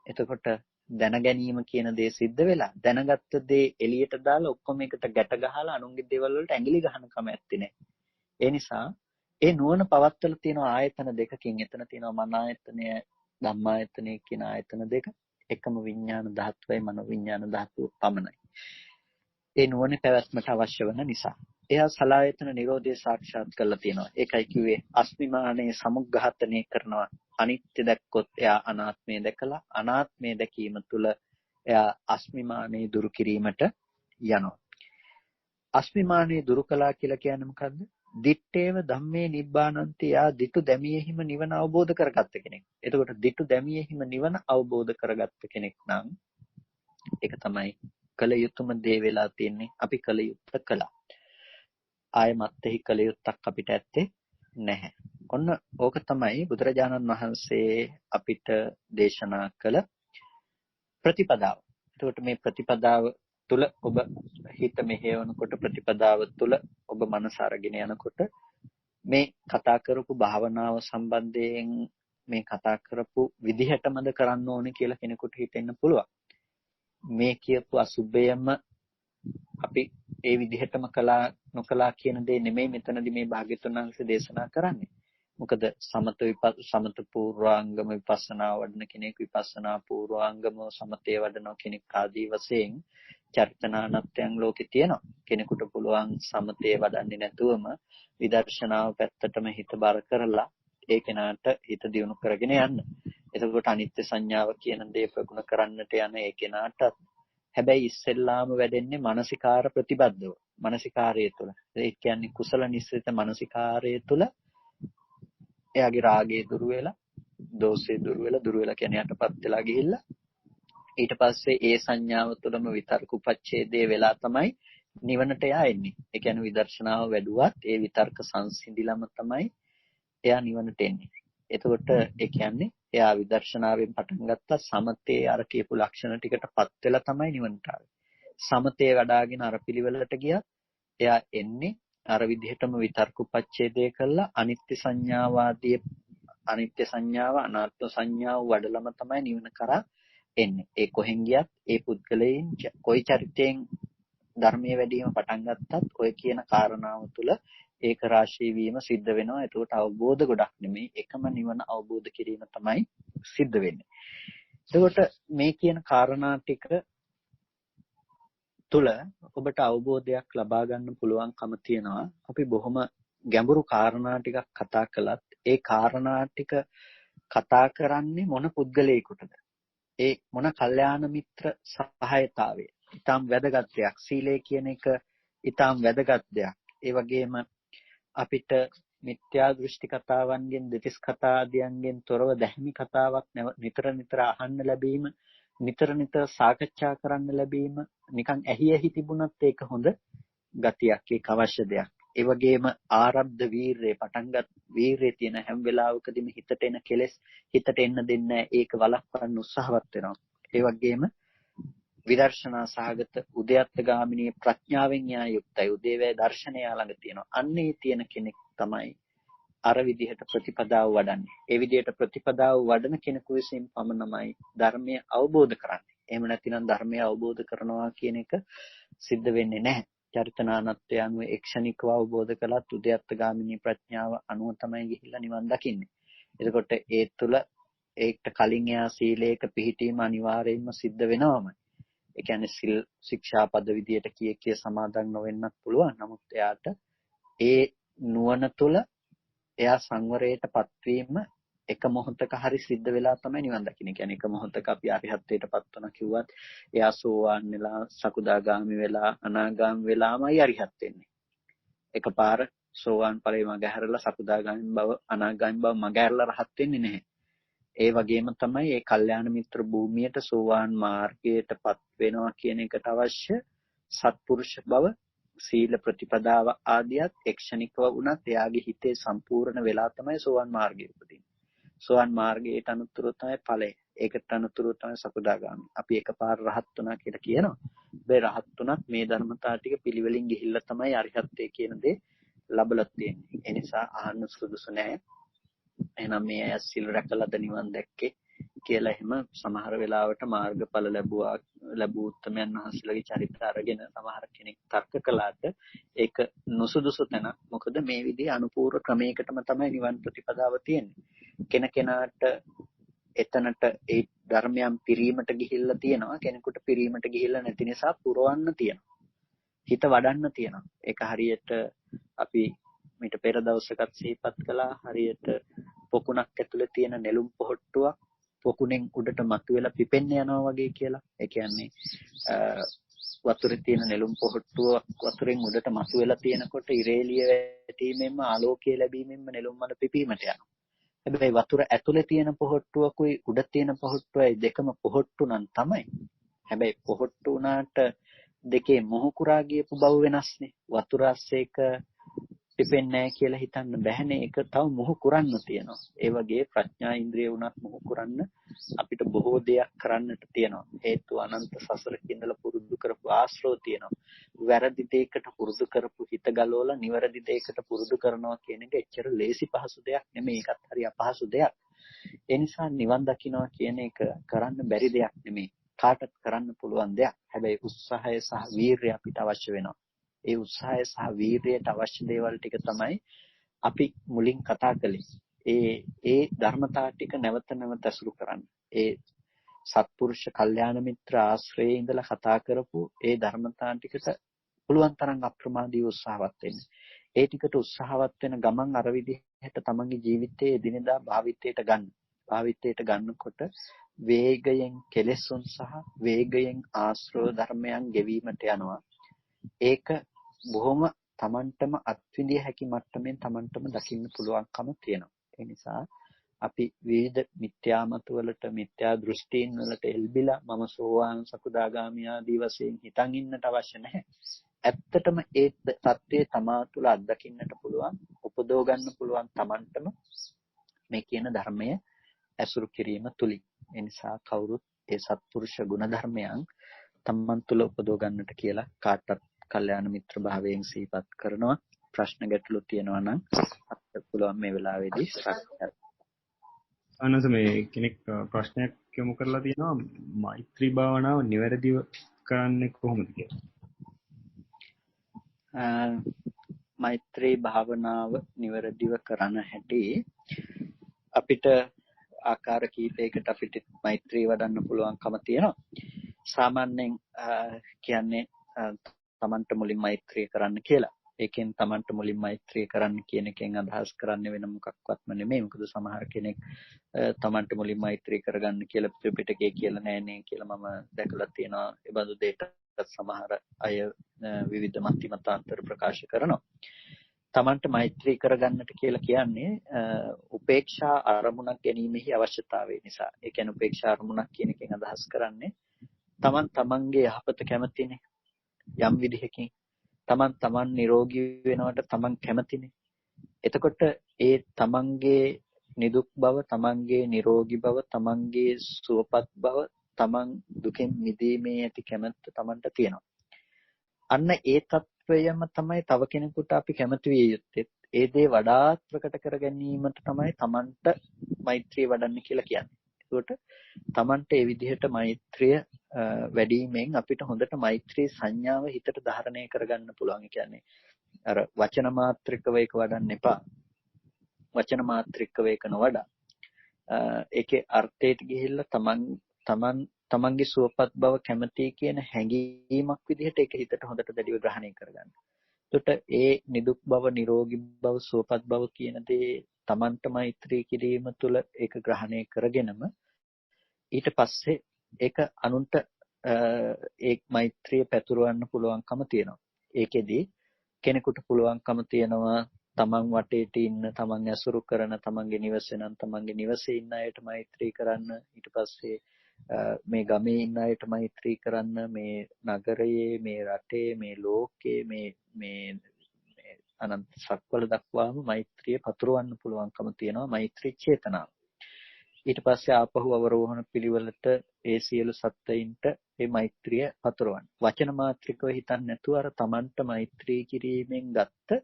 එතකොට දැන ගැනීම කියන දේ සිද්ධ වෙලා දැනගත්ත දේ එළියට දාලා ඔක්කොම එකට ගැට ගහලා අනුන්ගේ දේවල් වලට ඇඟිලි ගහන කම ඇත්තේ නැහැ. ඒ නිසා ඒ නුවණ පවත්තල තියෙන ආයතන දෙකකින් එතන තියෙනවා මන ආයතනය ධම්මායතනය කියන ආයතන දෙක. එකම විඥාන ධාතුවයි මනෝ විඥාන ධාතුව පමණයි. ඒ නුවණ පැවැත්මට අවශ්‍ය වන නිසා එයා සලායතන නිරෝධය සාක්ෂාත් කරලා තියෙනවා. ඒකයි කිව්වේ අස්මිමානයේ සමුග්ඝාතනය කරනවා. අනිත්‍ය දැක්කොත් එයා අනාත්මය දැකලා අනාත්මය දැකීම තුළ එයා අස්මිමානයේ දුරු කිරීමට යනවා. අස්මිමානයේ දුරු කළා කියලා කියන්නේ මොකද්ද? දිත්තේව ධම්මේ නිබ්බානන්ති යා දිටු දැමියෙහිම නිවන අවබෝධ කරගත්ත කෙනෙක්. එතකොට දිටු දැමියෙහිම නිවන අවබෝධ කරගත්ත කෙනෙක් නම් ඒක තමයි කල යුතුම දේ වෙලා තියෙන්නේ. අපි කල යුත්තේ කළා. ආයමත්ෙහි කල යුත්තක් අපිට ඇත්තේ නැහැ. ඔන්න ඕක තමයි බුදුරජාණන් වහන්සේ අපිට දේශනා කළ ප්‍රතිපදාව. එතකොට මේ ප්‍රතිපදාව තුල ඔබ හිත මෙහෙවනකොට ප්‍රතිපදාව තුල ඔබ මනස අරගෙන යනකොට මේ කතා කරපු භාවනාව සම්බන්ධයෙන් මේ කතා කරපු විදිහටමද කරන්න ඕනේ කියලා කෙනෙකුට හිතෙන්න පුළුවන්. මේ කියපු අසුබයම අපි ඒ විදිහටම කළා නොකළා කියන දේ නෙමෙයි මෙතනදී මේ භාග්‍යතුන් වහන්සේ දේශනා කරන්නේ. මොකද සමත පූර්වාංගම විපස්සනා වඩන කෙනෙක් විපස්සනා පූර්වාංගම සමතේ වඩන කෙනෙක් ආදී වශයෙන් චර්තනානත්යන් ලෝකේ තියෙනවා. කෙනෙකුට පුළුවන් සමතේ වඩන්නේ නැතුවම විදර්ශනාව පැත්තටම හිත බර කරලා ඒ කෙනාට හිත දියුණු කරගෙන යන්න. එතකොට අනිත්‍ය සංඥාව කියන දේ ප්‍රගුණ කරන්නට යන ඒ කෙනාට හැබැයි ඉස්සෙල්ලාම වැඩෙන්නේ මානසිකාර ප්‍රතිබද්ධව. මානසිකාරය තුළ. ඒ කියන්නේ කුසල නිස්සිත මානසිකාරය තුළ එයාගේ රාගය දුරු වෙලා, දෝෂය දුරු වෙලා කියන්නේ යටපත් වෙලා ගිහිල්ලා ඊට පස්සේ ඒ සංඥාව තුළම විතර්ක උපච්ඡේදයේ වෙලා තමයි නිවනට එයා එන්නේ. ඒ කියන්නේ විදර්ශනාව වැඩුවත් ඒ විතර්ක සංසිඳිලම තමයි එයා නිවනට එන්නේ. එතකොට ඒ කියන්නේ එයා විදර්ශනාවෙන් පටන් ගත්තා සමතේ අර කියපු ලක්ෂණ ටිකටපත් වෙලා තමයි නිවනට ආවේ. සමතේ වඩාගෙන අර පිළිවෙලට ගියත් එයා එන්නේ අර විදිහටම විතර්ක උපච්ඡේදය කළා අනිත්‍ය සංඥාවාදී අනිත්‍ය සංඥාව අනාත්ම සංඥාව වඩලම තමයි නිවන කරා එන්නේ. ඒ කොහෙන් ගියත් ඒ පුද්ගලයන් කොයි චරිතයෙන් ධර්මයේ වැඩිම පටන් ගත්තත් ඔය කියන කාරණාව තුළ ඒක රාශී වීම සිද්ධ වෙනවා. ඒකට අවබෝධ ගොඩක් නෙමෙයි එකම නිවන අවබෝධ කිරීම තමයි සිද්ධ වෙන්නේ. එතකොට මේ කියන කාරණා ටික තුළ ඔබට අවබෝධයක් ලබා ගන්න පුළුවන්කම තියෙනවා. අපි බොහොම ගැඹුරු කාරණා ටිකක් කතා කළත් ඒ කාරණා ටික කතා කරන්නේ මොන පුද්ගලයෙකුටද? ඒ මොන කල්යාණ මිත්‍ර සහායතාවය. ඊටාම් වැදගත් දෙයක්. සීලය කියන එක ඊටාම් වැදගත් දෙයක්. ඒ වගේම අපිට මිත්‍යා දෘෂ්ටි කතාවන්ගෙන් දෙතිස් කතා ආදියන්ගෙන් තොරව දැහැමි කතාවක් නිතර අහන්න ලැබීම නිතර සාකච්ඡා කරන්න ලැබීම නිකන් ඇහි තිබුණත් ඒක හොඳ ගතියක් ඒක අවශ්‍ය දෙයක්. ඒ වගේම ආරබ්ධ වීරයේ පටන්ගත් වීරයේ තියෙන හැම වෙලාවකදීම හිතට එන කෙලෙස් හිතට එන්න දෙන්නේ ඒක වළක්වන්න උත්සාහවත් වෙනවා. ඒ වගේම විදර්ශනා සහගත උද්‍යත්තගාමිනී ප්‍රඥාවෙන් යා යුක්තයි. උදේවැය දර්ශනය ළඟ තියෙනවා. අන්නේ තියෙන කෙනෙක් තමයි අර විදිහට ප්‍රතිපදාව වඩන්නේ. ඒ විදිහට ප්‍රතිපදාව වඩන කෙනෙකු විසින් පමණමයි ධර්මය අවබෝධ කරන්නේ. එහෙම නැතිනම් ධර්මය අවබෝධ කරනවා කියන එක සිද්ධ වෙන්නේ නැහැ. චරිතනානත්වය අනුව එක්ෂණිකව අවබෝධ කළත් උද්‍යත්තගාමිනී ප්‍රඥාව අනුව තමයි ගිහිල්ලා නිවන් දකින්නේ. එතකොට ඒ තුළ ඒකට කලින් එයා සීලයක පිහිටීම අනිවාර්යයෙන්ම සිද්ධ වෙනවමයි. ඒ කියන්නේ සිල් ශික්ෂාපද විදියට කිය සමාදන් නොවෙන්නත් පුළුවන්. නමුත් එයාට ඒ නුවණ තුළ එයා සංවරයටපත් වීම එක මොහොතක හරි සිද්ධ වෙලා තමයි නිවන් දකින්නේ. කියන්නේ එක මොහොතක අපි අරිහත්ත්වයටපත් වුණා කිව්වත් එයා සෝවාන් වෙලා සකුදාගාමි වෙලා අනාගාමි වෙලාමයි අරිහත් වෙන්නේ. එකපාර සෝවාන් ඵලයේ මග හැරලා සකුදාගාමි බව අනාගාමි බව මග හැරලා රහත් වෙන්නේ නැහැ. ඒ වගේම තමයි මේ කල්යාණ මිත්‍ර භූමියට සෝවාන් මාර්ගයටපත් වෙනවා කියන එකට අවශ්‍ය සත්පුරුෂ බව සීල ප්‍රතිපදාව ආදියත් එක්ෂණිකව වුණත් එයාගේ හිතේ සම්පූර්ණ වෙලා තමයි සෝවාන් මාර්ගය උපදින්නේ. සෝවාන් මාර්ගයට අනුතුරු තමයි ඵලය. ඒකට අනුතුරු තමයි සකදාගාමි. අපි එකපාර රහත් වුණා කියලා කියනවා. මේ රහත් වුණත් මේ ධර්මතාව ටික පිළිවෙලින් ගිහිල්ලා තමයි අරිහත්ත්වයේ කියන දේ ලැබලා තියෙන්නේ. ඒ නිසා අහන්න සුදුසු නැහැ. එහෙනම් මේ අය සිල් රැකලාද නිවන් දැක්කේ කියලා එහෙම සමහර වෙලාවට මාර්ගඵල ලැබූ උත්තමයන් වහන්සේලාගේ චරිත අරගෙන සමහර කෙනෙක් තර්ක කළාට ඒක නුසුදුසු තැන. මොකද මේ විදිහේ අනුපූර්ව ක්‍රමයකටම තමයි නිවන් ප්‍රතිපදාව තියෙන්නේ. කෙනකෙනාට එතනට ඒ ධර්මයන් පිරීමට ගිහිල්ලා තියෙනවා. කෙනෙකුට පිරීමට ගිහිල්ලා නැති නිසා පුරවන්න තියෙනවා. හිත වඩන්න තියෙනවා. ඒක හරියට අපි මීට පෙර දවසකත් සිහිපත් කළා. හරියට පොකුණක් ඇතුලේ තියෙන නෙළුම් පොහට්ටුවක් පොකුණෙන් උඩට මතුවෙලා පිපෙන්න යනවා වගේ කියලා. ඒ කියන්නේ වතුරේ තියෙන නෙළුම් පොහට්ටුව වතුරෙන් උඩට මතුවෙලා තියෙනකොට ඉරේලිය වැටීමෙන්ම ආලෝකය ලැබීමෙන්ම නෙළුම් මල පිපීමට යනවා. හැබැයි වතුර ඇතුලේ තියෙන පොහට්ටුවකුයි උඩ තියෙන පොහට්ටුවයි දෙකම පොහට්ටු නම් තමයි. හැබැයි පොහට්ටු උනාට දෙකේ මොහු කුරා ගියපු බව වෙනස්නේ. වතුර ASCIIක පිපෙන්නේ නැහැ කියලා හිතන්න බැහැනේ. ඒක තව මොහු කුරන්න තියෙනවා. ඒ වගේ ප්‍රඥා ඉන්ද්‍රිය උනත් මොහු කුරන්න අපිට බොහෝ දෙයක් කරන්නට තියෙනවා. හේතු අනන්ත සසරක ඉඳලා පුරුදු කරපු ආශ්‍රව තියෙනවා. වැරදි දෙයකට පුරුදු කරපු හිත ගලවලා නිවැරදි දෙයකට පුරුදු කරනවා කියන එක එච්චර ලේසි පහසු දෙයක් නෙමෙයි. ඒකත් හරි අපහසු දෙයක්. ඒ නිසා නිවන් දකින්නවා කියන එක කරන්න බැරි දෙයක් නෙමෙයි. කාටත් කරන්න පුළුවන් දෙයක්. හැබැයි උත්සාහය සහ වීරිය අපිට අවශ්‍ය වෙනවා. ඒ උත්සාහය සහ වීරියට අවශ්‍ය දේවල් ටික තමයි අපි මුලින් කතා කළේ. ඒ ධර්මතා ටික නැවත නැවත අසුරු කරන්න. ඒ සත්පුරුෂ කල්යාණ මිත්‍ර ආශ්‍රයේ ඉඳලා කතා කරපු ඒ ධර්මතා ටිකට පුළුවන් තරම් අප්‍රමාදී උත්සාහවත් වෙන්න. ඒ ටිකට උත්සාහවත් වෙන ගමන් අර විදිහට තමන්ගේ ජීවිතයේ එදිනෙදා භාවිතයට ගන්න. භාවිතයට ගන්නකොට වේගයෙන් කෙලෙසුන් සහ වේගයෙන් ආශ්‍රව ධර්මයන් ගෙවීමට යනවා. ඒක බොහොම තමන්ටම අත්විඳිය හැකි මට්ටමින් තමන්ටම දකින්න පුළුවන්කම තියෙනවා. ඒ නිසා අපි විවිධ මිත්‍යාමත වලට මිත්‍යා දෘෂ්ටීන් වලට එල්බිලා මම සෝවාන් සකුදාගාමි ආදී වශයෙන් හිතන් ඉන්නට අවශ්‍ය නැහැ. ඇත්තටම ඒ தත්ත්වයේ තමා තුළ අත්දකින්නට පුළුවන්, උපදව ගන්න පුළුවන් තමන්ටම මේ කියන ධර්මය ඇසුරු කිරීම තුලින්. ඒ නිසා කවුරුත් ඒ සත්පුරුෂ ගුණ ධර්මයන් තමන් තුළ උපදව ගන්නට කියලා කාටත් කල්යාණ මිත්‍ර භාවයෙන් සිහිපත් කරනවා. ප්‍රශ්න ගැටලු තියෙනවා නම් අපිට පුළුවන් මේ වෙලාවේදී සාකච්ඡා. අනස මේ කෙනෙක් ප්‍රශ්නයක් යොමු කරලා තියෙනවා මෛත්‍රී භාවනාව නිවැරදිව කරන්නේ කොහොමද කියලා. මෛත්‍රී භාවනාව නිවැරදිව කරන හැටි අපිට ආකාර කීපයකට අපිට මෛත්‍රී වඩන්න පුළුවන්කම තියෙනවා. සාමාන්‍යයෙන් කියන්නේ තමන්ට මුලින් මෛත්‍රී කරන්න කියලා. ඒකෙන් තමන්ට මුලින් මෛත්‍රී කරන්න කියන එකෙන් අදහස් කරන්නේ වෙන මොකක්වත්ම නෙමෙයි. මොකද සමහර කෙනෙක් තමන්ට මුලින් මෛත්‍රී කරගන්න කියලා ත්‍රිපිටකයේ කියලා නෑනේ කියලා මම දැකලා තියෙනවා. ඒ බඳු දෙයකට සමහර අය විවිධ මතිමතාන්තර ප්‍රකාශ කරනවා. තමන්ට මෛත්‍රී කරගන්නට කියලා කියන්නේ උපේක්ෂා අරමුණක් ගැනීමෙහි අවශ්‍යතාවය නිසා. ඒ කියන්නේ උපේක්ෂා අරමුණක් කියන එකෙන් අදහස් කරන්නේ තමන්ගේ යහපත කැමතිනේ. යම් විදිහකින් තමන් නිරෝගී වෙනවට තමන් කැමතිනේ. එතකොට ඒ තමන්ගේ නිදුක් බව, තමන්ගේ නිරෝගී බව, තමන්ගේ සුවපත් බව, තමන් දුකෙන් මිදීමේ ඇති කැමැත්ත තමන්ට තියෙනවා. අන්න ඒ తත්වයම තමයි තව කෙනෙකුට අපි කැමති විය යුත්තේ. ඒ දේ වඩාත් ප්‍රකට කර ගැනීමට තමයි තමන්ට මෛත්‍රිය වඩන්න කියලා කියන්නේ. ඒකට Tamante ඒ විදිහට මෛත්‍රිය වැඩිමෙන් අපිට හොඳට මෛත්‍රී සංඥාව හිතට ධාරණය කරගන්න පුළුවන්. ඒ කියන්නේ අර වචන මාත්‍රිකව ඒක වඩන්න එපා. වචන මාත්‍රිකව ඒක නොවඩා ඒකේ අර්ථයට ගිහිල්ලා තමන්ගේ සුවපත් බව කැමති කියන හැඟීමක් විදිහට ඒක හිතට හොඳට දැඩිව ග්‍රහණය කරගන්න. එතකොට ඒ නිදුක් බව, නිරෝගී බව, සුවපත් බව කියන දේ තමන්ට මෛත්‍රී කිරීම තුළ ඒක ග්‍රහණය කරගෙනම ඊට පස්සේ ඒක අනුන්ට ඒ මෛත්‍රිය පැතුරවන්න පුළුවන්කම තියෙනවා. ඒකෙදි කෙනෙකුට පුළුවන්කම තියෙනවා තමන් වටේට ඉන්න, තමන් ඇසුරු කරන, තමන්ගේ නිවසේ නම් තමන්ගේ නිවසේ ඉන්න අයට මෛත්‍රී කරන්න. ඊට පස්සේ මේ ගමේ ඉන්න අයට මෛත්‍රී කරන්න, මේ නගරයේ, මේ රටේ, මේ ලෝකයේ, මේ අනන්ත සක්වල දක්වාම මෛත්‍රිය පතුරවන්න පුළුවන්කම තියෙනවා, මෛත්‍රී චේතනාව. ඊට පස්සේ ආපහු අවරෝහණ පිළිවෙලට ඒ සියලු සත්ත්වයින්ට මේ මෛත්‍රිය පතුරවන්න. වචන මාත්‍රිකව හිතන්නේ නැතුව අර තමන්ට මෛත්‍රී කිරීමෙන් ගත්ත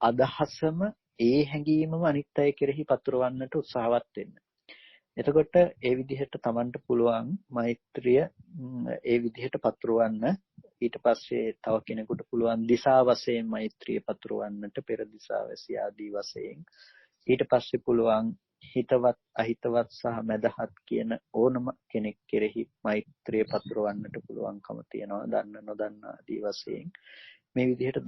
අදහසම ඒ හැඟීමම අනිත් අය කෙරෙහි පතුරවන්නට උත්සාහවත් වෙන්න. එතකොට ඒ විදිහට තමන්ට පුළුවන් මෛත්‍රිය ඒ විදිහට පතුරවන්න. ඊට පස්සේ තව කෙනෙකුට පුළුවන් දිසා වශයෙන් මෛත්‍රිය පතුරවන්නට, පෙර දිසාවැසි ආදී වශයෙන්. ඊට පස්සේ පුළුවන් හිතවත්, අහිතවත් සහ මැදහත් කියන ඕනම කෙනෙක් කෙරෙහි මෛත්‍රිය පතුරවන්නට පුළුවන්කම තියෙනවා, දන්න නොදන්න ආදී වශයෙන්. මේ විදිහට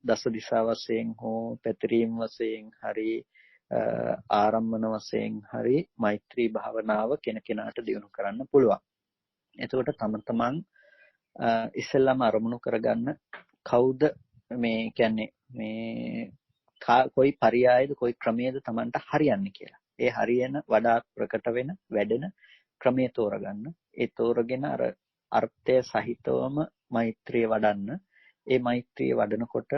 දස දිසා වශයෙන් හෝ පැතිරීම වශයෙන් හරි ආරම්මන වශයෙන් හරි මෛත්‍රී භාවනාව කෙනකෙනාට දියුණු කරන්න පුළුවන්. එතකොට තමන් ඉස්සෙල්ලාම අරමුණු කරගන්න කවුද මේ කියන්නේ මේ කොයි පරියායද, කොයි ක්‍රමයේද තමන්ට හරියන්නේ කියලා. ඒ හරියන වඩාත් ප්‍රකට වෙන වැඩෙන ක්‍රමයේ තෝරගන්න. ඒ තෝරගෙන අර අර්ථය සහිතවම මෛත්‍රිය වඩන්න. ඒ මෛත්‍රිය වඩනකොට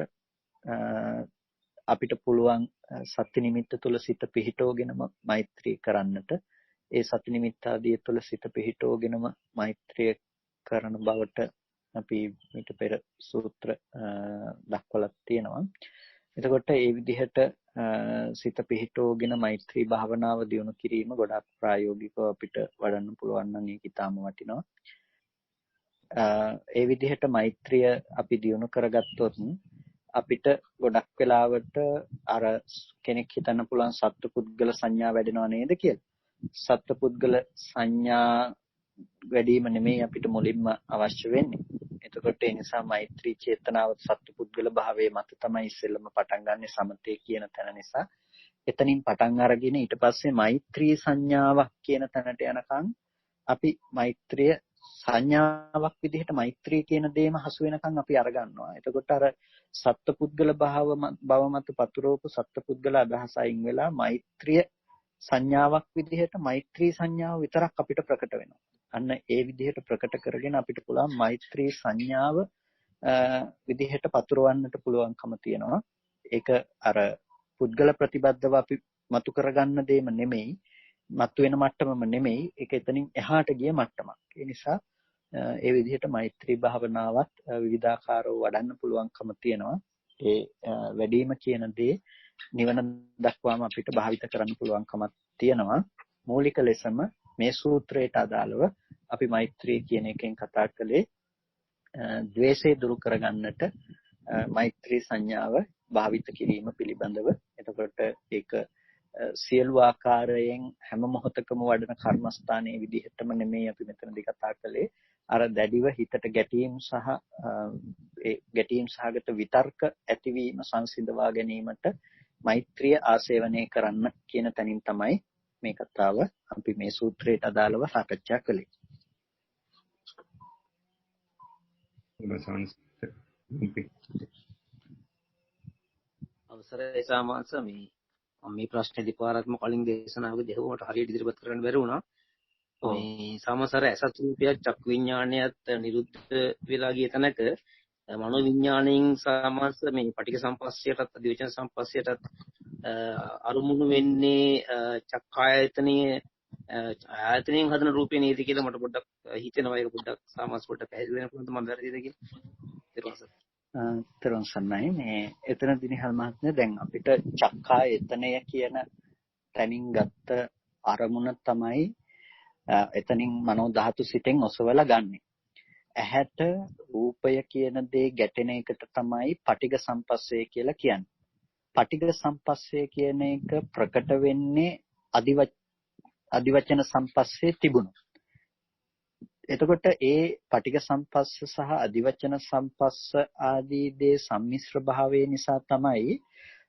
අපිට පුළුවන් සති නිමිත්ත තුළ සිත පිහිටෝගෙනම මෛත්‍රී කරන්නට. ඒ සති නිමිත්ත ආදී තුළ සිත පිහිටෝගෙනම මෛත්‍රිය කරන බවට අපි ඊට පෙර සූත්‍ර දක්වලා තියෙනවා. එතකොට ඒ විදිහට සිත පිහිටෝගෙන මෛත්‍රී භාවනාව දියුණු කිරීම ගොඩාක් ප්‍රායෝගිකව අපිට වඩන්න පුළුවන් නම් ඒක ඉතාම වටිනවා. ඒ විදිහට මෛත්‍රිය අපි දියුණු කරගත්තොත් අපිට ගොඩක් වෙලාවට අර කෙනෙක් හිතන්න පුළුවන් සත්පුද්ගල සංඥා වැඩෙනව නේද කියලා. සත්පුද්ගල සංඥා වැඩිම නෙමෙයි අපිට මුලින්ම අවශ්‍ය වෙන්නේ. එතකොට ඒ නිසා මෛත්‍රී චේතනාව සත්පුද්ගල භාවයේ මත තමයි ඉස්සෙල්ලම පටන් ගන්නෙ, සමතේ කියන තැන නිසා. එතනින් පටන් අරගෙන ඊට පස්සේ මෛත්‍රී සංඥාවක් කියන තැනට යනකම් අපි මෛත්‍රිය සංඥාවක් විදිහට මෛත්‍රී කියන දේම හසු වෙනකන් අපි අරගන්නවා. එතකොට අර සත්පුද්ගල භව මත පතුරවපු සත්පුද්ගල අදහස අයින් වෙලා මෛත්‍රිය සංඥාවක් විදිහට මෛත්‍රී සංඥාව විතරක් අපිට ප්‍රකට වෙනවා. අන්න ඒ විදිහට ප්‍රකට කරගෙන අපිට පුළුවන් මෛත්‍රී සංඥාව විදිහට පතුරවන්නට පුළුවන්කම තියෙනවා. ඒක අර පුද්ගල ප්‍රතිබද්ධව අපි මතු කරගන්න දෙයම නෙමෙයි, මතු වෙන මට්ටමම නෙමෙයි, ඒක එතනින් එහාට ගිය මට්ටමක්. ඒ නිසා ඒ විදිහට මෛත්‍රී භාවනාවත් විවිධාකාරව වඩන්න පුළුවන්කම තියෙනවා. ඒ වැඩිම කියන දේ නිවන දක්වාම අපිට භාවිත කරන්න පුළුවන්කමක් තියෙනවා. මූලික ලෙසම මේ සූත්‍රයට අදාළව අපි මෛත්‍රී කියන එකෙන් කතා කළේ ද්වේෂය දුරු කරගන්නට මෛත්‍රී සංඥාව භාවිත කිරීම පිළිබඳව. එතකොට ඒක සියලු ආකාරයෙන් හැම මොහොතකම වඩන කර්මස්ථානයේ විදිහටම නෙමෙයි අපි මෙතනදී කතා කළේ. අර දැඩිව හිතට ගැටීම් සහ ඒ ගැටීම් සහගත විතර්ක ඇතිවීම සංසිඳවා ගැනීමට මෛත්‍රිය ආසේවනය කරන්න කියන තැනින් තමයි මේ කතාව අපි මේ සූත්‍රයට අදාළව සාකච්ඡා කළේ. අවසරයි සාමාස මේ ප්‍රශ්නේ දෙපාරක්ම කලින් දේශනාවකදී හවුවට හරියට ඉදිරිපත් කරන්න බැරි වුණා. මේ සමසර ඇසත් රූපයක් චක්කු විඥානයත් නිරුද්ධ වෙලා ගිය තැනක මනෝ විඥාණයෙන් සමාස මේ පටික සම්පස්සයටත් අධිවචන සම්පස්සයටත් අරුමුණු වෙන්නේ චක්කායතනයේ ආයතනයෙන් හදන රූපේ නේද කියලා මට පොඩ්ඩක් හිතෙනවා. ඒක පොඩ්ඩක් සමාස පොඩ්ඩක් පැහැදිලි වෙන පුළුවන් මම වැරදිද කියලා. තෙරුවන් සරණයි. මේ එතනදී නිහල් මහත්මයා දැන් අපිට චක්කායතනය කියන තැනින් ගත්ත අරමුණ තමයි එතනින් මනෝ ධාතු සිතෙන් ඔසවලා ගන්නෙ. ඇහැට රූපය කියන දේ ගැටෙන එකට තමයි පටිඝ සම්පස්සේ කියලා කියන්නේ. පටිඝ සම්පස්සේ කියන එක ප්‍රකට වෙන්නේ අදිවචන සම්පස්සේ තිබුණු. එතකොට ඒ පටිඝ සම්පස්ස සහ අදිවචන සම්පස්ස ආදී දේ සම්මිශ්‍ර භාවය නිසා තමයි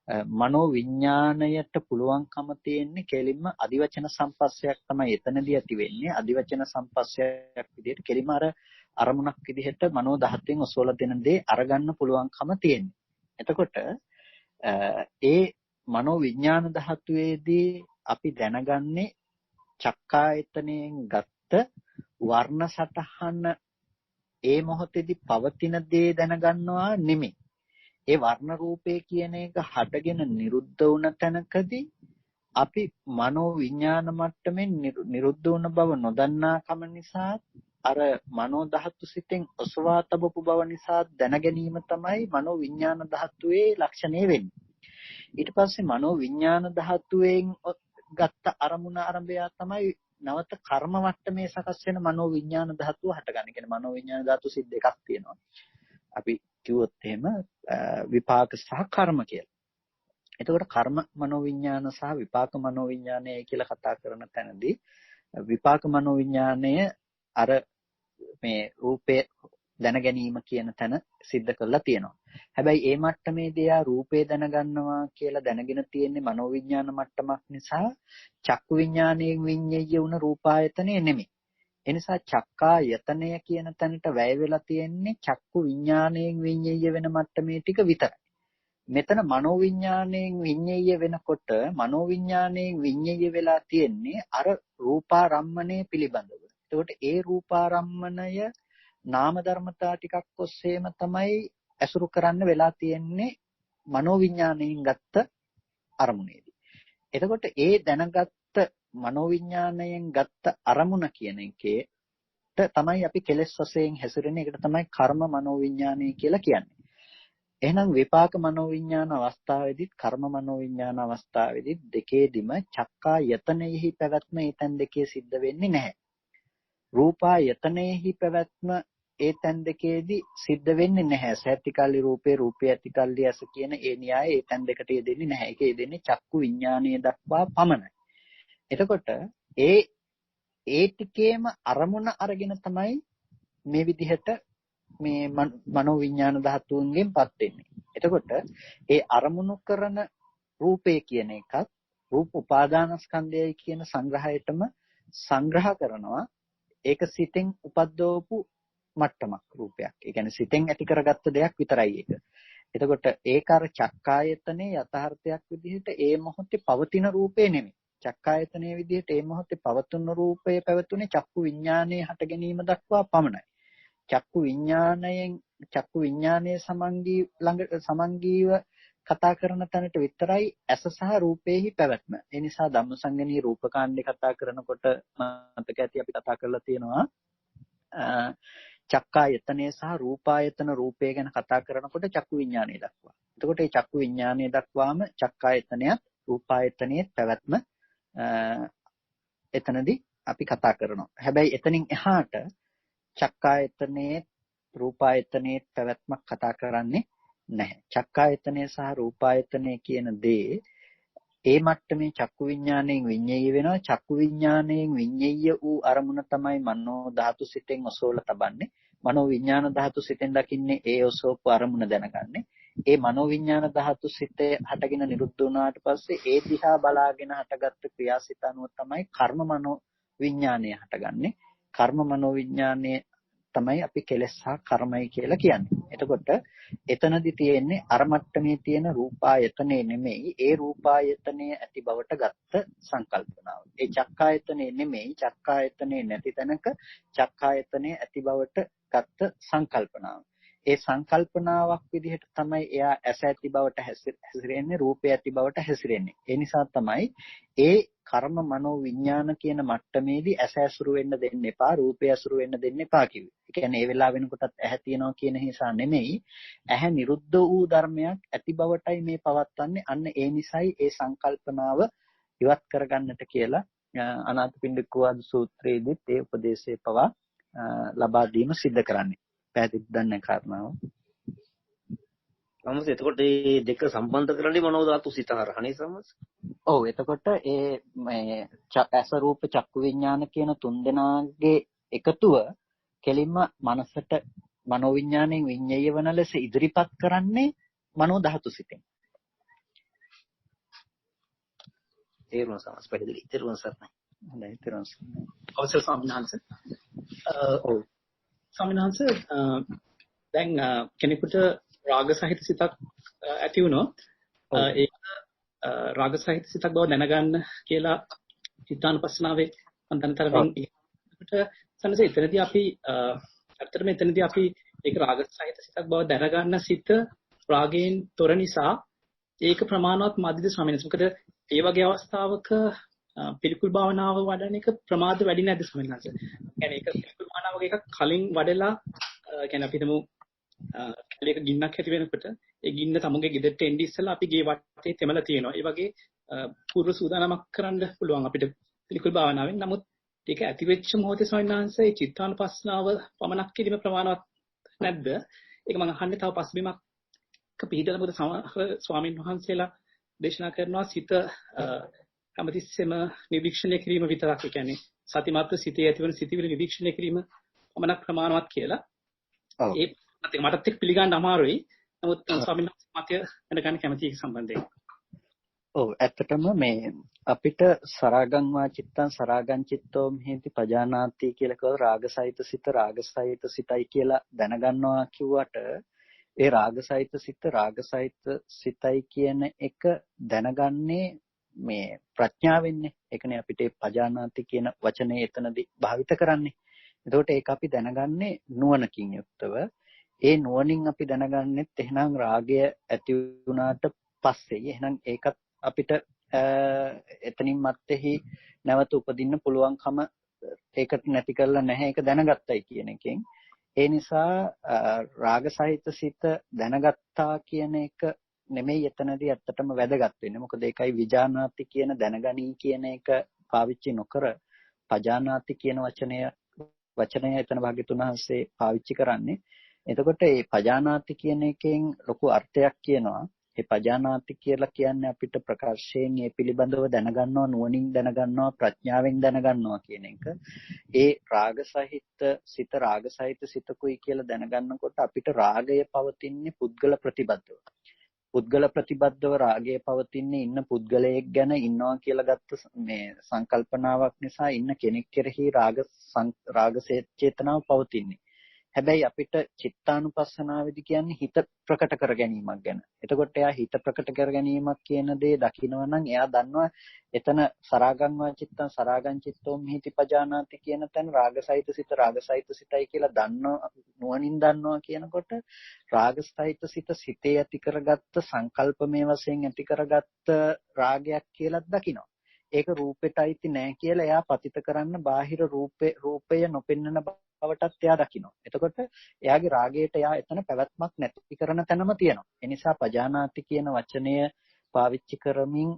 මනෝ විඥාණයට පුළුවන්කම තියෙන්නේ කෙලින්ම අදිවචන සම්පස්සයක් තමයි එතනදී ඇති වෙන්නේ. අදිවචන සම්පස්සයක් විදිහට කෙලින්ම අරමුණක් විදිහට මනෝ ධාතුවෙන් ඔසවලා දෙන දේ අරගන්න පුළුවන්කම තියෙන්නේ. එතකොට ඒ මනෝ විඥාන ධාතුවේදී අපි දැනගන්නේ චක්කායතනයෙන් ගත්ත වර්ණ සටහන ඒ මොහොතේදී පවතින දේ දැනගන්නවා නෙමෙයි. ඒ වර්ණ රූපේ කියන එක හටගෙන නිරුද්ධ වුණ තැනකදී අපි මනෝ විඥාන මට්ටමින් නිරුද්ධ වුණ බව නොදන්නා කම නිසා අර මනෝ ධාතු සිතෙන් ඔසවා තබපු බව නිසා දැන ගැනීම තමයි මනෝ විඥාන ධාතුවේ ලක්ෂණය වෙන්නේ. ඊට පස්සේ මනෝ විඥාන ධාතුවෙන් ගත්ත අරමුණ ආරම්භය තමයි නවත කර්ම මට්ටමේ සකස් වෙන මනෝ විඥාන ධාතුව හටගන්නේ. කියන්නේ මනෝ විඥාන ධාතු සිත් දෙකක් තියෙනවා. අපි කිව්වොත් එහෙම විපාක සහ කර්ම කියලා. එතකොට කර්ම මනෝවිඥාන සහ විපාක මනෝවිඥානය කියලා කතා කරන තැනදී විපාක මනෝවිඥානය අර මේ රූපේ දැන ගැනීම කියන තැන सिद्ध කරලා තියෙනවා. හැබැයි ඒ මට්ටමේදී ආ රූපේ දැනගන්නවා කියලා දැනගෙන තියෙන්නේ මනෝවිඥාන මට්ටමක් නිසා චක්කු විඥානයෙන් විඤ්ඤය වුණ රූපායතනය නෙමෙයි. ඒ නිසා චක්කායතනය කියන තැනට වැය වෙලා තියෙන්නේ චක්කු විඥාණයෙන් විඤ්ඤය වෙන මට්ටමේ ටික විතරයි. මෙතන මනෝවිඥාණයෙන් විඤ්ඤය වෙනකොට මනෝවිඥාණයෙන් විඤ්ඤය වෙලා තියෙන්නේ අර රූපාරම්මණය පිළිබඳව. එතකොට ඒ රූපාරම්මණය නාම ධර්මතා ටිකක් ඔස්සේම තමයි ඇසුරු කරන්න වෙලා තියෙන්නේ මනෝවිඥාණයෙන් ගත්ත අරමුණේදී. එතකොට ඒ දැනගත්ත මනෝවිඥාණයෙන් ගත්ත අරමුණ කියන එකේට තමයි අපි කෙලෙස් වශයෙන් හැසිරෙන්නේ. ඒකට තමයි කර්ම මනෝවිඥානය කියලා කියන්නේ. එහෙනම් විපාක මනෝවිඥාන අවස්ථාවේදීත් කර්ම මනෝවිඥාන අවස්ථාවේදීත් දෙකේදිම චක්කා යතනෙහි පැවැත්ම ඒ තැන් දෙකේ සිද්ධ වෙන්නේ නැහැ. රූපා යතනෙහි පැවැත්ම ඒ තැන් දෙකේදී සිද්ධ වෙන්නේ නැහැ. සත්‍තිකල්ලි රූපේ රූපේ ඇතිකල්ලි ඇස කියන ඒ න්‍යාය ඒ තැන් දෙකට යෙදෙන්නේ නැහැ. ඒක යෙදෙන්නේ චක්කු විඥානයේ දක්වා පමණයි. එතකොට ඒ ටිකේම අරමුණ අරගෙන තමයි මේ විදිහට මේ මනෝ විඥාන ධාතුන්ගෙන්පත් වෙන්නේ. එතකොට ඒ අරමුණු කරන රූපේ කියන එකත් රූප උපාදානස්කන්ධයයි කියන සංග්‍රහයටම සංග්‍රහ කරනවා. ඒක සිතෙන් උපද්දවපු මට්ටමක් රූපයක්. ඒ කියන්නේ සිතෙන් ඇති කරගත්ත දෙයක් විතරයි ඒක. එතකොට ඒක අර චක්කායතනේ යථාර්ථයක් විදිහට ඒ මොහොතේ පවතින රූපේ නෙමෙයි. චක්කායතනයේ විදිහට ඒ මොහොතේ පවතුන රූපය පැවතුනේ චක්කු විඥානයේ හට ගැනීම දක්වා පමණයි. චක්කු විඥානයේ සමංගීව කතා කරන තැනට විතරයි ඇස සහ රූපේහි පැවැත්ම. ඒ නිසා ධම්මසංගණී රූපකාණ්ඩේ කතා කරනකොට මතක ඇති අපි කතා කරලා තියෙනවා චක්කායතනයේ සහ රූපායතන රූපය ගැන කතා කරනකොට චක්කු විඥානය දක්වා. එතකොට මේ චක්කු විඥානය දක්වාම චක්කායතනයත් රූපායතනයේත් පැවැත්ම එතනදී අපි කතා කරනවා. හැබැයි එතනින් එහාට චක්කායතනයේ රූපායතනයේ පැවැත්මක් කතා කරන්නේ නැහැ. චක්කායතනය සහ රූපායතනය කියන දේ ඒ මට්ටමේ චක්කු විඥාණයෙන් විඤ්ඤය වෙනවා. චක්කු විඥාණයෙන් විඤ්ඤය වූ අරමුණ තමයි මනෝ ධාතු සිතෙන් ඔසවලා තබන්නේ. මනෝ විඥාන ධාතු සිතෙන් දකින්නේ ඒ ඔසවපු අරමුණ දැනගන්නේ. ඒ මනෝ විඥාන ධාතු සිතේ හටගෙන නිරුද්ධ වුණාට පස්සේ ඒ දිහා බලාගෙන හටගත්තු ක්‍රියාසිත අනුව තමයි කර්ම මනෝ විඥානය හටගන්නේ. කර්ම මනෝ විඥානය තමයි අපි කෙලෙස් සහ කර්මයි කියලා කියන්නේ. එතකොට එතනදි තියෙන්නේ අර මට්ටමේ තියෙන රූපායතනේ නෙමෙයි ඒ රූපායතනයේ ඇති බවට ගත්ත සංකල්පනාව. ඒ චක්කායතනේ නෙමෙයි චක්කායතනේ නැති තැනක චක්කායතනේ ඇති බවට ගත්ත සංකල්පනාව. ඒ සංකල්පනාවක් විදිහට තමයි එයා ඇස ඇති බවට හැසිරෙන්නේ රූපය ඇති බවට හැසිරෙන්නේ. ඒ නිසා තමයි ඒ කර්ම මනෝ විඥාන කියන මට්ටමේදී ඇස ඇසුරු වෙන්න දෙන්න එපා රූපය ඇසුරු වෙන්න දෙන්න එපා කිව්වේ. ඒ කියන්නේ ඒ වෙලාව වෙනකොටත් ඇහැ තියෙනවා කියන නිසා නෙමෙයි ඇහැ නිරුද්ධ වූ ධර්මයක් ඇති බවටයි මේ පවත්වන්නේ. අන්න ඒ නිසයි ඒ සංකල්පනාව ඉවත් කරගන්නට කියලා අනාථපිණ්ඩිකවාද සූත්‍රයේදීත් ඒ උපදේශය පවා ලබා දීම සිද්ධ කරන්නේ. පැහැදිලිද දන්නේ කාරණාව? සමස් එතකොට මේ දෙක සම්බන්ධ කරන්නේ මනෝ ධාතු සිත හරහානේ සමස්. ඔව් එතකොට මේ ඇස රූප චක්කු විඥාන කියන තුන් දෙනාගේ එකතුව කෙලින්ම මනසට මනෝ විඥාණයෙන් විඤ්ඤාය වන ලෙස ඉදිරිපත් කරන්නේ මනෝ ධාතු සිතෙන්. තේරුණා සමස් පැහැදිලි. තේරුණා සර්. හොඳයි තේරුණා. අවසර ස්වාමීන් වහන්සේ. ඔව් ස්වාමීන් වහන්සේ දැන් කෙනෙකුට රාග සහිත සිතක් ඇති වුණොත් ඒක රාග සහිත සිතක් බව දැනගන්න කියලා චිත්තානුපස්සනාවේ අන්තතරමින් ඒකට සනස එතනදී අපි ඇත්තටම එතනදී අපි ඒක රාග සහිත සිතක් බව දැනගන්න සිත රාගයෙන් තොර නිසා ඒක ප්‍රමාණවත් මදිද ස්වාමීන් වහන්සේ? මොකද ඒ වගේ අවස්ථාවක පිළිකුල් භාවනාව වඩන එක ප්‍රමාද වැඩි නැද්ද ස්වාමීන් වහන්සේ? يعني ඒක පිළිකුල් භාවනාවක එකක් කලින් වඩලා يعني අපි හිතමු කැලේක ගින්නක් ඇති වෙනකොට ඒ ගින්න තමුගේ ගෙදරට එන්නේ ඉස්සෙල්ලා අපි ගේ වටේ තෙමලා තියෙනවා. ඒ වගේ පූර්ව සූදානමක් කරන්න පුළුවන් අපිට පිළිකුල් භාවනාවෙන්. නමුත් ඒක ඇති වෙච්ච මොහොතේ ස්වාමීන් වහන්සේ ඒ චිත්තානුපස්සනාව පමණක් කිරීම ප්‍රමාණවත් නැද්ද? ඒක මම අහන්නේ තව පස්බිමක් පිළිදලා මොකද ස්වාමීන් වහන්සේලා දේශනා කරනවා සිත හැමතිස්සෙම නිරීක්ෂණය කිරීම විතරක්. ඒ කියන්නේ සතිමත්ව සිතේ ඇතිවන සිතිවිලි නිරීක්ෂණය කිරීම පමණක් ප්‍රමාණවත් කියලා. ඒ මටත් එක්ක පිළිගන්න අමාරුයි. නමුත් ස්වාමීන් වහන්සේ මතය දැනගන්න කැමතියි ඒක සම්බන්ධයෙන්. ඔව් ඇත්තටම මේ අපිට සරාගං වා චිත්තං සරාගං චිත්තෝ මෙහිදී පජානාති කියලා කියව රාගසහිත සිත රාගසහිත සිතයි කියලා දැනගන්නවා කිව්වට ඒ රාගසහිත සිත රාගසහිත සිතයි කියන එක දැනගන්නේ මේ ප්‍රඥාවෙන්නේ. ඒකනේ අපිට පජානාති කියන වචනේ එතනදී භාවිත කරන්නේ. එතකොට ඒක අපි දැනගන්නේ නුවණකින් යුක්තව. ඒ නුවණින් අපි දැනගන්නෙත් එහෙනම් රාගය ඇති වුණාට පස්සේ එහෙනම් ඒකත් අපිට එතනින් මැත්තේහි නැවත උපදින්න පුළුවන්කම ඒකට නැති කරලා නැහැ. ඒක දැනගත්තයි කියන එකෙන්. ඒ නිසා රාගසහිත සිත දැනගත්තා කියන එක නෙමෙයි එතනදී ඇත්තටම වැදගත් වෙන්නේ. මොකද ඒකයි විජානාති කියන දැනගනී කියන එක පාවිච්චි නොකර පජානාති කියන වචනය එතන භාග්‍යතුන් වහන්සේ පාවිච්චි කරන්නේ. එතකොට මේ පජානාති කියන එකෙන් ලොකු අර්ථයක් කියනවා. මේ පජානාති කියලා කියන්නේ අපිට ප්‍රකාශයෙන් මේ පිළිබඳව දැනගන්නවා, නුවණින් දැනගන්නවා, ප්‍රඥාවෙන් දැනගන්නවා කියන එක. ඒ රාගසහිත සිත රාගසහිත සිතකුයි කියලා දැනගන්නකොට අපිට රාගය පවතින්නේ පුද්ගල ප්‍රතිබද්ධව. පුද්ගල ප්‍රතිබද්ධව රාගය පවතින්නේ ඉන්න පුද්ගලයෙක් ගැන ඉන්නවා කියලා ගත්ත මේ සංකල්පනාවක් නිසා ඉන්න කෙනෙක් කෙරෙහි රාගසේ චේතනාව පවතින්නේ. හැබැයි අපිට චිත්තානුපස්සනාවේදී කියන්නේ හිත ප්‍රකට කර ගැනීමක් ගැන. එතකොට එයා හිත ප්‍රකට කර ගැනීමක් කියන දේ දකිනවා නම් එයා දන්නවා එතන සරාගං වා චිත්තං සරාගං චිත්තෝ මිහිති පජානාති කියන තැන රාගසහිත සිත රාගසහිත සිතයි කියලා දන්නවා නුවණින් දන්නවා කියනකොට රාගසහිත සිත සිතේ ඇති කරගත්ත සංකල්පමය වශයෙන් ඇති කරගත්ත රාගයක් කියලා දකිනවා. ඒක රූපෙට අයිති නෑ කියලා එයා පතිත කරන්න බාහිර රූපය නොපෙන්නන බවටත් එයා දකිනවා. එතකොට එයාගේ රාගයට එයා එතන පැවැත්මක් නැති කරන තැනම තියෙනවා. ඒ නිසා පජානාති කියන වචනය පාවිච්චි කරමින්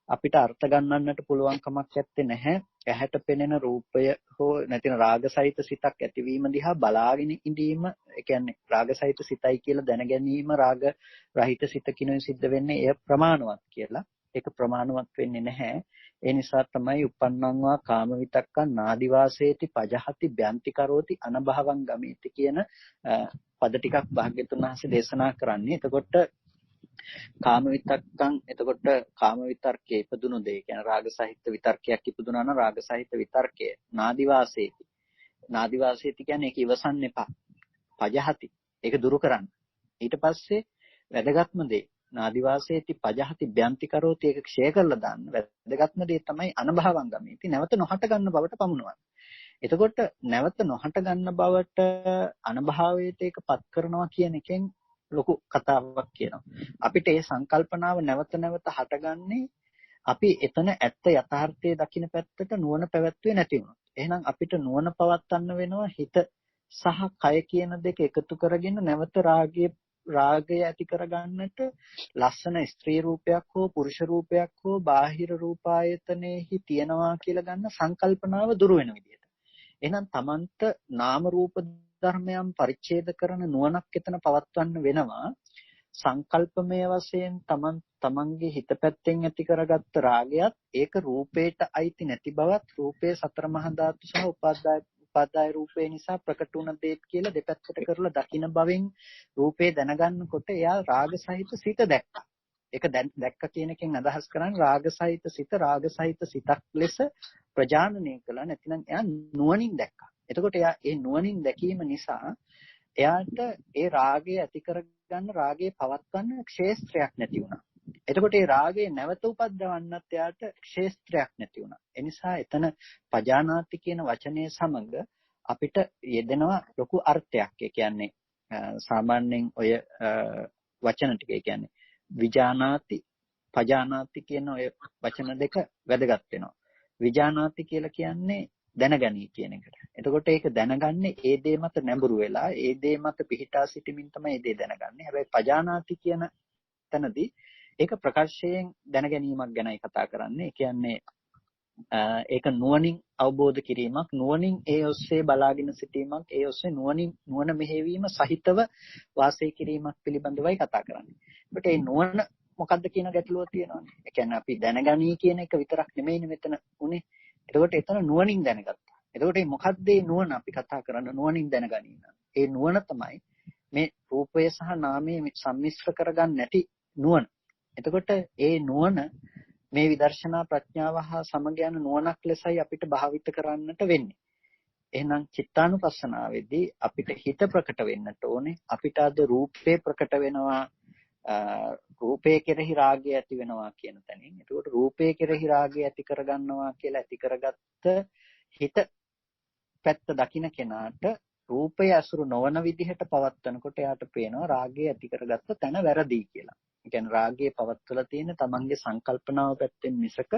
අපිට අර්ථ ගන්නන්නට පුළුවන් කමක් නැත්තේ නැහැ. ඇහැට පෙනෙන රූපය හෝ නැතිනම් රාගසහිත සිතක් ඇතිවීම දිහා බලාගෙන ඉඳීම, ඒ කියන්නේ රාගසහිත සිතයි කියලා දැන ගැනීම රාග රහිත සිතකිනුයි සිද්ධ වෙන්නේ. එය ප්‍රමාණවත් කියලා. ඒක ප්‍රමාණවත් වෙන්නේ නැහැ. ඒ නිසා තමයි uppannanwa කාම විතක්කං නාදිවාසේති පජහති බ්‍යන්ති කරෝති අනභවං ගමේති කියන පද ටිකක් භාග්‍යතුන් වහන්සේ දේශනා කරන්නේ. එතකොට කාම විතක්කං එතකොට කාම විතර්කයේ ඉපදුණු දෙය කියන්නේ රාග සහිත විතර්කයක් ඉපදුනා නම් රාග සහිත විතර්කය නාදිවාසේති. නාදිවාසේති කියන්නේ ඒක ඉවසන්න එපා. පජහති. ඒක දුරු කරන්න. ඊට පස්සේ වැදගත්ම දේ නාදිවාසේති පජහති බ්‍යන්ති කරෝති ඒක ක්ෂය කරලා දාන්න. වැදගත්ම දේ තමයි අනභවං ගමේති නැවත නොහට ගන්න බවට පමුණවන්න. එතකොට නැවත නොහට ගන්න බවට අනභවයට ඒකපත් කරනවා කියන එකෙන් ලොකු කතාවක් කියනවා. අපිට මේ සංකල්පනාව නැවත නැවත හටගන්නේ අපි එතන ඇත්ත යථාර්ථයේ දකින්න පැත්තට නුවණ පැවැත්වුවේ නැති වුණොත්. එහෙනම් අපිට නුවණ පවත්වන්න වෙනවා හිත සහ කය කියන දෙක එකතු කරගෙන නැවත රාගයේ පවතින බවට රාගය ඇති කරගන්නට ලස්සන ස්ත්‍රී රූපයක් හෝ පුරුෂ රූපයක් හෝ බාහිර රූපායතනෙහි තියනවා කියලා ගන්න සංකල්පනාව දුර වෙන විදිහට. එහෙනම් තමන්ට නාම රූප ධර්මයන් පරිච්ඡේද කරන නුවණක් එතන පවත්වන්න වෙනවා. සංකල්පමය වශයෙන් තමන්ගේ හිත පැත්තෙන් ඇති කරගත්ත රාගයත් ඒක රූපේට අයිති නැති බවත් රූපයේ සතර මහා ධාතු සහ උපාදාය රූපේ නිසා ප්‍රකට වුණ දෙයක් කියලා දෙපැත්තට කරලා දකින බවෙන් රූපේ දැනගන්නකොට එයා රාග සහිත සිත දැක්කා. ඒක දැක්ක කියන එකෙන් අදහස් කරන්නේ රාග සහිත සිත රාග සහිත සිතක් ලෙස ප්‍රජානනය කළා. නැතිනම් එයා නුවණින් දැක්කා. එතකොට එයා ඒ නුවණින් දැකීම නිසා එයාට ඒ රාගය ඇති කරගන්න රාගය පවත්වන්න ක්ෂේත්‍රයක් නැති වුණා. එතකොට ඒ රාගය නැවත උපද්දවන්නත් එයාට ක්ෂේත්‍රයක් නැති වුණා. ඒ නිසා එතන පජානාති කියන වචනය සමග අපිට යෙදෙනවා ලොකු අර්ථයක්. ඒ කියන්නේ සාමාන්‍යයෙන් ඔය වචන ටික ඒ කියන්නේ විජානාති පජානාති කියන ඔය වචන දෙක වැදගත් වෙනවා. විජානාති කියලා කියන්නේ දැනගනී කියන එකට. එතකොට ඒක දැනගන්නේ ඒ දේ මත නැඹුරු වෙලා ඒ දේ මත පිහිටා සිටමින් තමයි ඒ දේ දැනගන්නේ. හැබැයි පජානාති කියන තැනදී ඒක ප්‍රකාශයෙන් දැනගැනීමක් ගැනයි කතා කරන්නේ. ඒ කියන්නේ ඒක නුවණින් අවබෝධ කිරීමක්, නුවණින් ඒ ඔස්සේ බලාගෙන සිටීමක්, ඒ ඔස්සේ නුවණ මෙහෙවීම සහිතව වාසය කිරීමක් පිළිබඳවයි කතා කරන්නේ. ඒකට මේ නුවණ මොකක්ද කියන ගැටලුව තියෙනවානේ. ඒ කියන්නේ අපි දැනගනී කියන එක විතරක් නෙමෙයිනේ මෙතන උනේ. එතකොට එතන නුවණින් දැනගත්තා. එතකොට මේ මොකක්ද මේ නුවණ අපි කතා කරන්නේ නුවණින් දැනගනීම. ඒ නුවණ තමයි මේ රූපය සහ නාමය සම්මිශ්‍ර කරගන්න නැති නුවණ. එතකොට ඒ නුවණ මේ විදර්ශනා ප්‍රඥාව හා සමග යන නුවණක් ලෙසයි අපිට භාවිත කරන්නට වෙන්නේ. එහෙනම් චිත්තානුපස්සනාවේදී අපිට හිත ප්‍රකට වෙන්නට ඕනේ. අපිට අද රූපේ ප්‍රකට වෙනවා රූපේ කෙරෙහි රාගය ඇති වෙනවා කියන තැනින්. එතකොට රූපේ කෙරෙහි රාගය ඇති කරගන්නවා කියලා ඇති කරගත්ත හිත පැත්ත දකින්න කෙනාට රූපය අසුරු නොවන විදිහට පවත්වනකොට එයාට පේනවා රාගය ඇති කරගත්ත තැන වැරදි කියලා. ඒ කියන්නේ රාගයේ පවත්වලා තියෙන තමන්ගේ සංකල්පනාව පැත්තෙන් මිසක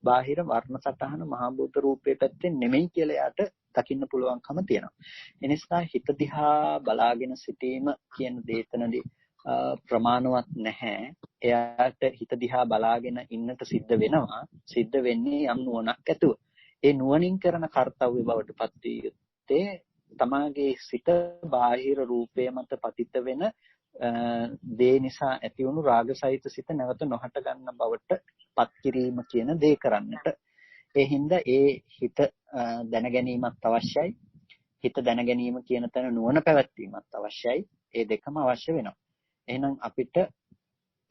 බාහිර වර්ණ සටහන මහා බුද්ධ රූපයේ පැත්තෙන් නෙමෙයි කියලා එයාට දකින්න පුළුවන්කම තියෙනවා. ඒ නිසා හිත දිහා බලාගෙන සිටීම කියන දේතනදී ප්‍රමාණවත් නැහැ. එයාට හිත දිහා බලාගෙන ඉන්නට සිද්ධ වෙනවා. සිද්ධ වෙන්නේ යම් නුවණක් ඇතුව. ඒ නුවණින් කරන කාර්යය බවට පත් වී යුත්තේ තමාගේ සිත බාහිර රූපය මත පතිත වෙන දේ නිසා ඇති වුණු රාගසහිත සිත නැවත නොහට ගන්න බවට පත් කිරීම කියන දේ කරන්නට. ඒ හින්දා ඒ හිත දැන ගැනීමත් අවශ්‍යයි. හිත දැන ගැනීම කියන තැන නුවණ පැවැත්වීමත් අවශ්‍යයි. ඒ දෙකම අවශ්‍ය වෙනවා. එහෙනම් අපිට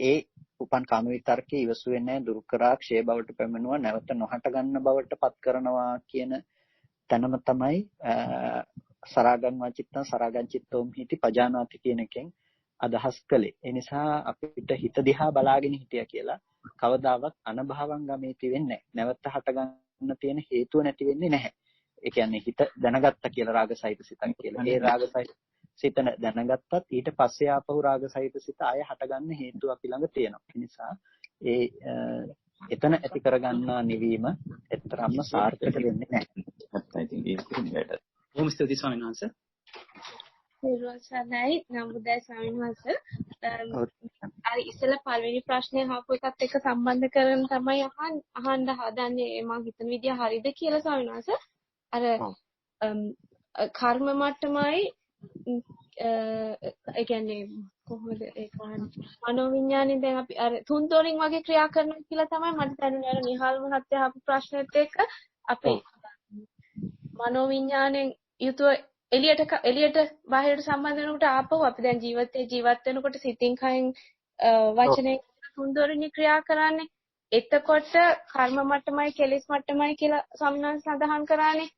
ඒ උපන් කාම විතර්කයේ ඉවසුවේ නැහැ දුරු කරා ක්ෂය බවට පැමිණුවා නැවත නොහට ගන්න බවට පත් කරනවා කියන තැනම තමයි සරාගං වාචිත්තං සරාගං චිත්තෝම් හිති පජානාති කියන එකෙන් අදහස් කළේ. ඒ නිසා අපිට හිත දිහා බලාගෙන හිටියා කියලා කවදාවත් අනභවං ගමේති වෙන්නේ නැහැ. නැවත හට ගන්න තියෙන හේතුව නැති වෙන්නේ නැහැ. ඒ කියන්නේ හිත දැනගත්ත කියලා රාගසහිත සිතක් කියලා. ඒ රාගසහිත සිත දැනගත්තත් ඊට පස්සේ ආපහු රාගසහිත සිත ආය හටගන්න හේතුව අපි ළඟ තියෙනවා. ඒ නිසා ඒ එතන ඇති කරගන්නා නිවීම එතරම්ම සාර්ථක වෙන්නේ නැහැ. බොහොම ස්තුතියි ස්වාමීන් වහන්සේ. නිර්වචනයි නම්බුදයි ස්වාමීන් වහන්සේ. අර ඉස්සෙල්ලා පළවෙනි ප්‍රශ්නේ අහපු එකත් එක්ක සම්බන්ධ කරගෙන තමයි අහන්න හදන්නේ. මම හිතන විදිය හරියද කියලා ස්වාමීන් වහන්සේ. අර කර්ම මට්ටමයි ඒ කියන්නේ කොහොමද ඒක මනෝවිඤ්ඤාණය දැන් අපි අර තුන්දොරින් වගේ ක්‍රියා කරනවා කියලා තමයි මට දැනුනේ. අර නිහාල් මහත්තයා අහපු ප්‍රශ්නෙත් එක්ක අපි මනෝවිඤ්ඤාණයෙන් යුතුව එළියට බාහිරට සම්බන්ධ වෙනකොට ආපහු අපි දැන් ජීවත් වෙනකොට සිතින් කයින් වචනේ තුන්දොරින් ක්‍රියා කරන්නේ. එතකොට කර්ම මට්ටමයි කෙලෙස් මට්ටමයි කියලා සම්මාන සඳහන් කරානේ.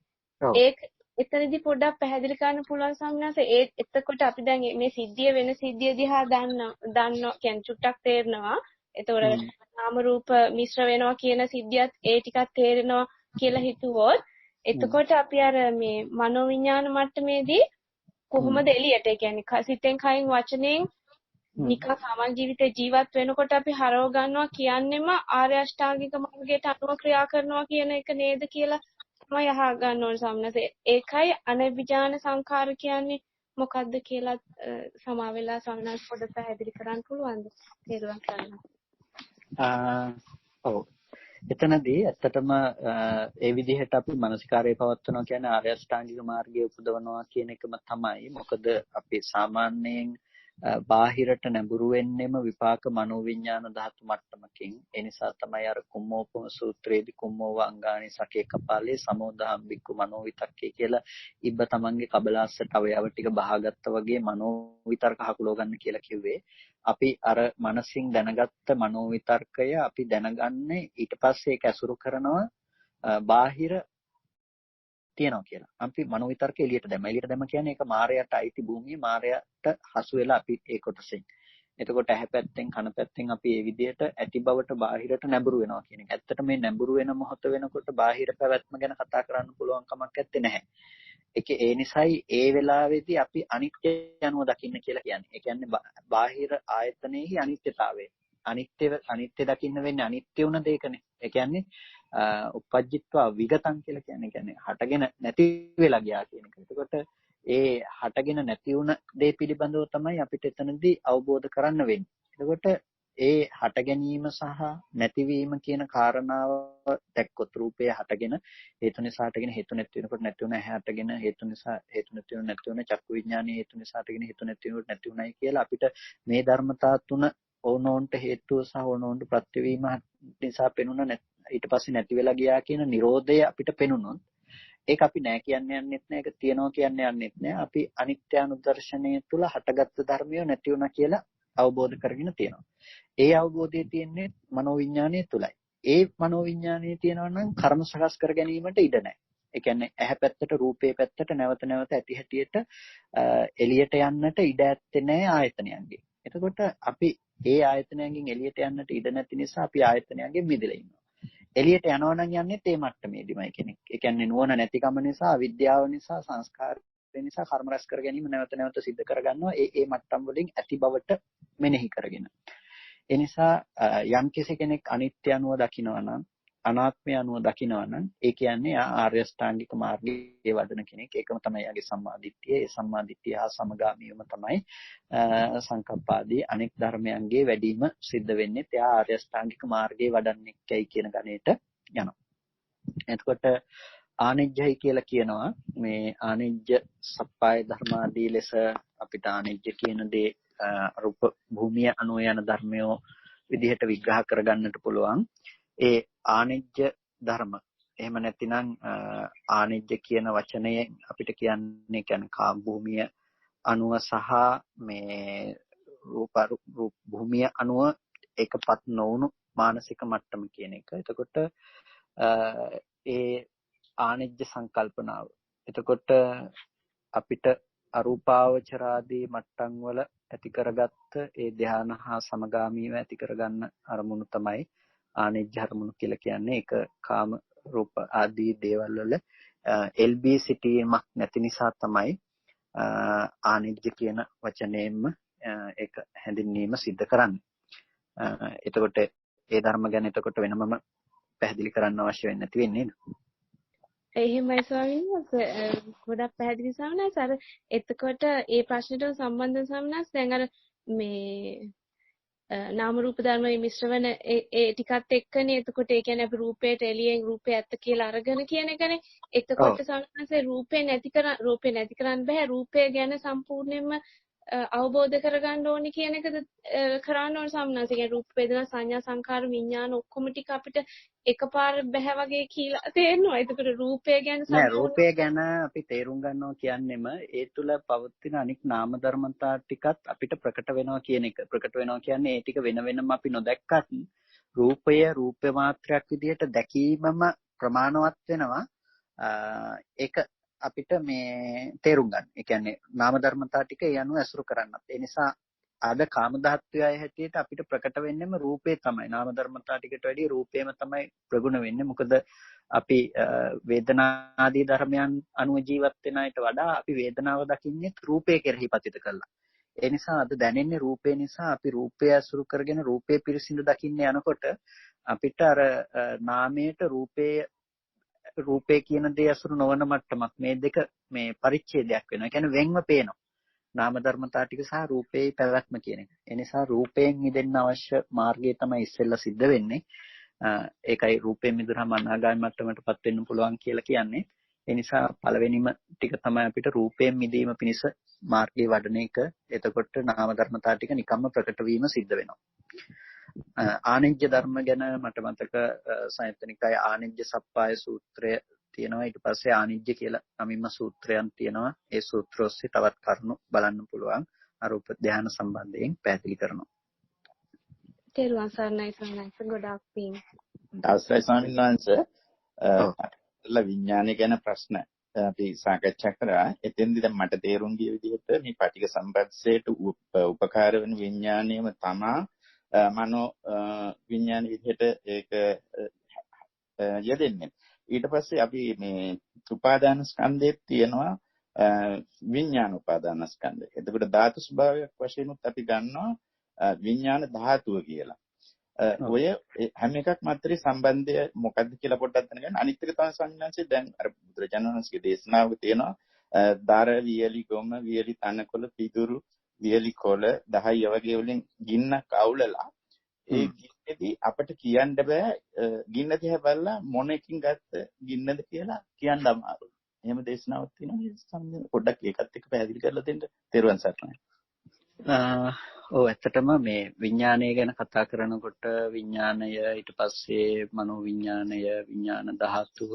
ඒක එතනදී පොඩ්ඩක් පැහැදිලි කරන්න පුළුවන් සම්මානස එතකොට අපි දැන් මේ සිද්ධිය වෙන සිද්ධිය දිහා දන්න කියන්නේ චුට්ටක් තේරෙනවා. එතකොට නාම රූප මිශ්‍ර වෙනවා කියන සිද්ධියත් ඒ ටිකක් තේරෙනවා කියලා හිතුවොත් එතකොට අපි අර මේ මනෝවිඤ්ඤාණ මට්ටමේදී කොහොමද එළියට ඒ කියන්නේ සිතෙන් කයින් වචනෙන් නිකන් සාමාන්‍ය ජීවිතේ ජීවත් වෙනකොට අපි හරව ගන්නවා කියන්නෙම ආර්ය අෂ්ටාංගික මාර්ගයට අනුව ක්‍රියා කරනවා කියන එක නේද කියලා තමයි අහ ගන්න ඕන සම්නස. ඒකයි අනවිජාන සංඛාර කියන්නේ මොකද්ද කියලා සමා වෙලා ස්වාමීන් වහන්සේ පොඩ්ඩක් පැහැදිලි කරන්න පුළුවන්ද? තේරුම් ගන්න. ඔව්. එතනදී ඇත්තටම ඒ විදිහට අපි මානසිකාරය පවත්වනවා කියන්නේ ආර්ය අෂ්ටාංගික මාර්ගයේ උපදවනවා කියන එකම තමයි. මොකද අපි සාමාන්‍යයෙන් බාහිරට නැඹුරු වෙන්නෙම විපාක මනෝවිඤ්ඤාණ ධාතු මට්ටමකින්. ඒ නිසා තමයි අර කුම්මෝපම සූත්‍රයේදී කුම්මෝව අංගානි සකේ කපාලේ සමෝදහම් බික්කු මනෝවිතක්කේ කියලා ඉබ්බ තමන්ගේ කබලාස්සට අවයව ටික බහාගත්තා වගේ මනෝවිතර්ක හකුලව ගන්න කියලා කිව්වේ. අපි අර මනසින් දැනගත්ත මනෝවිතර්කය අපි දැනගන්නේ ඊට පස්සේ ඒක ඇසුරු කරනවා බාහිර තියනවා කියලා. අපි මනෝවිතර්ක එළියට දැම්ම. එළියට දැම්ම කියන්නේ ඒක මායයට අයිති භූමියේ මායයට හසු වෙලා අපි ඒ කොටසෙන්. එතකොට ඇහැ පැත්තෙන් කන පැත්තෙන් අපි මේ විදිහට ඇති බවට බාහිරට නැඹුරු වෙනවා කියන එක. ඇත්තට මේ නැඹුරු වෙන මොහොත වෙනකොට බාහිර පැවැත්ම ගැන කතා කරන්න පුළුවන් කමක් නැත්තේ නැහැ. ඒ නිසායි ඒ වෙලාවේදී අපි අනිත්‍ය යනුව දකින්න කියලා කියන්නේ. ඒ කියන්නේ බාහිර ආයතනයේහි අනිත්‍යතාවය. අනිත්‍ය දකින්න වෙන්නේ අනිත්‍ය වුණ දෙයකනේ. ඒ කියන්නේ උපජ්ජිත්වා විගතං කියලා කියන්නේ හටගෙන නැති වෙලා ගියා කියන එක. එතකොට ඒ හටගෙන නැති වුණ දේ පිළිබඳව තමයි අපිට එතනදී අවබෝධ කරන්න වෙන්නේ. එතකොට ඒ හට ගැනීම සහ නැතිවීම කියන කාරණාව දැක්කොත් රූපය හටගෙන හේතු නිසා හටගෙන හේතු නැති වෙනකොට නැති වුණ ඇහැ හටගෙන හේතු නිසා හේතු නැති වෙන නැති වෙන චක්කු විඥානයේ හේතු නිසා හටගෙන හේතු නැති වෙනකොට නැති වුණයි කියලා අපිට මේ ධර්මතා තුන ඕනෝන්ට හේතුව සහ ඕනෝන්ට ප්‍රත්‍යවීම නිසා පෙනුන ඊට පස්සේ නැති වෙලා ගියා කියන Nirodhaය අපිට පෙනුනොත් ඒක අපි නෑ කියන්නේ යන්නෙත් නෑ ඒක තියනවා කියන්නේ යන්නෙත් නෑ අපි අනිත්‍යානුදර්ශනය තුල හටගත්තු ධර්මය නැති වුණා කියලා අවබෝධ කරගෙන තියෙනවා. ඒ අවබෝධය තියෙන්නේ මනෝවිඤ්ඤාණය තුලයි. ඒ මනෝවිඤ්ඤාණය තියෙනවා නම් කර්ම සකස් කර ගැනීමට ඉඩ නැහැ. ඒ කියන්නේ ඇහැ පැත්තට රූපේ පැත්තට නැවත නැවත ඇති හැටියට එළියට යන්නට ඉඩ ඇත්තේ නැහැ ආයතනයන්ගෙන්. එතකොට අපි ඒ ආයතනයන්ගෙන් එළියට යන්නට ඉඩ නැති නිසා අපි ආයතනයන්ගෙන් මිදලා ඉන්නවා. එළියට යනවා නම් යන්නේ තේ මට්ටමේදීමයි කෙනෙක්. ඒ කියන්නේ නුවණ නැතිකම නිසා, අවිද්‍යාව නිසා, සංස්කාර නිසා කර්ම රැස් කර ගැනීම නැවත නැවත සිද්ධ කරගන්නවා. ඒ මට්ටම් වලින් ඇති බවට මෙනෙහි කරගෙන. ඒ නිසා යම් කෙනෙක් අනිත්‍ය අනුව දකිනවා නම්, අනාත්මය අනුව දකිනවා නම්, ඒ කියන්නේ ආර්ය අෂ්ටාංගික මාර්ගයේ වඩන කෙනෙක්. ඒකම තමයි යාගේ සම්මාදිට්ඨිය. ඒ සම්මාදිට්ඨිය හා සමගාමීවම තමයි සංකප්පාදී අනෙක් ධර්මයන්ගේ වැඩිම සිද්ධ වෙන්නේ. එයා ආර්ය අෂ්ටාංගික මාර්ගයේ වඩන්නෙක්යි කියන ගණේට යනවා. එතකොට ආනිජ්ජයි කියලා කියනවා මේ ආනිජ්ජ සප්පාය ධර්මාදී ලෙස අපිට ආනිජ්ජ කියන දේ රූප භූමිය අනුව යන ධර්මයෝ විදිහට විග්‍රහ කරගන්නට පුළුවන්. ඒ ආනිජ්ජ ධර්ම එහෙම නැතිනම් ආනිජ්ජ කියන වචනයෙන් අපිට කියන්නේ කාම භූමිය අනුව සහ මේ රූප භූමිය අනුව එකපත් නොවුණු මානසික මට්ටම කියන එක. එතකොට ඒ ආනිජ්ජ සංකල්පනාව. එතකොට අපිට අරූපාවචරාදී මට්ටම් වල ඇති කරගත්ත ඒ ධ්‍යාන හා සමගාමීව ඇති කරගන්න අරමුණු තමයි ආනිජ්ජ අරමුණු කියලා කියන්නේ. ඒක කාම රූප ආදී දේවල් වල LB සිටීමක් නැති නිසා තමයි ආනිජ්ජ කියන වචනයෙන්ම ඒක හැඳින්වීම සිද්ධ කරන්නේ. එතකොට ඒ ධර්ම ගැන එතකොට වෙනමම පැහැදිලි කරන්න අවශ්‍ය වෙන්නේ නැති වෙන්නේ නේද? එහෙමයි ස්වාමීන් වහන්සේ ගොඩක් පැහැදිලි සමනස් අර එතකොට ඒ ප්‍රශ්නෙට සම්බන්ධ සමනස් දැන් අර මේ නාම රූප ධර්මයේ මිශ්‍ර වෙන ඒ ටිකත් එක්කනේ එතකොට ඒ කියන්නේ අපි රූපයට එළියෙන් රූපේ ඇත්ත කියලා අරගෙන කියන එකනේ එතකොට සමනස්සේ රූපේ නැති කරන්න බෑ රූපය ගැන සම්පූර්ණයෙන්ම අවබෝධ කරගන්න ඕනි කියන එකද කරන්න ඕන සමනස් ඒ කියන්නේ රූප වේදනා සංඥා සංකාර විඥාන ඔක්කොම ටික අපිට එකපාර බෑ වගේ කියලා තේරෙනවා. ඒකට රූපය ගැන නෑ රූපය ගැන අපි තේරුම් ගන්නවා කියන්නේම ඒ තුල පවතින අනික් නාම ධර්මතා ටිකත් අපිට ප්‍රකට වෙනවා කියන එක. ප්‍රකට වෙනවා කියන්නේ ඒ ටික වෙන වෙනම අපි නොදැක්කත් රූපය රූප මාත්‍රයක් විදිහට දැකීමම ප්‍රමාණවත් වෙනවා. ඒක අපිට මේ තේරුම් ගන්න. ඒ කියන්නේ නාම ධර්මතා ටික ඒ අනුව ඇසුරු කරන්නත්. ඒ නිසා අද කාම ධාත්වයයි හැටියට අපිට ප්‍රකට වෙන්නේම රූපේ තමයි. නාම ධර්මතා ටිකට වැඩිය රූපේම තමයි ප්‍රගුණ වෙන්නේ. මොකද අපි වේදනාදී ධර්මයන් අනුව ජීවත් වෙන අයට වඩා අපි වේදනාව දකින්නේ රූපේ කෙරෙහි පතිත කරලා. ඒ නිසා අද දැනෙන්නේ රූපේ නිසා අපි රූපය ඇසුරු කරගෙන රූපේ පිරිසිදු දකින්න යනකොට අපිට අර නාමයට රූපේ කියන දේ ඇසුරු නොවන මට්ටමක් මේ දෙක මේ පරිච්ඡේදයක් වෙනවා. ඒ කියන්නේ වෙන්ව පේනවා. නාම ධර්මතා ටික සහ රූපේ පැවැත්ම කියන එක. ඒ නිසා රූපයෙන් මිදෙන්න අවශ්‍ය මාර්ගය තමයි ඉස්සෙල්ලා සිද්ධ වෙන්නේ. ඒකයි රූපයෙන් මිදුනහම අනාගාමී මට්ටමටපත් වෙන්න පුළුවන් කියලා කියන්නේ. ඒ නිසා පළවෙනිම ටික තමයි අපිට රූපයෙන් මිදීම පිණිස මාර්ගයේ වඩන එක. එතකොට නාම ධර්මතා ටික නිකම්ම ප්‍රකට වීම සිද්ධ වෙනවා. ආනිජ්‍ය ධර්ම ගැන මට මතක සයන්තනිකයි ආනිජ්‍ය සප්පාය සූත්‍රය තියෙනවා. ඊට පස්සේ ආනිජ්‍ය කියලා නමින්ම සූත්‍රයන් තියෙනවා. ඒ සූත්‍ර ඔස්සේ තවත් කරුණු බලන්න පුළුවන්. අරූප ධානය සම්බන්ධයෙන් පැහැදිලි කරනවා. තෙරුවන් සරණයි සරණයි ගොඩාක් පිං. අවසරයි ස්වාමීන් වහන්සේ. විඥානය ගැන ප්‍රශ්න අපි සාකච්ඡා කරා. එතෙන්දී දැන් මට තේරුම් ගිය විදිහට මේ පටිඝ සම්පස්සයට උපකාර වෙන විඥානයම තමා මනෝ විඥාන විදිහට ඒක යෙදෙන්නේ. ඊට පස්සේ අපි මේ උපාදාන ස්කන්ධයේ තියෙනවා විඥාන උපාදාන ස්කන්ධය. එතකොට ධාතු ස්වභාවයක් වශයෙන් උත් අපි ගන්නවා විඥාන ධාතුව කියලා. ඔය හැම එකක්ම අතරේ සම්බන්ධය මොකක්ද කියලා පොඩ්ඩක් දැනගන්න. අනිත් එක තමයි සංඥාංශය දැන් අර බුදුරජාණන් වහන්සේගේ දේශනාවක තියෙනවා දාර වියලි ගොම වියලි තනකොළ පිදුරු වියලි කොළ 10 වගේ වලින් ගින්නක් අවුලලා ඒ ගින්නේදී අපිට කියන්න බෑ ගින්න දිහා බලලා මොන එකකින් ගත්ත ගින්නද කියලා කියන්න අමාරුයි. එහෙම දේශනාවක් තියෙනවා. පොඩ්ඩක් ඒකත් එක්ක පැහැදිලි කරලා දෙන්න. තෙරුවන් සරණයි. ඔව් ඇත්තටම මේ විඥානය ගැන කතා කරනකොට විඥානය ඊට පස්සේ මනෝ විඥානය විඥාන ධාතුව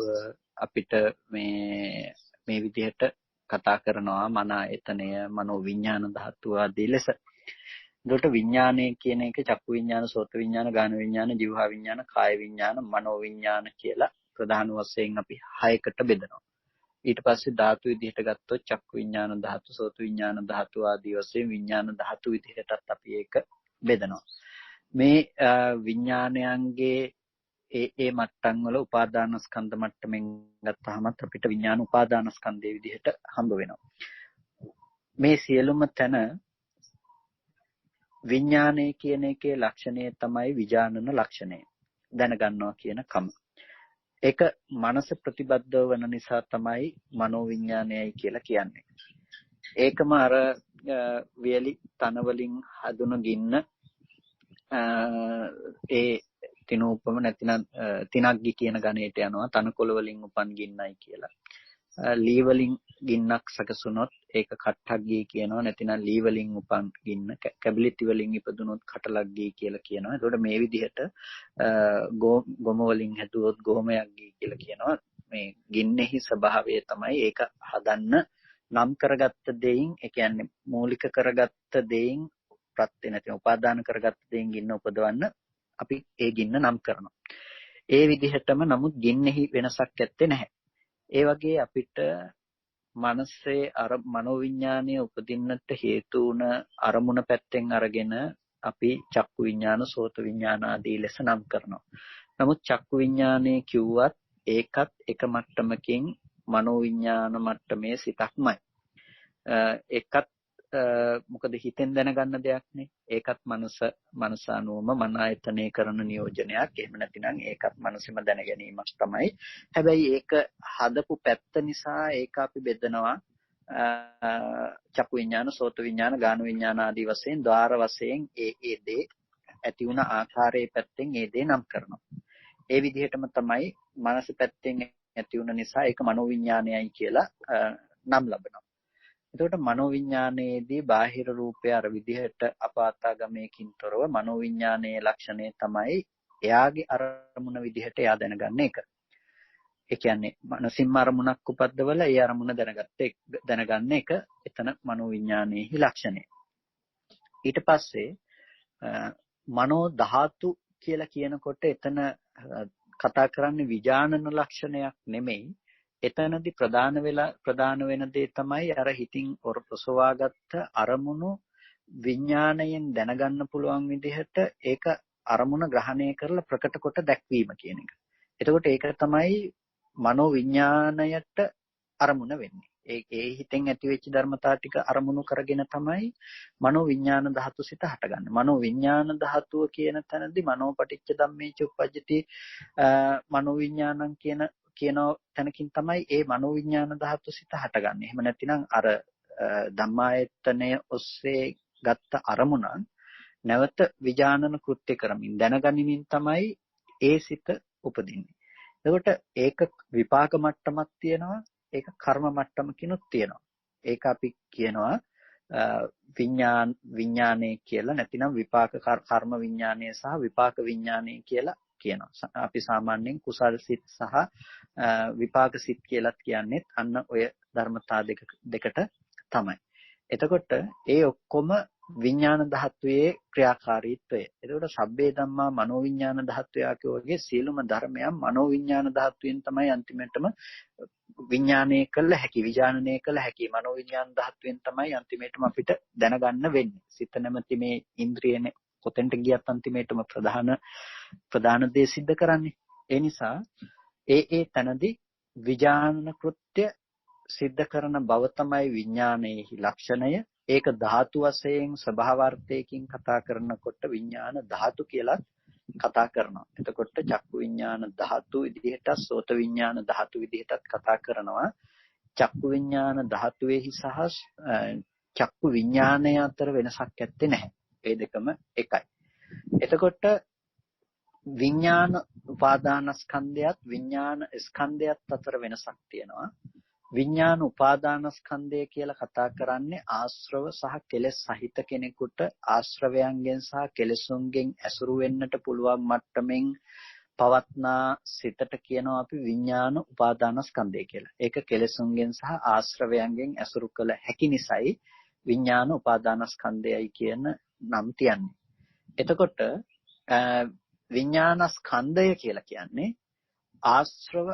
අපිට මේ විදිහට කතා කරනවා මන ආයතනය මනෝ විඥාන ධාතුව ආදී ලෙස. ඒකට විඥානය කියන එක චක්කු විඥාන සෝත විඥාන ගාන විඥාන જીවහා විඥාන කාය විඥාන මනෝ විඥාන කියලා ප්‍රධාන වශයෙන් අපි 6කට බෙදනවා. ඊට පස්සේ ධාතු විදිහට ගත්තොත් චක්කු විඥාන ධාතු සෝත විඥාන ධාතු ආදී වශයෙන් විඥාන ධාතු විදිහටත් අපි ඒක බෙදනවා. මේ විඥානයන්ගේ ඒ මට්ටම් වල උපාදාන ස්කන්ධ මට්ටමින් ගත්තාම අපිට විඥාන උපාදාන ස්කන්ධයේ විදිහට හම්බ වෙනවා. මේ සියලුම තැන විඥානය කියන එකේ ලක්ෂණය තමයි විඥානන ලක්ෂණය. දැනගන්නවා කියන කම. ඒක මනස ප්‍රතිබද්ධව වන නිසා තමයි මනෝ විඥානයයි කියලා කියන්නේ. ඒකම අර වියලි තන වලින් හදුන ගින්න ඒ තිනූපම නැතිනම් තිනග්ගි කියන ගණයට යනවා තනකොළ වලින් උපන් ගින්නයි කියලා. ලී වලින් ගින්නක් සකසුනොත් ඒක කට්ටග්ගී කියනවා නැතිනම් ලී වලින් උපන් ගින්න කැබිලිටි වලින් ඉපදුනොත් කටලග්ගී කියලා කියනවා. ඒකට මේ විදිහට ගොම වලින් හැදුවොත් ගෝමයක්ගී කියලා කියනවා. මේ ගින්නෙහි ස්වභාවය තමයි ඒක හදන්න නම් කරගත්ත දෙයින් ඒ කියන්නේ මූලික කරගත්ත දෙයින් ප්‍රත්‍ය නැතිනම් උපාදාන කරගත්ත දෙයින් ගින්න උපදවන්න අපි ඒ ගින්න නම් කරනවා. ඒ විදිහටම නමුත් ගින්නෙහි වෙනසක් ඇත්තේ නැහැ. ඒ වගේ අපිට මනසේ අර මනෝවිඤ්ඤාණය උපදින්නට හේතු වුණ අරමුණ පැත්තෙන් අරගෙන අපි චක්කු විඤ්ඤාණ සෝත විඤ්ඤාණ ආදී ලෙස නම් කරනවා. නමුත් චක්කු විඤ්ඤාණය කිව්වත් ඒකත් එක මට්ටමකින් මනෝවිඤ්ඤාණ මට්ටමේ සිතක්මයි. ඒකත් මොකද හිතෙන් දැනගන්න දෙයක් නේ. ඒකත් මනස අනුවම මන ආයතනය කරන නියෝජනයක්. එහෙම නැතිනම් ඒකත් මනසෙම දැන ගැනීමක් තමයි. හැබැයි ඒක හදපු පැත්ත නිසා ඒක අපි බෙදනවා චක්කු විඤ්ඤාණ සෝත විඤ්ඤාණ ගාන විඤ්ඤාණ ආදී වශයෙන් ద్వාර වශයෙන් ඒ දේ ඇති වුණ ආකාරයේ පැත්තෙන් ඒ දේ නම් කරනවා. ඒ විදිහටම තමයි මනස පැත්තෙන් ඇති වුණ නිසා ඒක මනෝවිඤ්ඤාණයයි කියලා නම් ලබනවා. එතකොට මනෝවිඤ්ඤාණයේදී බාහිර රූපය අර විදිහට අපාතාගමයකින් තොරව මනෝවිඤ්ඤාණයේ ලක්ෂණය තමයි එයාගේ අරමුණ විදිහට එයා දැනගන්න එක. ඒ කියන්නේ මනසින්ම අරමුණක් උපද්දවල ඒ අරමුණ දැනගන්න එක එතන මනෝවිඤ්ඤාණයේ ලක්ෂණය. ඊට පස්සේ මනෝ ධාතු කියලා කියනකොට එතන කතා කරන්නේ විඥානන ලක්ෂණයක් නෙමෙයි. එතනදී ප්‍රධාන වෙන දේ තමයි අර හිතින් ඔසවාගත්ත අරමුණු විඥාණයෙන් දැනගන්න පුළුවන් විදිහට ඒක අරමුණ ග්‍රහණය කරලා ප්‍රකට කොට දැක්වීම කියන එක. එතකොට ඒක තමයි මනෝ විඥාණයට අරමුණ වෙන්නේ. ඒ හිතෙන් ඇතිවෙච්ච ධර්මතා ටික අරමුණු කරගෙන තමයි මනෝ විඥාන ධාතු සිත හටගන්නේ. මනෝ විඥාන ධාතුව කියන තැනදී මනෝපටිච්ච ධම්මේච උප්පජ්ජති මනෝ විඥානං කියන තැනකින් තමයි ඒ මනෝ විඥාන ධාතු සිත හටගන්නේ. එහෙම නැතිනම් අර ධම්මායතනය ඔස්සේ ගත්ත අරමුණන් නැවත විජානන කෘත්‍ය කරමින් දැනගනිමින් තමයි ඒ සිත උපදින්නේ. එතකොට ඒක විපාක මට්ටමක් තියෙනවා, ඒක කර්ම මට්ටමකිනුත් තියෙනවා. ඒක අපි කියනවා විඥානය කියලා, නැතිනම් විපාක කර්ම විඥානය සහ විපාක විඥානය කියලා කියනවා. අපි සාමාන්‍යයෙන් කුසල් සිත් සහ විපාක සිත් කියලාත් කියන්නේ අන්න ඔය ධර්මතා දෙකට තමයි. එතකොට ඒ ඔක්කොම විඥාන ධාතුවේ ක්‍රියාකාරීත්වය. එතකොට සබ්බේ ධම්මා මනෝවිඥාන ධාතුවේ ආකෝගේ සියලුම ධර්මයන් මනෝවිඥාන ධාතුවෙන් තමයි අන්තිමටම විඥානය කළ හැකි, විඥානනය කළ හැකි. මනෝවිඥාන ධාතුවෙන් තමයි අන්තිමටම අපිට දැනගන්න වෙන්නේ. සිත නැමැති මේ ඉන්ද්‍රියනේ කොතෙන්ට ගියත් අන්තිමටම ප්‍රධාන දේ සිද්ධ කරන්නේ. ඒ නිසා ඒ තනදී විඥාන කෘත්‍ය සිද්ධ කරන බව තමයි විඥානයේ ලක්ෂණය. ඒක ධාතු වශයෙන් ස්වභාවාර්ථයකින් කතා කරනකොට විඥාන ධාතු කියලා කතා කරනවා. එතකොට චක්කු විඥාන ධාතු විදිහට, සෝත විඥාන ධාතු විදිහටත් කතා කරනවා. චක්කු විඥාන ධාතුවේහි සහ චක්කු විඥානය අතර වෙනසක් ඇත්තේ නැහැ. ඒ දෙකම එකයි. එතකොට විඥාන උපාදානස්කන්ධයත් විඥාන ස්කන්ධයත් අතර වෙනසක් තියෙනවා. විඥාන උපාදානස්කන්ධය කියලා කතා කරන්නේ ආශ්‍රව සහ කෙලෙස් සහිත කෙනෙකුට ආශ්‍රවයන්ගෙන් සහ කෙලෙසුන්ගෙන් ඇසුරු වෙන්නට පුළුවන් මට්ටමින් පවත්නා සිතට කියනවා අපි විඥාන උපාදානස්කන්ධය කියලා. ඒක කෙලෙසුන්ගෙන් සහ ආශ්‍රවයන්ගෙන් ඇසුරු කළ හැකි නිසායි විඥාන උපාදානස්කන්ධයයි කියන නම් තියන්නේ. එතකොට විඥානස්කන්ධය කියලා කියන්නේ ආශ්‍රව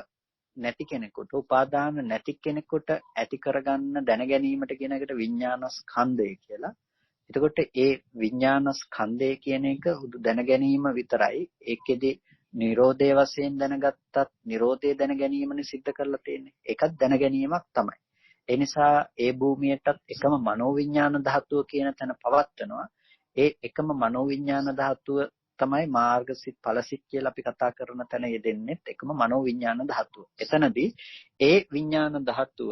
නැති කෙනෙකුට, උපාදාන නැති කෙනෙකුට ඇති කරගන්න දැන ගැනීමට කියන එකට විඥානස්කන්ධය කියලා. එතකොට ඒ විඥානස්කන්ධය කියන එක හුදු දැන ගැනීම විතරයි. ඒකෙදි නිරෝධය වශයෙන් දැනගත්තත් නිරෝධය දැන ගැනීමනේ සිද්ධ කරලා තියෙන්නේ. ඒකත් දැන ගැනීමක් තමයි. ඒ නිසා ඒ භූමියටත් එකම මනෝවිඥාන ධාතුව කියන තැන පවත්නවා. ඒ එකම මනෝවිඥාන ධාතුව තමයි මාර්ගසිත ඵලසිත කියලා අපි කතා කරන තැන යෙදෙන්නේ එකම මනෝවිඥාන ධාතුව. එතනදී ඒ විඥාන ධාතුව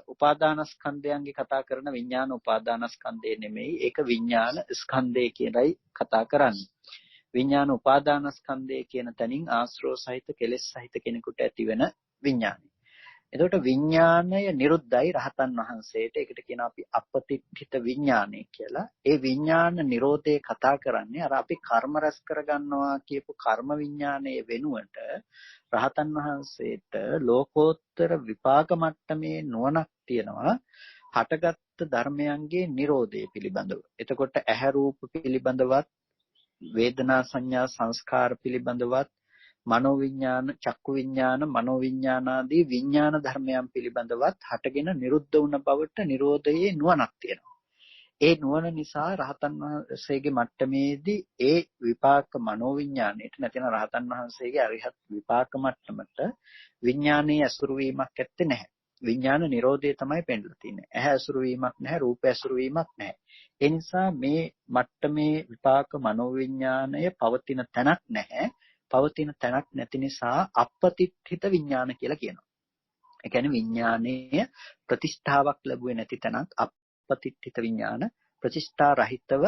උපාදානස්කන්ධයන්ගේ කතා කරන විඥාන උපාදානස්කන්ධය නෙමෙයි, ඒක විඥාන ස්කන්ධය කියලායි කතා කරන්නේ. විඥාන උපාදානස්කන්ධය කියන තැනින් ආශ්‍රව සහිත කෙලෙස් සහිත කෙනෙකුට ඇතිවෙන විඥානය. එතකොට විඥානය නිරුද්ධයි රහතන් වහන්සේට. ඒකට කියනවා අපි අපතිත්ථිත විඥානය කියලා. ඒ විඥාන නිරෝධය කතා කරන්නේ අර අපි කර්ම රැස් කරගන්නවා කියපු කර්ම විඥානයේ වෙනුවට රහතන් වහන්සේට ලෝකෝත්තර විපාක මට්ටමේ නුවණක් තියෙනවා හටගත් ධර්මයන්ගේ නිරෝධය පිළිබඳව. එතකොට ඇහැ රූප පිළිබඳවත්, වේදනා සංඥා සංස්කාර පිළිබඳවත්, මනෝවිඥාන, චක්කු විඥාන, මනෝවිඥාන ආදී විඥාන ධර්මයන් පිළිබඳවත් හටගෙන නිරුද්ධ වුණ බවට නිරෝධයේ නුවණක් තියෙනවා. ඒ නුවණ නිසා රහතන් වහන්සේගේ මට්ටමේදී ඒ විපාක මනෝවිඥාණයට නැතිනම් රහතන් වහන්සේගේ අරිහත් විපාක මට්ටමට විඥානයේ අසුරු වීමක් ඇත්තේ නැහැ. විඥාන නිරෝධය තමයි පෙන්නලා තියෙන්නේ. ඇහැ අසුරු වීමක් නැහැ, රූප අසුරු වීමක් නැහැ. ඒ නිසා මේ මට්ටමේ විපාක මනෝවිඥාණය පවතින තැනක් නැහැ. පවතින තැනක් නැති නිසා අපතිත්ථිත විඥාන කියලා කියනවා. ඒ කියන්නේ විඥානයේ ප්‍රතිෂ්ඨාවක් ලැබුවේ නැති තැනක් අපතිත්ථිත විඥාන. ප්‍රතිෂ්ඨා රහිතව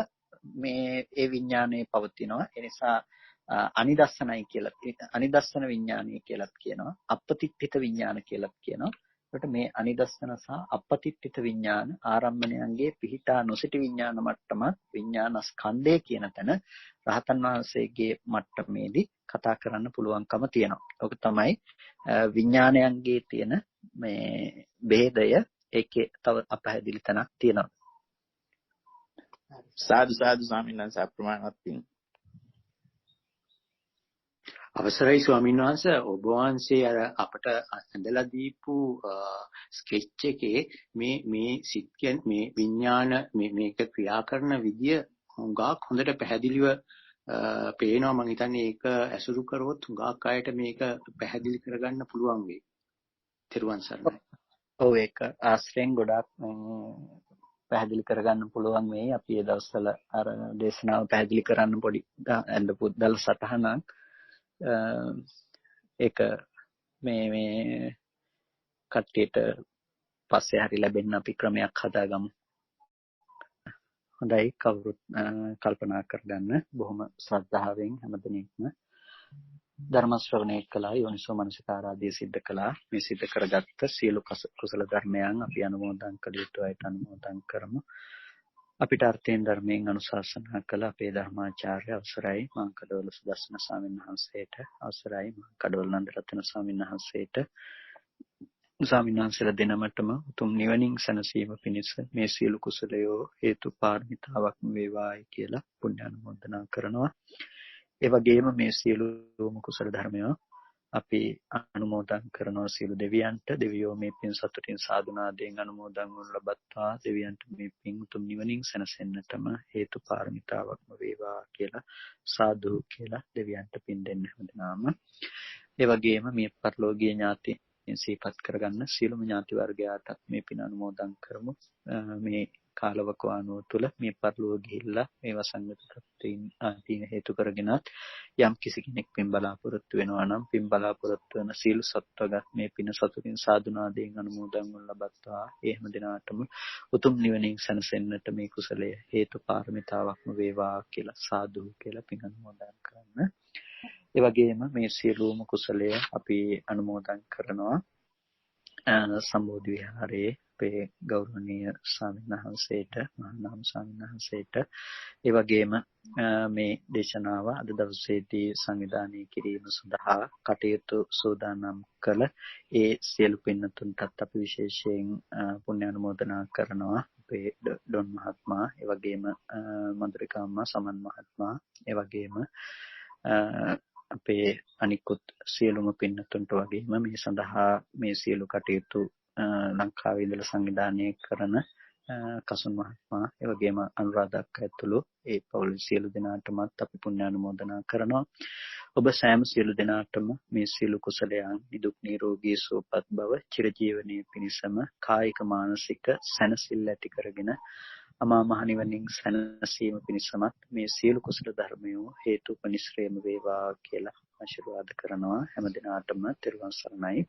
මේ ඒ විඥානයේ පවතිනවා. ඒ නිසා අනිදස්සනයි කියලා, අනිදස්සන විඥානය කියලාත් කියනවා. අපතිත්ථිත විඥාන කියලාත් කියනවා. ඒකට මේ අනිදස්සන සහ අපතිත්ථිත විඥාන ආරම්භණයන්ගේ පිහිටා නොසිටි විඥාන මට්ටමත් විඥානස්කන්ධය කියන තැන රහතන් වහන්සේගේ මට්ටමේදී කතා කරන්න පුළුවන්කම තියෙනවා. ඔක තමයි විඥානයන්ගේ තියෙන මේ ભેදය. ඒකේ තව අපහැදිලි තැනක් තියෙනවා. සාදු සාදු ස්වාමීන් වහන්සේ අප්‍රමාණවත් පිං. අවසරයි ස්වාමීන් වහන්සේ, ඔබ වහන්සේ අර අපට ඇඳලා දීපු ස්කෙච් එකේ මේ සිත් මේ විඥාන මේක ක්‍රියා කරන විදිය හුඟක් හොඳට පැහැදිලිව පේනවා. මම හිතන්නේ ඒක ඇසුරු කරොත් හුඟක් අයට මේක පැහැදිලි කරගන්න පුළුවන් වෙයි. තෙරුවන් සරණයි. ඔව්, ඒක ආශ්‍රයෙන් ගොඩාක් පැහැදිලි කරගන්න පුළුවන් වෙයි. අපි ඒ දවස්වල අර දේශනාව පැහැදිලි කරන්න පොඩි ඇඳපු දල සටහනක් ඒක මේ කට්ටියට පස්සේ හරි ලැබෙන්න අපි ක්‍රමයක් හදාගමු. හොඳයි, කවුරුත් කල්පනා කරගන්න. බොහොම ශ්‍රද්ධාවෙන් හැමදෙනෙක්ම ධර්ම ශ්‍රවණය කළා, යෝනිසෝ මනසිකාරාදී සිද්ධ කළා. මේ සිද්ධ කරගත්ත සියලු කුසල ධර්මයන් අපි අනුමෝදන් කළ යුතු අයට අනුමෝදන් කරමු. අපිට අර්ථයෙන් ධර්මයෙන් අනුශාසනා කළ අපේ ධර්මාචාර්ය අවසරයි මාංකඩවල සුදස්සන ස්වාමීන් වහන්සේට, අවසරයි මාංකඩවල නන්දරත්න ස්වාමීන් වහන්සේට, ස්වාමීන් වහන්සේලා දෙනමතම උතුම් නිවනින් සැනසීම පිණිස මේ සියලු කුසලයෝ හේතු පාරමිතාවක්ම වේවායි කියලා පුණ්‍ය අනුමෝදනා කරනවා. ඒ වගේම මේ සියලුම කුසල ධර්මයෝ අපි අනුමෝදන් කරනවා සියලු දෙවියන්ට. දෙවියෝ මේ පින් සතුටින් සාදුනාදයෙන් අනුමෝදන් වනු ලබත්වා. දෙවියන්ට මේ පින් උතුම් නිවනින් සැනසෙන්නටම හේතු පාරමිතාවක්ම වේවා කියලා සාදු කියලා දෙවියන්ට පින් දෙන්න හැමදාම. ඒ වගේම මේ පරලෝකීය ඥාති සිහිපත් කරගන්න සියලුම ඥාති වර්ගයාට මේ පින් අනුමෝදන් කරමු. මේ කාලවකවානුව තුළ මේ පරලෝක ගිහිල්ලා මේ වසංගත තත්ත්වයන් හේතු කරගෙන යම් කිසි කෙනෙක් පින් බලාපොරොත්තු වෙනවා නම් පින් බලාපොරොත්තු වෙන සියලු සත්වගත මේ පින සතුටින් සාදුනාදයෙන් අනුමෝදන් වනු ලබත්වා. ඒ හැම දිනාටම උතුම් නිවනින් සැනසෙන්නට මේ කුසලය හේතු පාරමිතාවක්ම වේවා කියලා සාදු කියලා පින් අනුමෝදන් කරන්න. ඒ වගේම මේ සියලුම කුසලය අපි අනුමෝදන් කරනවා සම්බෝධි විහාරයේ අපේ ගෞරවනීය ස්වාමීන් වහන්සේට, මහානාම ස්වාමීන් වහන්සේට, ඒ වගේම මේ දේශනාව අද දවසේදී සංවිධානය කිරීම සඳහා කටයුතු සූදානම් කළ ඒ සියලු පින්තුන්ටත් අපි විශේෂයෙන් පුණ්‍ය අනුමෝදනා කරනවා. අපේ ඩොන් මහත්මයා, ඒ වගේම මధుරිකා අම්මා, සමන් මහත්මයා, ඒ වගේම අපේ අනිකුත් සියලුම පින්තුන්ට වගේම මේ සඳහා මේ සියලු කටයුතු ලංකාවේ ඉඳලා සංවිධානය කරන කසුන් මහත්මයා, ඒ වගේම අනුරාධක ඇතුළු ඒ පවුල් සියලු දෙනාටමත් අපි පුණ්‍ය අනුමෝදනා කරනවා. ඔබ සෑම සියලු දෙනාටම මේ සියලු කුසලයන් නිදුක් නිරෝගී සුවපත් බව චිරජීවනයේ පිණසම කායික මානසික සැනසෙල්ල ඇති කරගෙන අමා මහ නිවනින් සැනසීම පිණිසමත් මේ සියලු කුසල ධර්මයෝ හේතුපනිශ්‍රේම වේවා කියලා ආශිර්වාද කරනවා. හැම දිනාටම තෙරුවන් සරණයි.